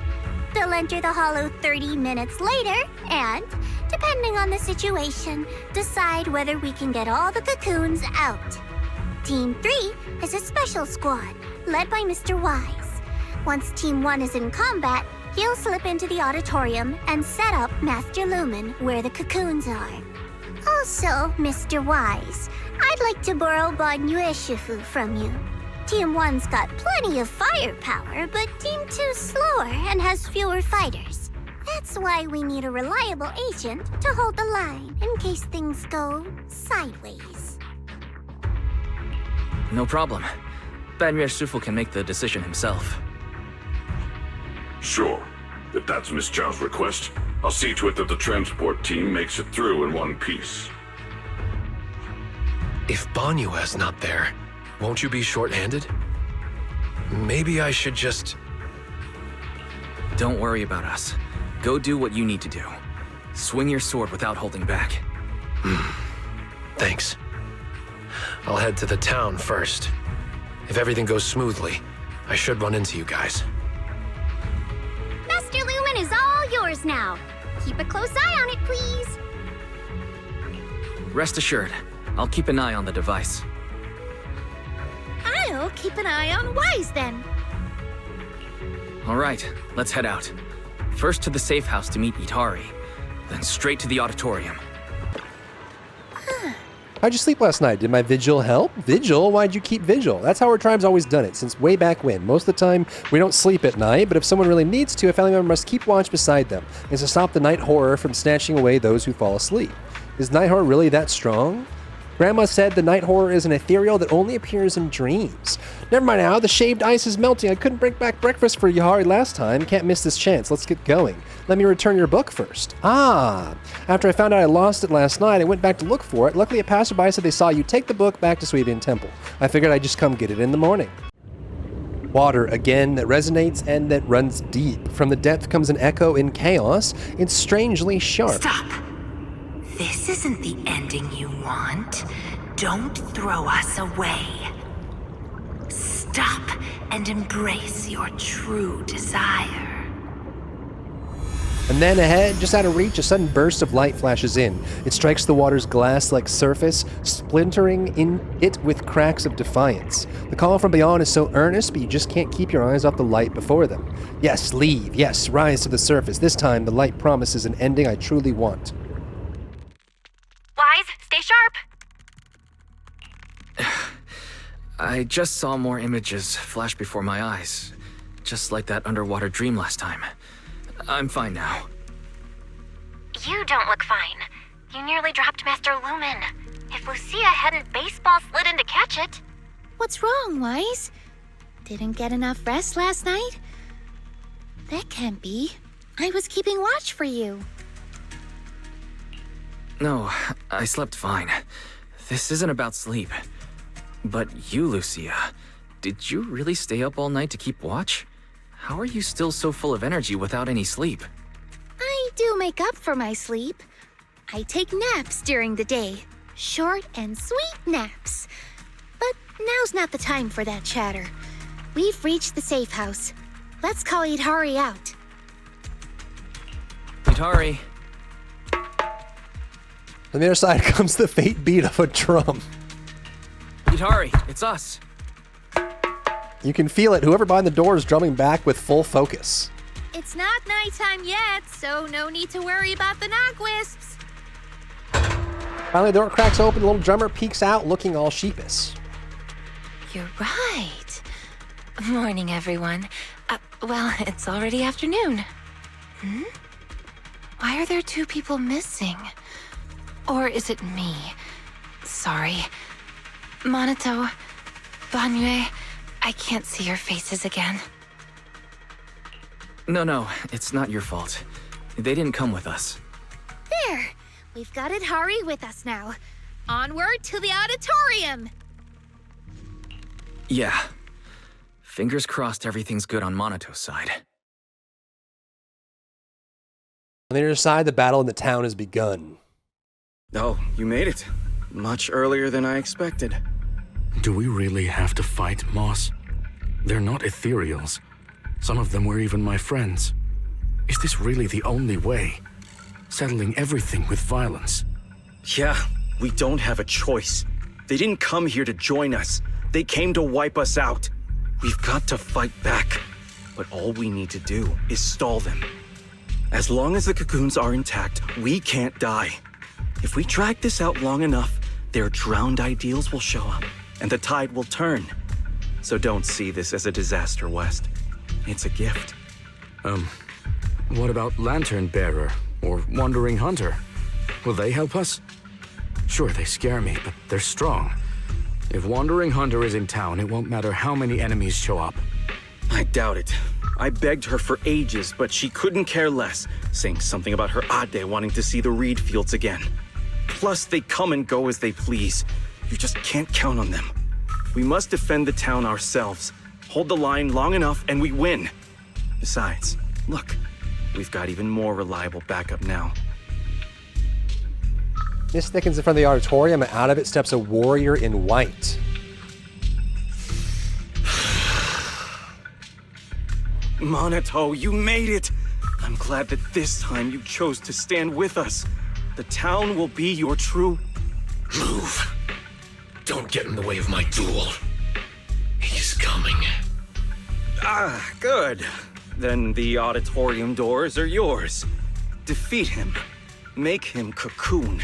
S14: They'll enter the hollow 30 minutes later and, depending on the situation, decide whether we can get all the cocoons out. Team 3 is a special squad, led by Mr. Wise. Once Team 1 is in combat, he'll slip into the auditorium and set up Master Lumen where the cocoons are. Also, Mr. Wise, I'd like to borrow Bon Yue Shifu from you. Team 1's got plenty of firepower, but Team 2's slower and has fewer fighters. That's why we need a reliable agent to hold the line in case things go sideways.
S2: No problem. Ban Yue Shifu can make the decision himself.
S13: Sure. If that's Miss Zhao's request, I'll see to it that the transport team makes it through in one piece.
S7: If Banyue's not there, won't you be short-handed? Maybe I should just...
S2: Don't worry about us. Go do what you need to do. Swing your sword without holding back.
S7: Thanks. I'll head to the town first. If everything goes smoothly, I should run into you guys.
S20: Master Lumen is all yours now. Keep a close eye on it, please.
S2: Rest assured, I'll keep an eye on the device.
S8: I'll keep an eye on Wise then.
S2: All right, let's head out. First to the safe house to meet Itari, then straight to the auditorium.
S12: How'd you sleep last night? Did my vigil help? Vigil? Why'd you keep vigil? That's how our tribe's always done it, since way back when. Most of the time, we don't sleep at night, but if someone really needs to, a family member must keep watch beside them. It's to stop the night horror from snatching away those who fall asleep. Is night horror really that strong? Grandma said the night horror is an ethereal that only appears in dreams. Never mind now, the shaved ice is melting. I couldn't bring back breakfast for Yahari last time. Can't miss this chance. Let's get going. Let me return your book first. After I found out I lost it last night, I went back to look for it. Luckily, a passerby said they saw you take the book back to Suibin Temple. I figured I'd just come get it in the morning. Water again that resonates and that runs deep. From the depth comes an echo in chaos. It's strangely sharp.
S2: Stop! This isn't the ending you want. Don't throw us away. Stop and embrace your true desire.
S12: And then ahead, just out of reach, a sudden burst of light flashes in. It strikes the water's glass-like surface, splintering in it with cracks of defiance. The call from beyond is so earnest, but you just can't keep your eyes off the light before them. Yes, leave. Yes, rise to the surface. This time, the light promises an ending I truly want.
S1: Wise, stay sharp.
S2: I just saw more images flash before my eyes, just like that underwater dream last time. I'm fine now.
S1: You don't look fine. You nearly dropped Master Lumen. If Lucia hadn't baseball slid in to catch it.
S8: What's wrong, Wise? Didn't get enough rest last night? That can't be. I was keeping watch for you.
S2: No, I slept fine. This isn't about sleep. But you, Lucia, did you really stay up all night to keep watch? How are you still so full of energy without any sleep?
S8: I do make up for my sleep. I take naps during the day. Short and sweet naps. But now's not the time for that chatter. We've reached the safe house. Let's call Itari out.
S2: Itari.
S12: On the other side comes the faint beat of a drum.
S2: Itari, it's us.
S12: You can feel it. Whoever behind the door is drumming back with full focus.
S8: It's not nighttime yet, so no need to worry about the knock-wisps.
S12: Finally, the door cracks open. The little drummer peeks out, looking all sheepish.
S15: You're right. Morning, everyone. Well, it's already afternoon. Why are there two people missing? Or is it me? Sorry. Monato, Banyue, I can't see your faces again.
S2: No, it's not your fault. They didn't come with us.
S8: There! We've got Itari with us now. Onward to the auditorium!
S2: Yeah. Fingers crossed everything's good on Monato's side.
S12: On the other side, the battle in the town has begun.
S10: Oh, you made it. Much earlier than I expected.
S6: Do we really have to fight, Moss? They're not ethereals. Some of them were even my friends. Is this really the only way? Settling everything with violence?
S10: Yeah, we don't have a choice. They didn't come here to join us. They came to wipe us out. We've got to fight back. But all we need to do is stall them. As long as the cocoons are intact, we can't die. If we drag this out long enough, their drowned ideals will show up, and the tide will turn. So don't see this as a disaster, West. It's a gift.
S6: What about Lantern Bearer or Wandering Hunter? Will they help us? Sure, they scare me, but they're strong. If Wandering Hunter is in town, it won't matter how many enemies show up.
S10: I doubt it. I begged her for ages, but she couldn't care less, saying something about her Ade wanting to see the reed fields again. Plus, they come and go as they please. You just can't count on them. We must defend the town ourselves. Hold the line long enough and we win. Besides, look, we've got even more reliable backup now.
S12: Mist thickens in front of the auditorium, and out of it steps a warrior in white.
S10: Monato, you made it! I'm glad that this time you chose to stand with us. The town will be your true...
S7: Move. Don't get in the way of my duel. He's coming.
S10: Ah, good. Then the auditorium doors are yours. Defeat him. Make him cocoon.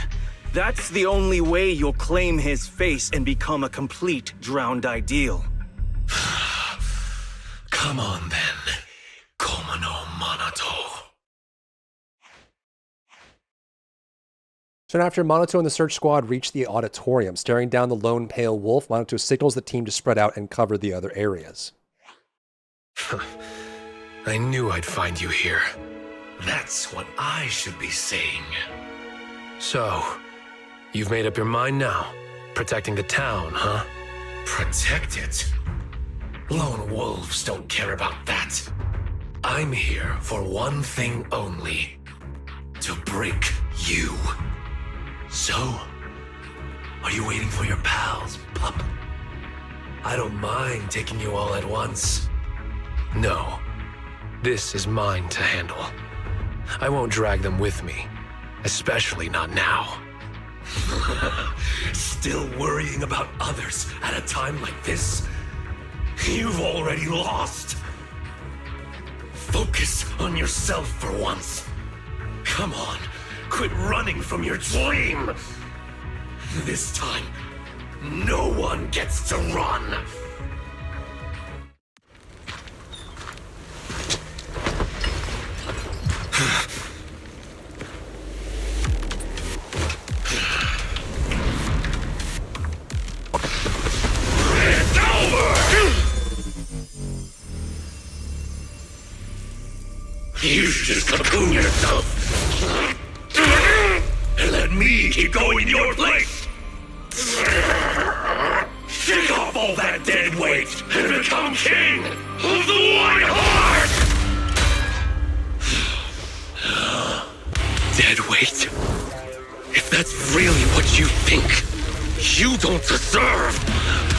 S10: That's the only way you'll claim his face and become a complete drowned ideal.
S7: Come on, then. Como no Monato.
S12: Soon after, Monato and the search squad reach the auditorium. Staring down the lone pale wolf, Monato signals the team to spread out and cover the other areas.
S7: I knew I'd find you here. That's what I should be saying. So, you've made up your mind now? Protecting the town, huh? Protect it? Lone wolves don't care about that. I'm here for one thing only. To break you. So, are you waiting for your pals, pup? I don't mind taking you all at once. No, this is mine to handle. I won't drag them with me, especially not now. Still worrying about others at a time like this? You've already lost. Focus on yourself for once. Come on, quit running from your dream. This time, no one gets to run. It's over! You should just cocoon yourself. And let me keep going in your place. Shake off all that dead weight and become king of the White Heart! Dead weight? If that's really what you think, you don't deserve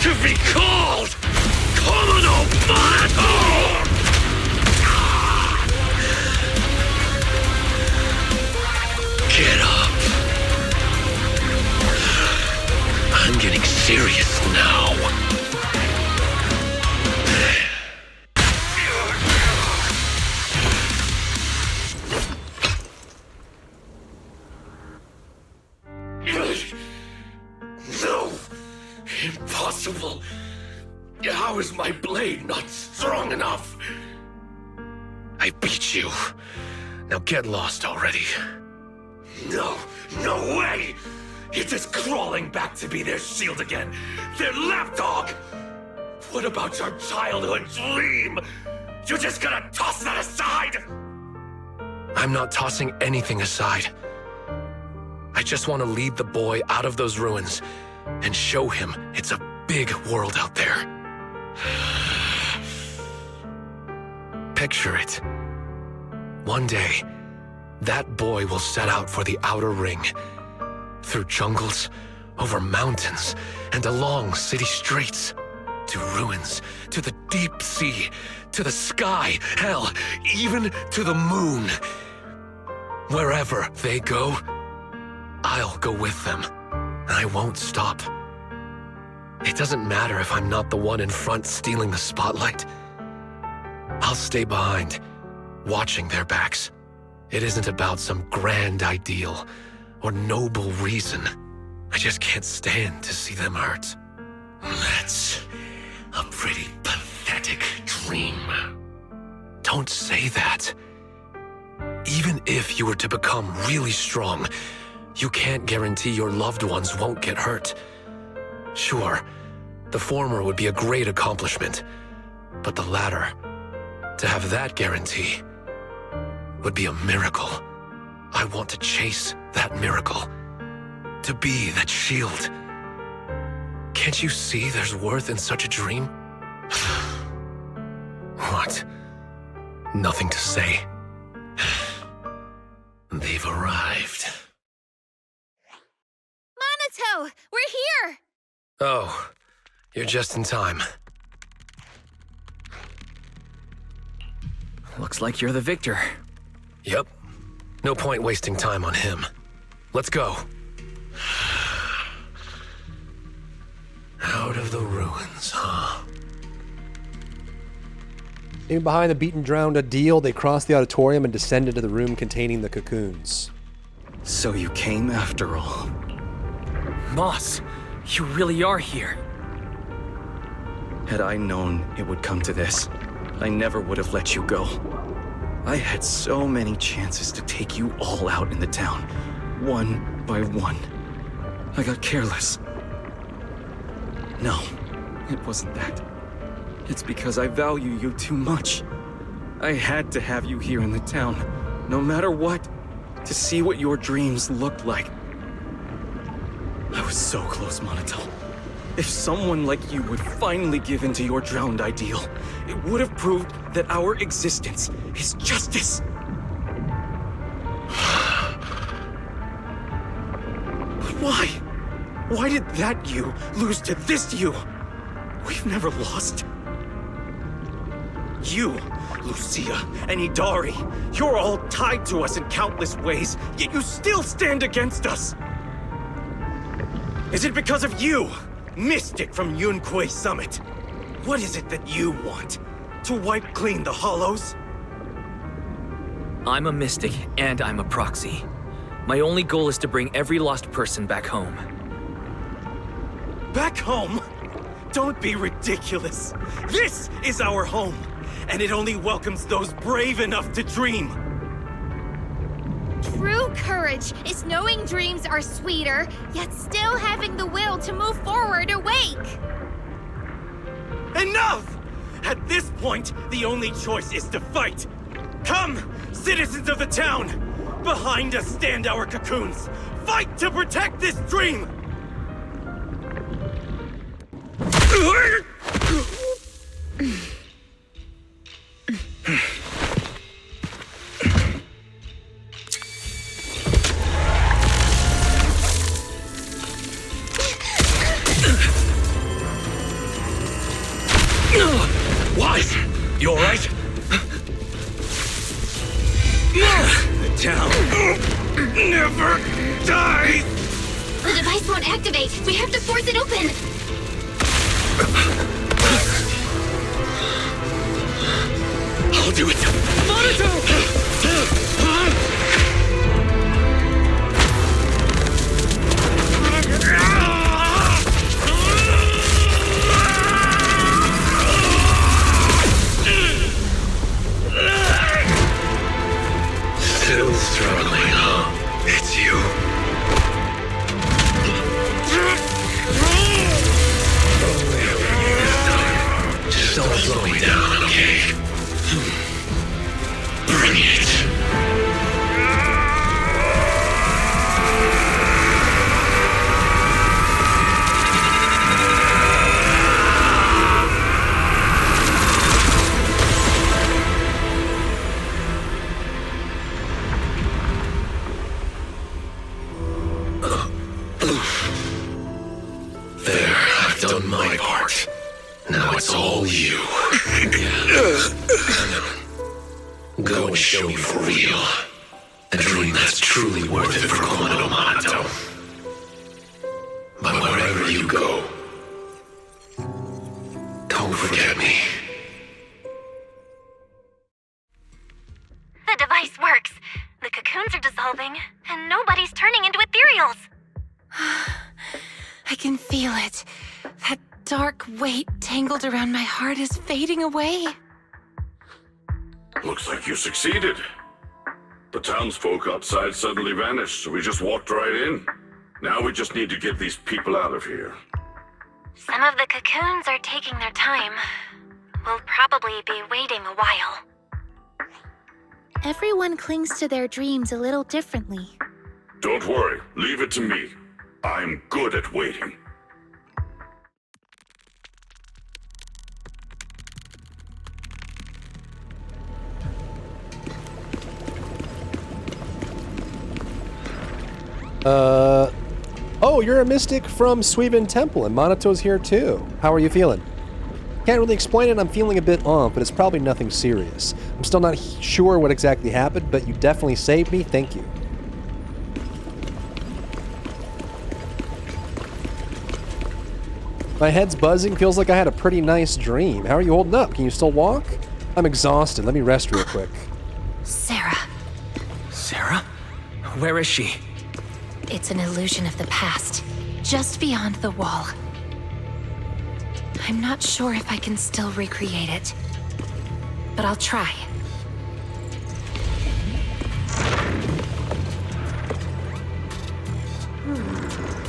S7: to be called Commodore Monitor! Get up. I'm getting serious now. No! Impossible! How is my blade not strong enough? I beat you. Now get lost already. No, no way! You're just crawling back to be their shield again. Their lapdog! What about your childhood dream? You're just gonna toss that aside? I'm not tossing anything aside. I just want to lead the boy out of those ruins and show him it's a big world out there. Picture it. One day, that boy will set out for the outer ring. Through jungles, over mountains, and along city streets. To ruins, to the deep sea, to the sky, hell, even to the moon. Wherever they go, I'll go with them. I won't stop. It doesn't matter if I'm not the one in front stealing the spotlight. I'll stay behind, watching their backs. It isn't about some grand ideal or noble reason. I just can't stand to see them hurt. That's a pretty pathetic dream. Don't say that. Even if you were to become really strong, you can't guarantee your loved ones won't get hurt. Sure, the former would be a great accomplishment, but the latter, to have that guarantee, would be a miracle. I want to chase that miracle. To be that shield. Can't you see there's worth in such a dream? What? Nothing to say. They've arrived.
S8: Monato! We're here!
S7: Oh, you're just in time.
S2: Looks like you're the victor.
S7: Yep. No point wasting time on him. Let's go. Out of the ruins, huh?
S12: Leaving behind the beaten drowned Adil, they crossed the auditorium and descended to the room containing the cocoons.
S10: So you came after all.
S2: Moss, you really are here.
S10: Had I known it would come to this, I never would have let you go. I had so many chances to take you all out in the town, one by one. I got careless. No, it wasn't that. It's because I value you too much. I had to have you here in the town, no matter what, to see what your dreams looked like. I was so close, Monato. If someone like you would finally give in to your drowned ideal, it would have proved that our existence is justice. But why? Why did that you lose to this you? We've never lost. You, Lucia, and Idari, you're all tied to us in countless ways, yet you still stand against us. Is it because of you, Mystic from Yunquei Summit? What is it that you want? To wipe clean the Hollows?
S2: I'm a mystic, and I'm a proxy. My only goal is to bring every lost person back home.
S10: Back home? Don't be ridiculous. This is our home, and it only welcomes those brave enough to dream.
S8: True courage is knowing dreams are sweeter, yet still having the will to move forward awake.
S10: Enough! At this point, the only choice is to fight. Come, citizens of the town! Behind us stand our cocoons. Fight to protect this dream!
S7: Wise! You alright?
S10: The town never dies!
S1: The device won't activate. We have to force it open.
S7: I'll do it!
S17: Still struggling, huh? It's you. Just don't slow me down, okay? Bring it. There, I've done my part. Now it's all you. Go and show me for real. A dream that's truly worth it for Komodo Monato. But wherever you go, don't forget me.
S1: The device works. The cocoons are dissolving, and nobody's turning into ethereals.
S15: I can feel it. That dark weight tangled around my heart is fading away.
S13: Looks like you succeeded. The townsfolk outside suddenly vanished, so we just walked right in. Now we just need to get these people out of here.
S1: Some of the cocoons are taking their time. We'll probably be waiting a while.
S8: Everyone clings to their dreams a little differently.
S13: Don't worry, leave it to me. I'm good at waiting.
S12: Oh, you're a mystic from Suiven Temple, and Monato's here too. How are you feeling? Can't really explain it, I'm feeling a bit off, but it's probably nothing serious. I'm still not sure what exactly happened, but you definitely saved me, thank you. My head's buzzing, feels like I had a pretty nice dream. How are you holding up? Can you still walk? I'm exhausted, let me rest real quick.
S15: Sarah.
S2: Sarah? Where is she?
S15: It's an illusion of the past, just beyond the wall. I'm not sure if I can still recreate it, but I'll try.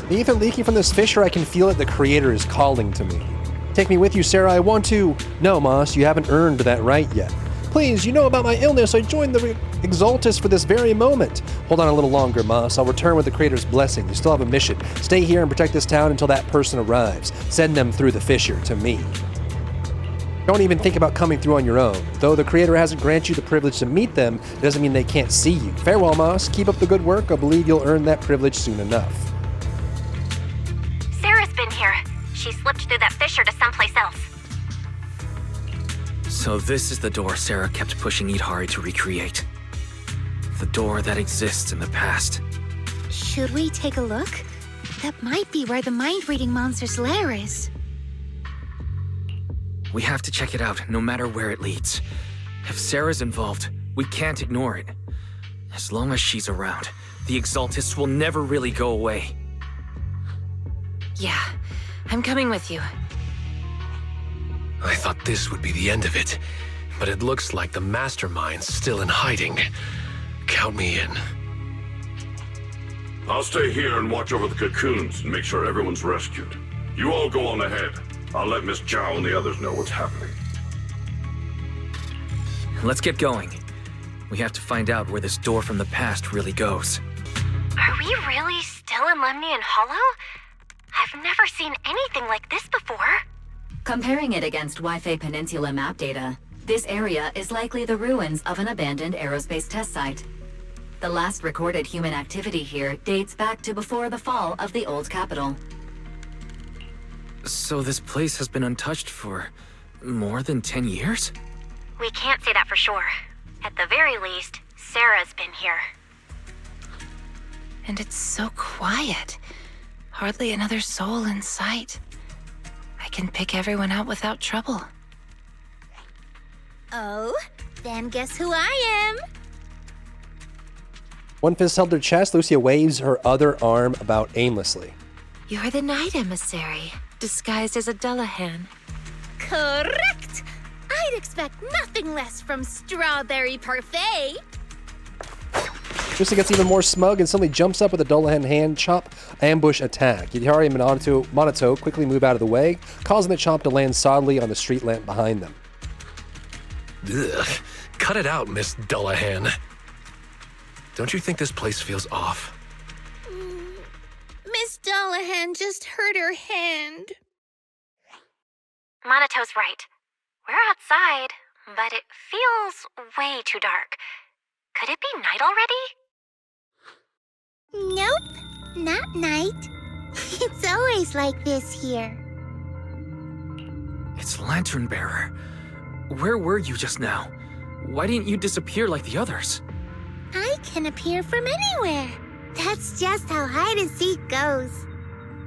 S12: Even leaking from this fissure, I can feel it. The creator is calling to me. Take me with you, Sarah. I want to. No, Moss, you haven't earned that right yet. Please, you know about my illness. I joined the Exaltus for this very moment. Hold on a little longer, Moss. I'll return with the Creator's blessing. You still have a mission. Stay here and protect this town until that person arrives. Send them through the fissure to me. Don't even think about coming through on your own. Though the Creator hasn't granted you the privilege to meet them, it doesn't mean they can't see you. Farewell, Moss. Keep up the good work. I believe you'll earn that privilege soon enough.
S1: Sarah's been here. She slipped through that fissure to someplace else.
S2: So this is the door Sarah kept pushing Idhari to recreate. The door that exists in the past.
S8: Should we take a look? That might be where the mind-reading monster's lair is.
S2: We have to check it out, no matter where it leads. If Sarah's involved, we can't ignore it. As long as she's around, the Exaltists will never really go away.
S15: Yeah, I'm coming with you.
S7: I thought this would be the end of it, but it looks like the mastermind's still in hiding. Count me in.
S13: I'll stay here and watch over the cocoons and make sure everyone's rescued. You all go on ahead. I'll let Miss Zhao and the others know what's happening.
S2: Let's get going. We have to find out where this door from the past really goes.
S1: Are we really still in Lemnian Hollow? I've never seen anything like this before.
S9: Comparing it against Waifei Peninsula map data, this area is likely the ruins of an abandoned aerospace test site. The last recorded human activity here dates back to before the fall of the old capital.
S2: So this place has been untouched for more than 10 years?
S1: We can't say that for sure. At the very least, Sarah's been here.
S15: And it's so quiet. Hardly another soul in sight. I can pick everyone out without trouble.
S8: Oh, then guess who I am?
S12: One fist held her chest. Lucia waves her other arm about aimlessly.
S15: You're the night emissary, disguised as a Dullahan.
S8: Correct! I'd expect nothing less from Strawberry Parfait.
S12: Lucia gets even more smug and suddenly jumps up with a Dullahan hand chop ambush attack. Idhari and Monato quickly move out of the way, causing the chop to land solidly on the street lamp behind them.
S7: Ugh. Cut it out, Miss Dullahan. Don't you think this place feels off?
S8: Miss Dullahan just hurt her hand.
S1: Monato's right. We're outside, but it feels way too dark. Could it be night already?
S2: Nope, not night. It's always like this here. It's Lantern Bearer. Where were you just now? Why didn't you disappear like the others? I can appear from anywhere. That's just how hide and seek goes.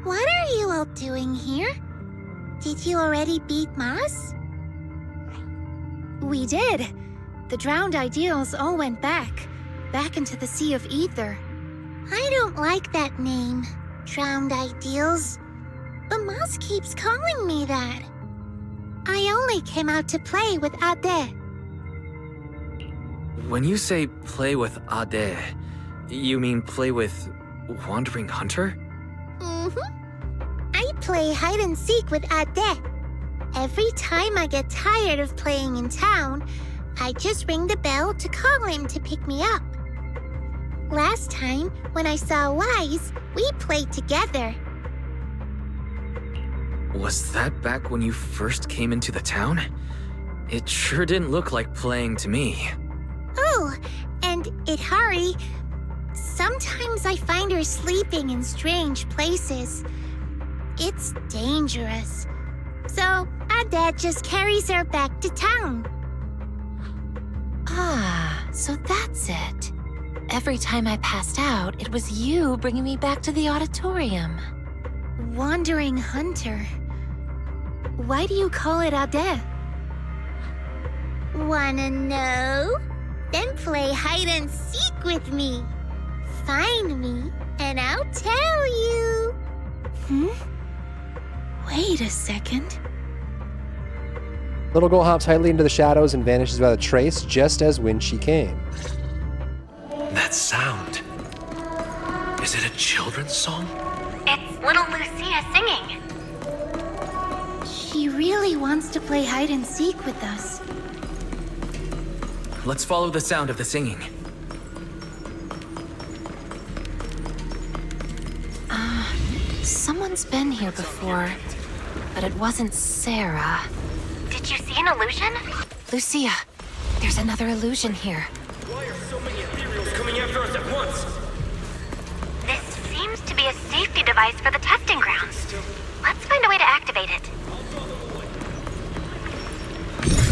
S2: What are you all doing here? Did you already beat Moss?
S8: We did. The drowned ideals all went back into the Sea of Ether.
S2: I don't like that name, Drowned Ideals. But Moss keeps calling me that. I only came out to play with Ade. When you say play with Ade, you mean play with Wandering Hunter? Mm-hmm. I play hide and seek with Ade. Every time I get tired of playing in town, I just ring the bell to call him to pick me up. Last time, when I saw Wise, we played together. Was that back when you first came into the town? It sure didn't look like playing to me. Oh, and Idhari. Sometimes I find her sleeping in strange places. It's dangerous. So, Ade just carries her back to town.
S15: Ah, so that's it. Every time I passed out, it was you bringing me back to the auditorium.
S8: Wandering Hunter. Why do you call it Ade?
S2: Wanna know? Then play hide and seek with me. Find me, and I'll tell you.
S8: Wait a second.
S12: Little girl hops tightly into the shadows and vanishes without a trace, just as when she came.
S7: That sound. Is it a children's song?
S1: It's little Lucia singing.
S8: She really wants to play hide and seek with us.
S2: let's follow the sound of the singing.
S15: Someone's been here before, but it wasn't Sarah.
S20: Did you see an illusion?
S15: Lucia, there's another illusion here.
S5: Why are so many ethereals coming after us at once?
S20: This seems to be a safety device for the testing grounds. Let's find a way to activate it.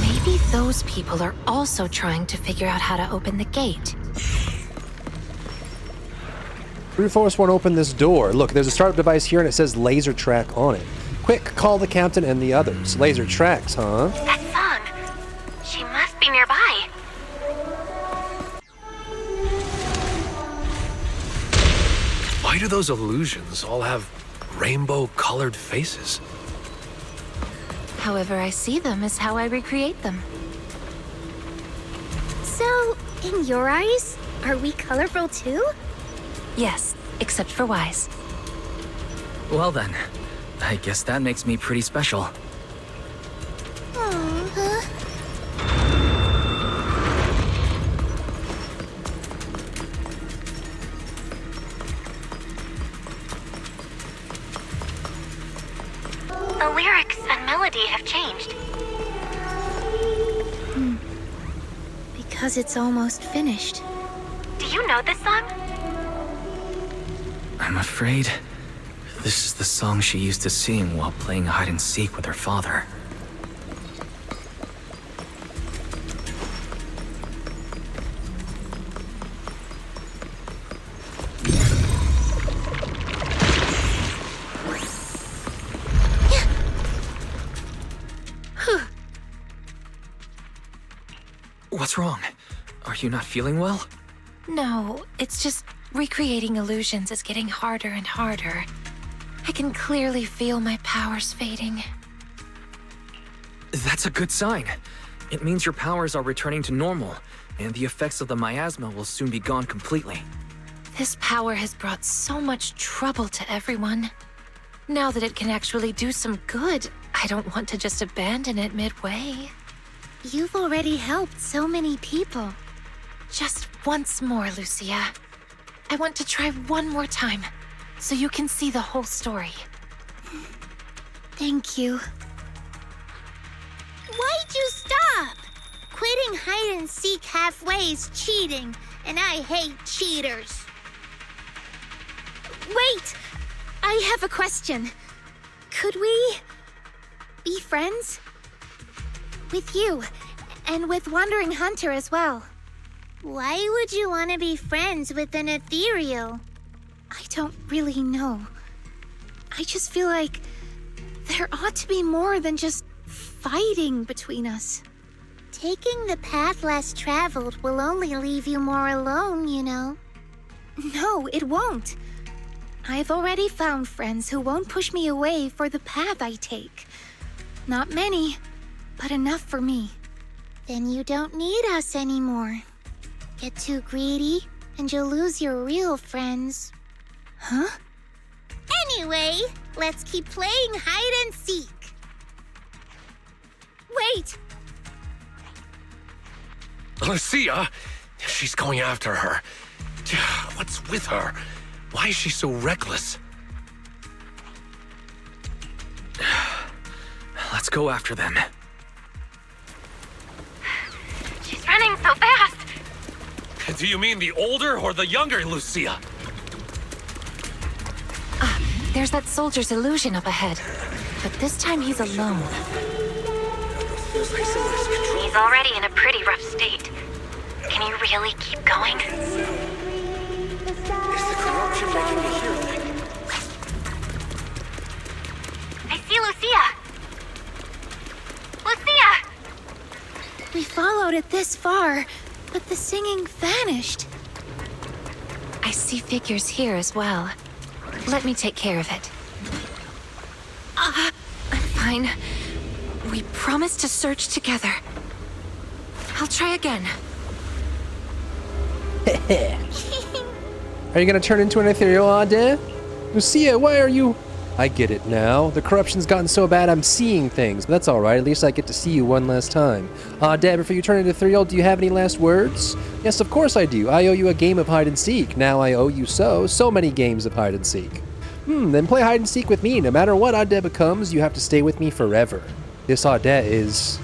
S15: Maybe those people are also trying to figure out how to open the gate.
S12: Brute Force won't open this door. Look, there's a startup device here and it says laser track on it. Quick, call the captain and the others. Laser tracks, huh?
S20: That song. She must be nearby.
S7: Why do those illusions all have rainbow-colored faces?
S15: However I see them is how I recreate them.
S8: So, in your eyes, are we colorful too?
S15: Yes, except for Wise.
S2: Well then, I guess that makes me pretty special.
S20: The lyrics and melody have changed.
S8: Because it's almost finished.
S20: Do you know this song?
S2: I'm afraid this is the song she used to sing while playing hide-and-seek with her father. What's wrong? Are you not feeling well?
S15: No, it's just recreating illusions is getting harder and harder. I can clearly feel my powers fading.
S2: That's a good sign. It means your powers are returning to normal, and the effects of the miasma will soon be gone completely.
S15: This power has brought so much trouble to everyone. Now that it can actually do some good, I don't want to just abandon it midway.
S8: You've already helped so many people.
S15: Just once more, Lucia. I want to try one more time, so you can see the whole story.
S8: Thank you.
S14: Why'd you stop? Quitting hide and seek halfway is cheating, and I hate cheaters.
S8: Wait! I have a question. Could we be friends? With you, and with Wandering Hunter as well.
S14: Why would you want to be friends with an ethereal?
S8: I don't really know. I just feel like there ought to be more than just fighting between us.
S14: Taking the path less traveled will only leave you more alone, you know.
S8: No, it won't. I've already found friends who won't push me away for the path I take. Not many, but enough for me.
S14: Then you don't need us anymore. Get too greedy, and you'll lose your real friends.
S8: Huh?
S14: Anyway, let's keep playing hide and seek.
S8: Wait!
S7: Lucia! She's going after her. What's with her? Why is she so reckless?
S2: Let's go after them.
S20: She's running so fast.
S7: Do you mean the older or the younger Lucia?
S15: There's that soldier's illusion up ahead. But this time he's alone.
S20: He's already in a pretty rough state. Can you really keep going?
S5: Is the corruption making me hear things?
S20: I see Lucia! Lucia!
S8: We followed it this far, but the singing vanished.
S15: I see figures here as well. Let me take care of it. I'm fine. We promised to search together. I'll try again.
S12: Are you gonna turn into an ethereal, Auden? Lucia, why are you I get it now. The corruption's gotten so bad I'm seeing things, but that's alright. At least I get to see you one last time. Dad, before you turn into 3-year-old, do you have any last words? Yes, of course I do. I owe you a game of hide and seek. Now I owe you so many games of hide and seek. Then play hide and seek with me. No matter what Ade becomes, you have to stay with me forever. This Ade is...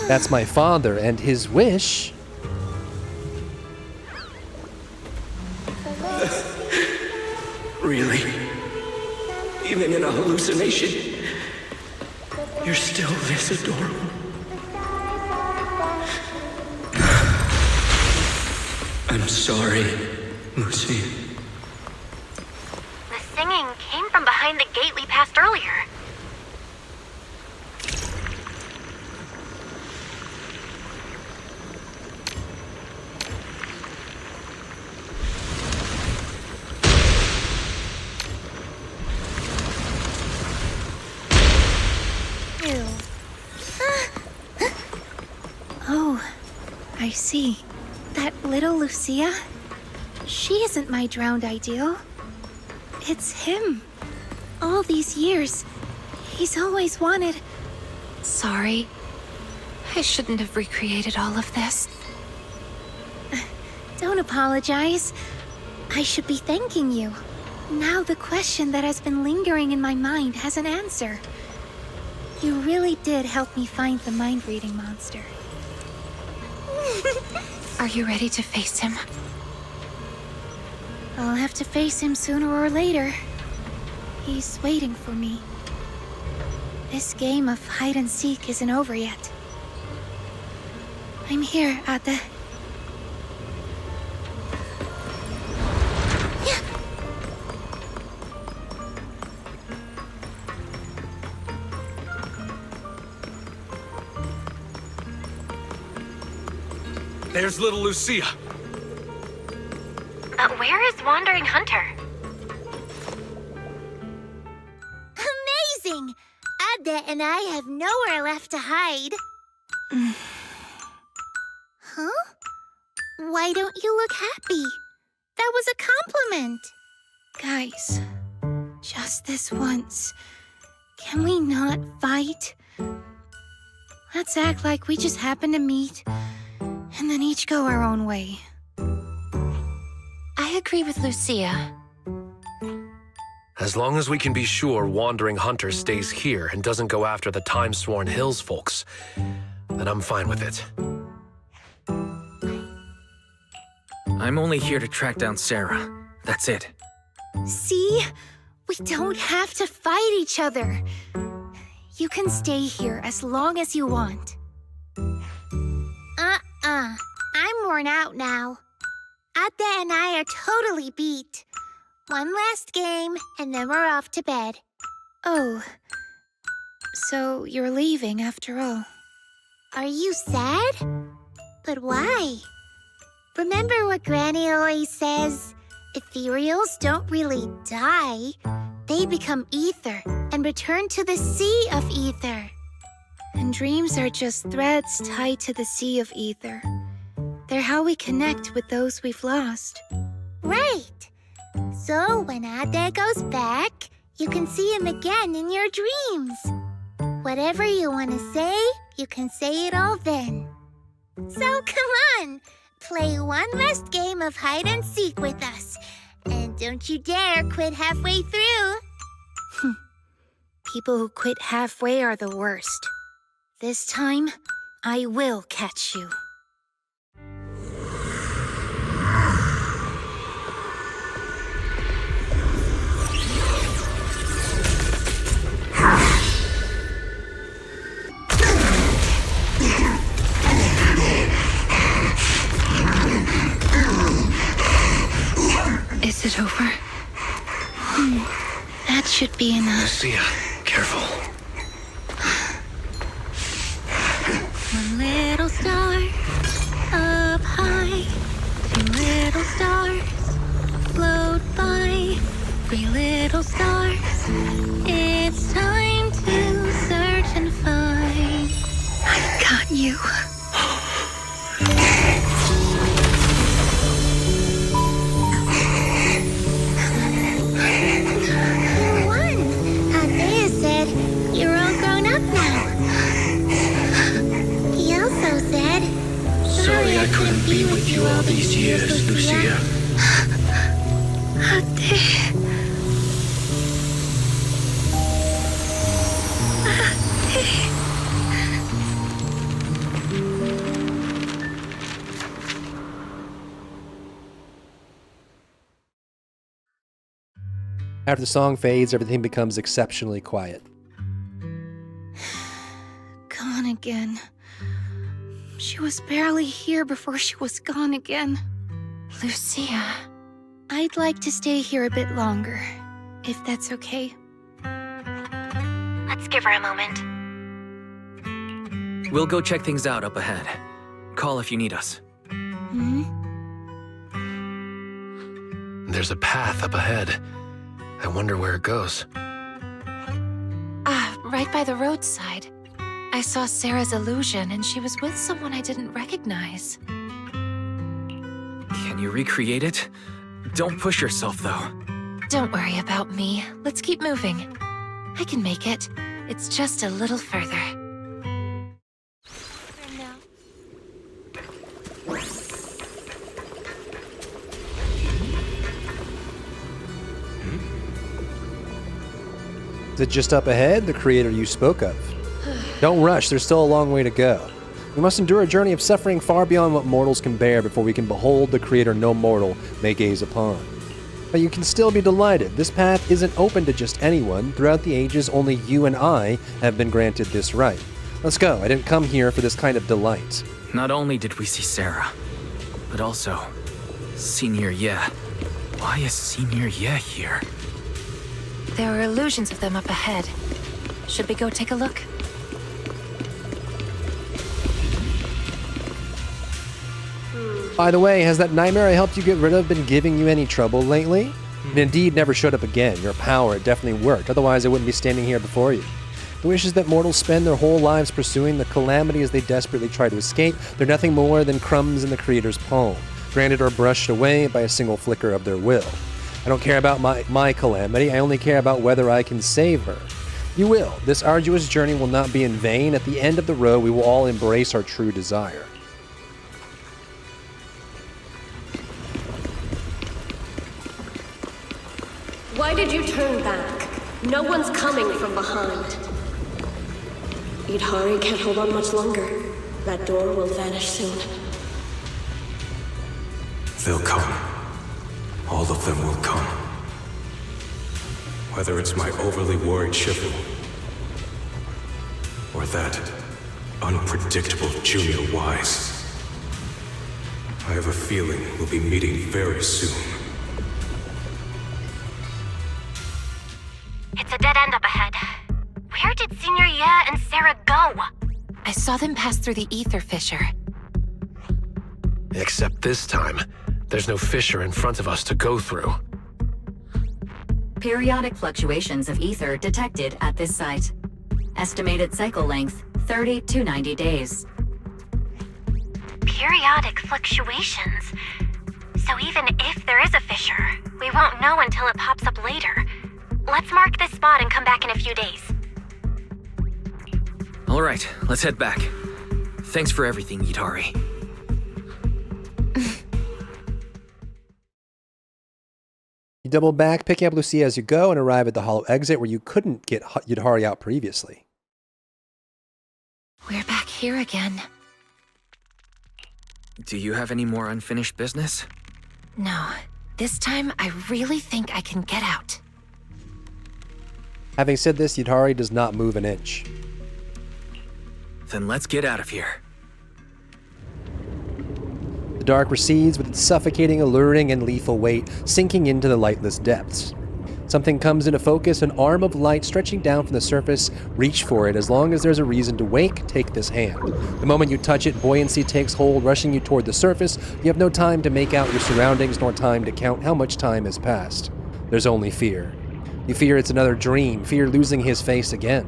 S12: that's my father, and his wish...
S21: Really? Even in a hallucination, you're still this adorable. I'm sorry, Lucy.
S20: The singing came from behind the gate we passed earlier.
S8: Oh, I see. That little Lucia? She isn't my drowned ideal. It's him. All these years, he's always wanted...
S15: Sorry. I shouldn't have recreated all of this.
S8: Don't apologize. I should be thanking you. Now the question that has been lingering in my mind has an answer. You really did help me find the mind-reading monster.
S15: Are you ready to face him?
S8: I'll have to face him sooner or later. He's waiting for me. This game of hide and seek isn't over yet. I'm here, Ade.
S7: There's little Lucia.
S20: Where is Wandering Hunter?
S14: Amazing! Ade and I have nowhere left to hide. Huh? Why don't you look happy? That was a compliment.
S8: Guys, just this once. Can we not fight? Let's act like we just happened to meet, and then each go our own way.
S15: I agree with Lucia.
S7: As long as we can be sure Wandering Hunter stays here and doesn't go after the Time-Sworn Hills folks, then I'm fine with it.
S2: I'm only here to track down Sarah. That's it.
S8: See? We don't have to fight each other. You can stay here as long as you want.
S14: I'm worn out now. Ade and I are totally beat. One last game, and then we're off to bed.
S8: Oh. So you're leaving after all.
S14: Are you sad? But why? Remember what Granny always says? Ethereals don't really die. They become ether and return to the sea of ether.
S8: And dreams are just threads tied to the sea of ether. They're how we connect with those we've lost.
S14: Right. So when Ade goes back, you can see him again in your dreams. Whatever you want to say, you can say it all then. So come on, play one last game of hide and seek with us. And don't you dare quit halfway through.
S8: People who quit halfway are the worst. This time, I will catch you.
S15: Is it over?
S8: That should be enough.
S7: Lucia, careful.
S8: One little star up high, two little stars float by, three little stars. It's time to search and find. I got you.
S21: couldn't be with you all these years, Lucia.
S12: After the song fades, everything becomes exceptionally quiet.
S8: Gone again. She was barely here before she was gone again.
S15: Lucia.
S8: I'd like to stay here a bit longer, if that's okay.
S1: Let's give her a moment.
S2: We'll go check things out up ahead. Call if you need us.
S7: There's a path up ahead. I wonder where it goes.
S15: Right by the roadside. I saw Sarah's illusion, and she was with someone I didn't recognize.
S2: Can you recreate it? Don't push yourself, though.
S15: Don't worry about me. Let's keep moving. I can make it. It's just a little further.
S12: Is it just up ahead, the creator you spoke of? Don't rush, there's still a long way to go. We must endure a journey of suffering far beyond what mortals can bear before we can behold the creator no mortal may gaze upon. But you can still be delighted. This path isn't open to just anyone. Throughout the ages, only you and I have been granted this right. Let's go. I didn't come here for this kind of delight.
S2: Not only did we see Sarah, but also Senior Ye. Why is Senior Ye here?
S15: There are illusions of them up ahead. Should we go take a look?
S12: By the way, has that nightmare I helped you get rid of been giving you any trouble lately? It indeed never showed up again. Your power, it definitely worked. Otherwise, I wouldn't be standing here before you. The wish is that mortals spend their whole lives pursuing the calamity as they desperately try to escape. They're nothing more than crumbs in the creator's palm, granted or brushed away by a single flicker of their will. I don't care about my calamity. I only care about whether I can save her. You will. This arduous journey will not be in vain. At the end of the road, we will all embrace our true desire.
S11: Why did you turn back? No one's coming from behind. Idhari can't hold on much longer. That door will vanish soon.
S4: They'll come. All of them will come. Whether it's my overly worried Shifu, or that unpredictable Junior Wise. I have a feeling we'll be meeting very soon.
S1: It's a dead end up ahead. Where did Senior Ye and Sarah go?
S15: I saw them pass through the ether fissure.
S7: Except this time, there's no fissure in front of us to go through.
S9: Periodic fluctuations of ether detected at this site. Estimated cycle length, 30 to 90 days.
S1: Periodic fluctuations. So even if there is a fissure, we won't know until it pops up later. Let's mark this spot and come back in a few days.
S2: All right, let's head back. Thanks for everything, Idhari.
S12: You double back, picking up Lucia as you go, and arrive at the hollow exit where you couldn't get Idhari out previously.
S15: We're back here again.
S2: Do you have any more unfinished business?
S15: No. This time, I really think I can get out.
S12: Having said this, Idhari does not move an inch.
S2: Then let's get out of here.
S12: The dark recedes with its suffocating, alluring, and lethal weight, sinking into the lightless depths. Something comes into focus, an arm of light stretching down from the surface. Reach for it. As long as there's a reason to wake, take this hand. The moment you touch it, buoyancy takes hold, rushing you toward the surface. You have no time to make out your surroundings, nor time to count how much time has passed. There's only fear. You fear it's another dream, fear losing his face again.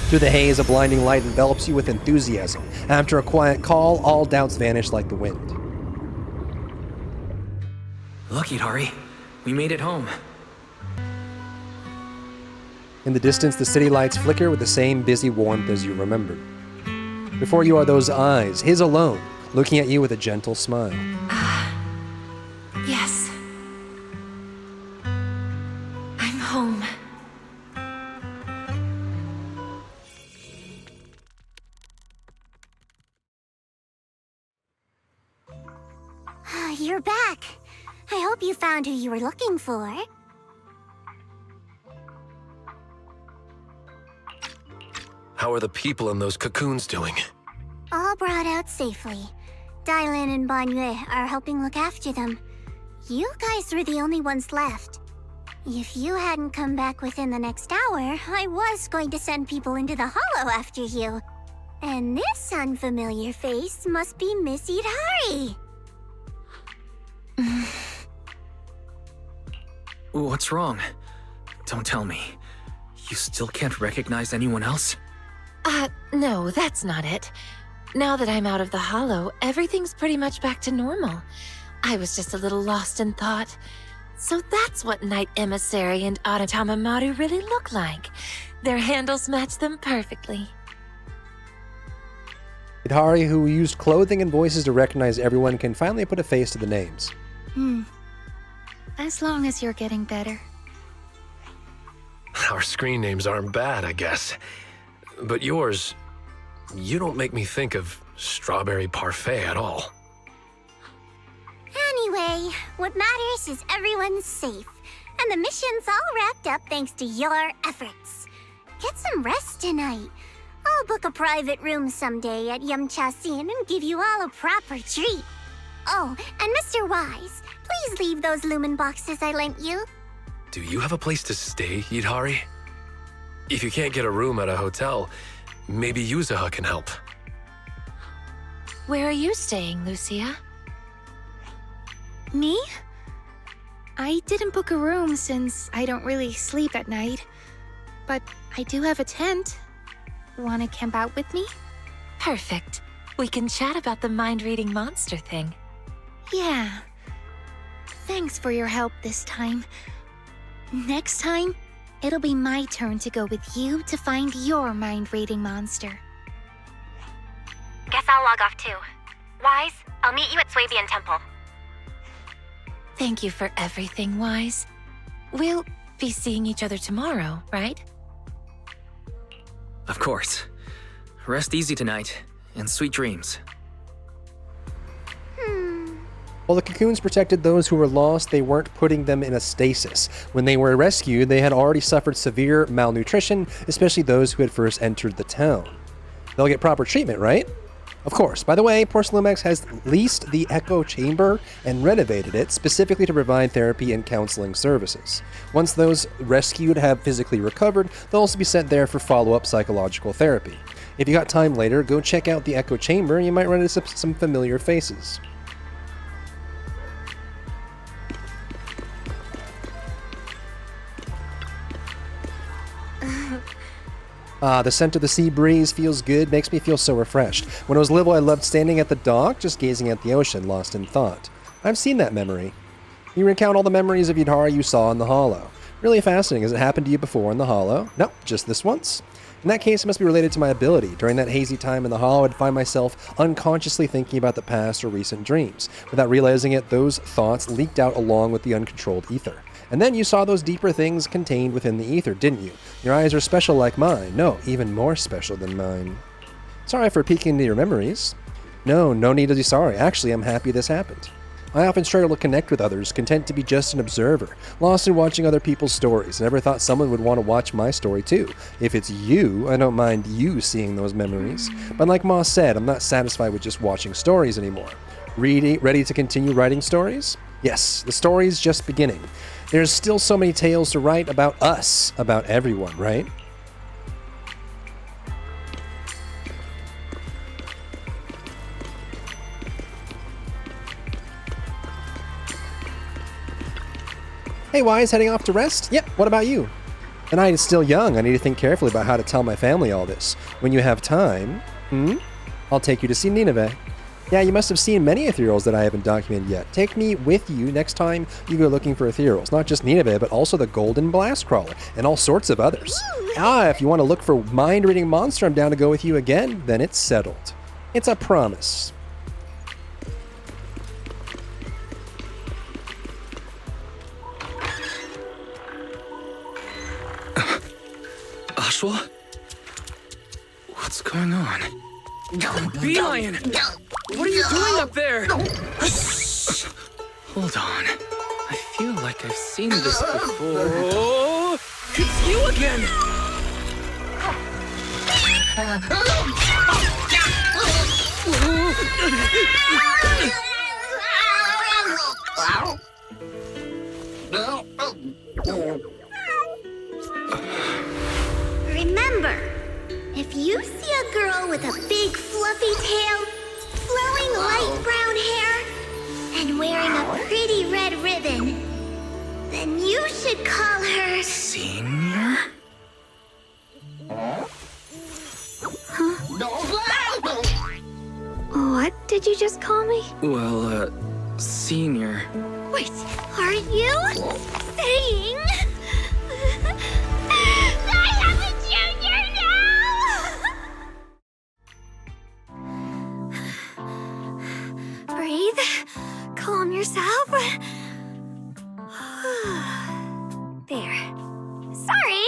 S12: Through the haze, a blinding light envelops you with enthusiasm. After a quiet call, all doubts vanish like the wind.
S2: Look, Idhari. We made it home.
S12: In the distance, the city lights flicker with the same busy warmth as you remembered. Before you are those eyes, his alone, looking at you with a gentle smile.
S15: Yes. I'm home.
S20: You're back. I hope you found who you were looking for.
S7: How are the people in those cocoons doing?
S20: All brought out safely. Dylan and Bygone are helping look after them. You guys were the only ones left. If you hadn't come back within the next hour, I was going to send people into the hollow after you. And this unfamiliar face must be Miss Idari.
S2: What's wrong? Don't tell me. You still can't recognize anyone else?
S15: No, that's not it. Now that I'm out of the hollow, everything's pretty much back to normal. I was just a little lost in thought. So that's what Knight Emissary and Aratama Maru really look like. Their handles match them perfectly.
S12: Idari, who used clothing and voices to recognize everyone, can finally put a face to the names.
S8: As long as you're getting better.
S7: Our screen names aren't bad, I guess. But yours, you don't make me think of strawberry parfait at all.
S20: Anyway, what matters is everyone's safe. And the mission's all wrapped up thanks to your efforts. Get some rest tonight. I'll book a private room someday at Yamchasin and give you all a proper treat. Oh, and Mr. Wise, please leave those lumen boxes I lent you.
S7: Do you have a place to stay, Idari? If you can't get a room at a hotel, maybe Yuzaha can help.
S15: Where are you staying, Lucia?
S8: Me? I didn't book a room since I don't really sleep at night. But I do have a tent. Want to camp out with me?
S15: Perfect. We can chat about the mind-reading monster thing.
S8: Yeah. Thanks for your help this time. Next time, it'll be my turn to go with you to find your mind-reading monster.
S20: Guess I'll log off too. Wise, I'll meet you at Swabian Temple.
S15: Thank you for everything, Wise. We'll be seeing each other tomorrow, right?
S2: Of course. Rest easy tonight, and sweet dreams.
S12: While the cocoons protected those who were lost, they weren't putting them in a stasis. When they were rescued, they had already suffered severe malnutrition, especially those who had first entered the town. They'll get proper treatment, right? Of course. By the way, Porcelumex has leased the Echo Chamber and renovated it specifically to provide therapy and counseling services. Once those rescued have physically recovered, they'll also be sent there for follow-up psychological therapy. If you got time later, go check out the Echo Chamber and you might run into some familiar faces. The scent of the sea breeze feels good, makes me feel so refreshed. When I was little, I loved standing at the dock, just gazing at the ocean, lost in thought. I've seen that memory. You recount all the memories of Idari you saw in the Hollow. Really fascinating. Has it happened to you before in the Hollow? No, just this once. In that case, it must be related to my ability. During that hazy time in the Hollow, I'd find myself unconsciously thinking about the past or recent dreams. Without realizing it, those thoughts leaked out along with the uncontrolled ether. And then you saw those deeper things contained within the ether, didn't you? Your eyes are special like mine. No, even more special than mine. Sorry for peeking into your memories. No need to be sorry. Actually, I'm happy this happened. I often struggle to connect with others, content to be just an observer, lost in watching other people's stories. Never thought someone would want to watch my story too. If it's you, I don't mind you seeing those memories. But like Ma said, I'm not satisfied with just watching stories anymore. Ready to continue writing stories? Yes, the story's just beginning. There's still so many tales to write about us, about everyone, right? Hey, Wise, heading off to rest? Yep, what about you? The night is still young. I need to think carefully about how to tell my family all this. When you have time, I'll take you to see Nineveh. Yeah, you must have seen many ethereals that I haven't documented yet. Take me with you next time you go looking for ethereals. Not just Nineveh, but also the Golden Blast Crawler and all sorts of others. If you want to look for mind-reading monster, I'm down to go with you again. Then it's settled. It's a promise.
S2: actual? What's going on? Bygone! What are you doing up there? Hold on. I feel like I've seen this before. Oh, it's you again!
S20: Remember, if you see a girl with a big fluffy tail, flowing light brown hair, and wearing a pretty red ribbon, then you should call her...
S2: Senior?
S8: What did you just call me?
S2: Well, Senior.
S20: Wait, are you saying... I have a junior now? Breathe. Calm yourself. There. Sorry,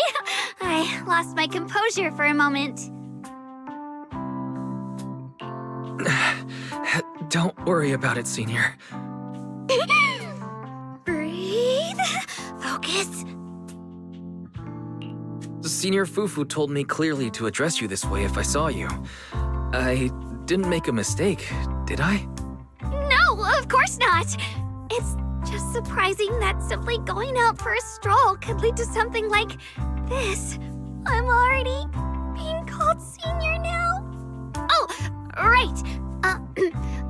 S20: I lost my composure for a moment.
S2: Don't worry about it, Senior.
S20: Breathe. Focus.
S2: Senior Fufu told me clearly to address you this way if I saw you. I didn't make a mistake, did I?
S20: No, of course not. It's just surprising that simply going out for a stroll could lead to something like this. I'm already being called Senior now. Oh, right.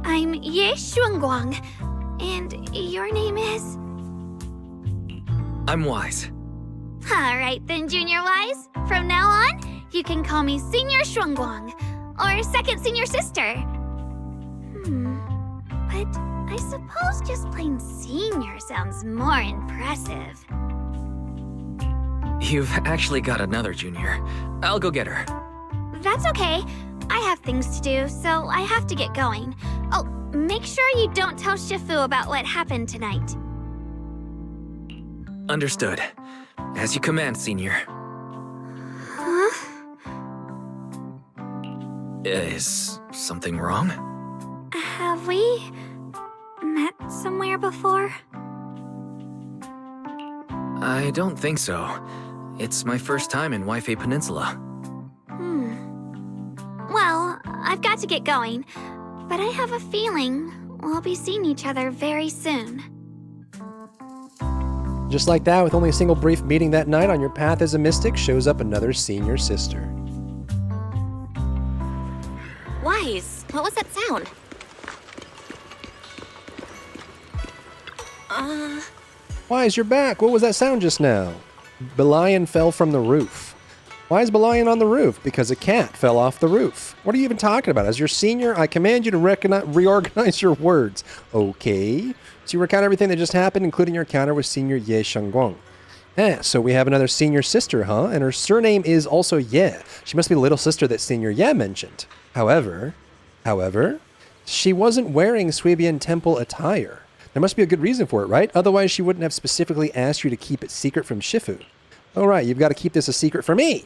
S20: I'm Ye Xuanguang, and your name is?
S2: I'm Wise.
S20: All right then, Junior Wise. From now on, you can call me Senior Xuanguang, or Second Senior Sister. But I suppose just plain Senior sounds more impressive.
S2: You've actually got another junior. I'll go get her.
S20: That's okay. I have things to do, so I have to get going. Oh, make sure you don't tell Shifu about what happened tonight.
S2: Understood. As you command, Senior.
S20: Huh?
S2: Is something wrong?
S20: Have we met somewhere before?
S2: I don't think so. It's my first time in Waifei Peninsula.
S20: Well, I've got to get going, but I have a feeling we'll be seeing each other very soon.
S12: Just like that, with only a single brief meeting that night on your path as a mystic, shows up another senior sister.
S1: Wise, what was that sound?
S12: Wise, you're back. What was that sound just now? Bygone fell from the roof. Why is Bygone on the roof? Because a cat fell off the roof. What are you even talking about? As your senior, I command you to reorganize your words. Okay. So you recount everything that just happened, including your encounter with Senior Ye Xianguang. So we have another senior sister, huh? And her surname is also Ye. She must be the little sister that Senior Ye mentioned. However, she wasn't wearing Suibian Temple attire. There must be a good reason for it, right? Otherwise, she wouldn't have specifically asked you to keep it secret from Shifu. All right, you've got to keep this a secret from me.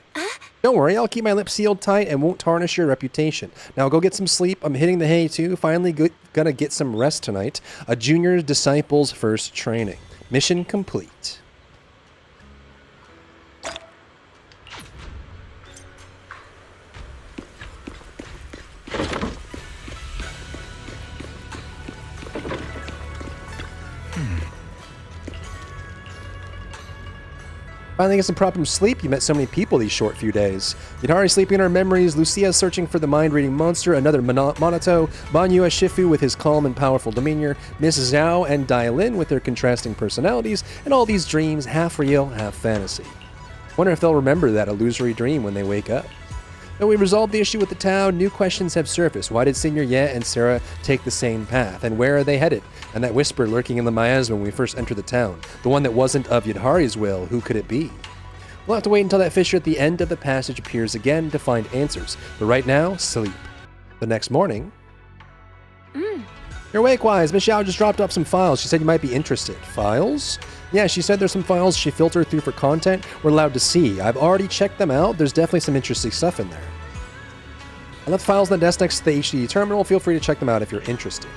S12: Don't worry, I'll keep my lips sealed tight and won't tarnish your reputation. Now go get some sleep. I'm hitting the hay too. Finally gonna get some rest tonight. A junior disciple's first training. Mission complete. Finally get some proper sleep. You met so many people these short few days. Yudhari sleeping in her memories, Lucia searching for the mind-reading monster, another Monato, Banyue Shifu with his calm and powerful demeanor, Miss Zhao and Dailin with their contrasting personalities, and all these dreams, half real, half fantasy. Wonder if they'll remember that illusory dream when they wake up. Though we resolved the issue with the town, new questions have surfaced. Why did Senior Ye and Sarah take the same path? And where are they headed? And that whisper lurking in the miasma when we first entered the town. The one that wasn't of Yudhari's will, who could it be? We'll have to wait until that fissure at the end of the passage appears again to find answers. But right now, sleep. The next morning... You're awake, Wise. Miss Xiao just dropped off some files. She said you might be interested. Files? Yeah, she said there's some files she filtered through for content we're allowed to see. I've already checked them out. There's definitely some interesting stuff in there. I left files on the desk next to the HDD terminal. Feel free to check them out if you're interested.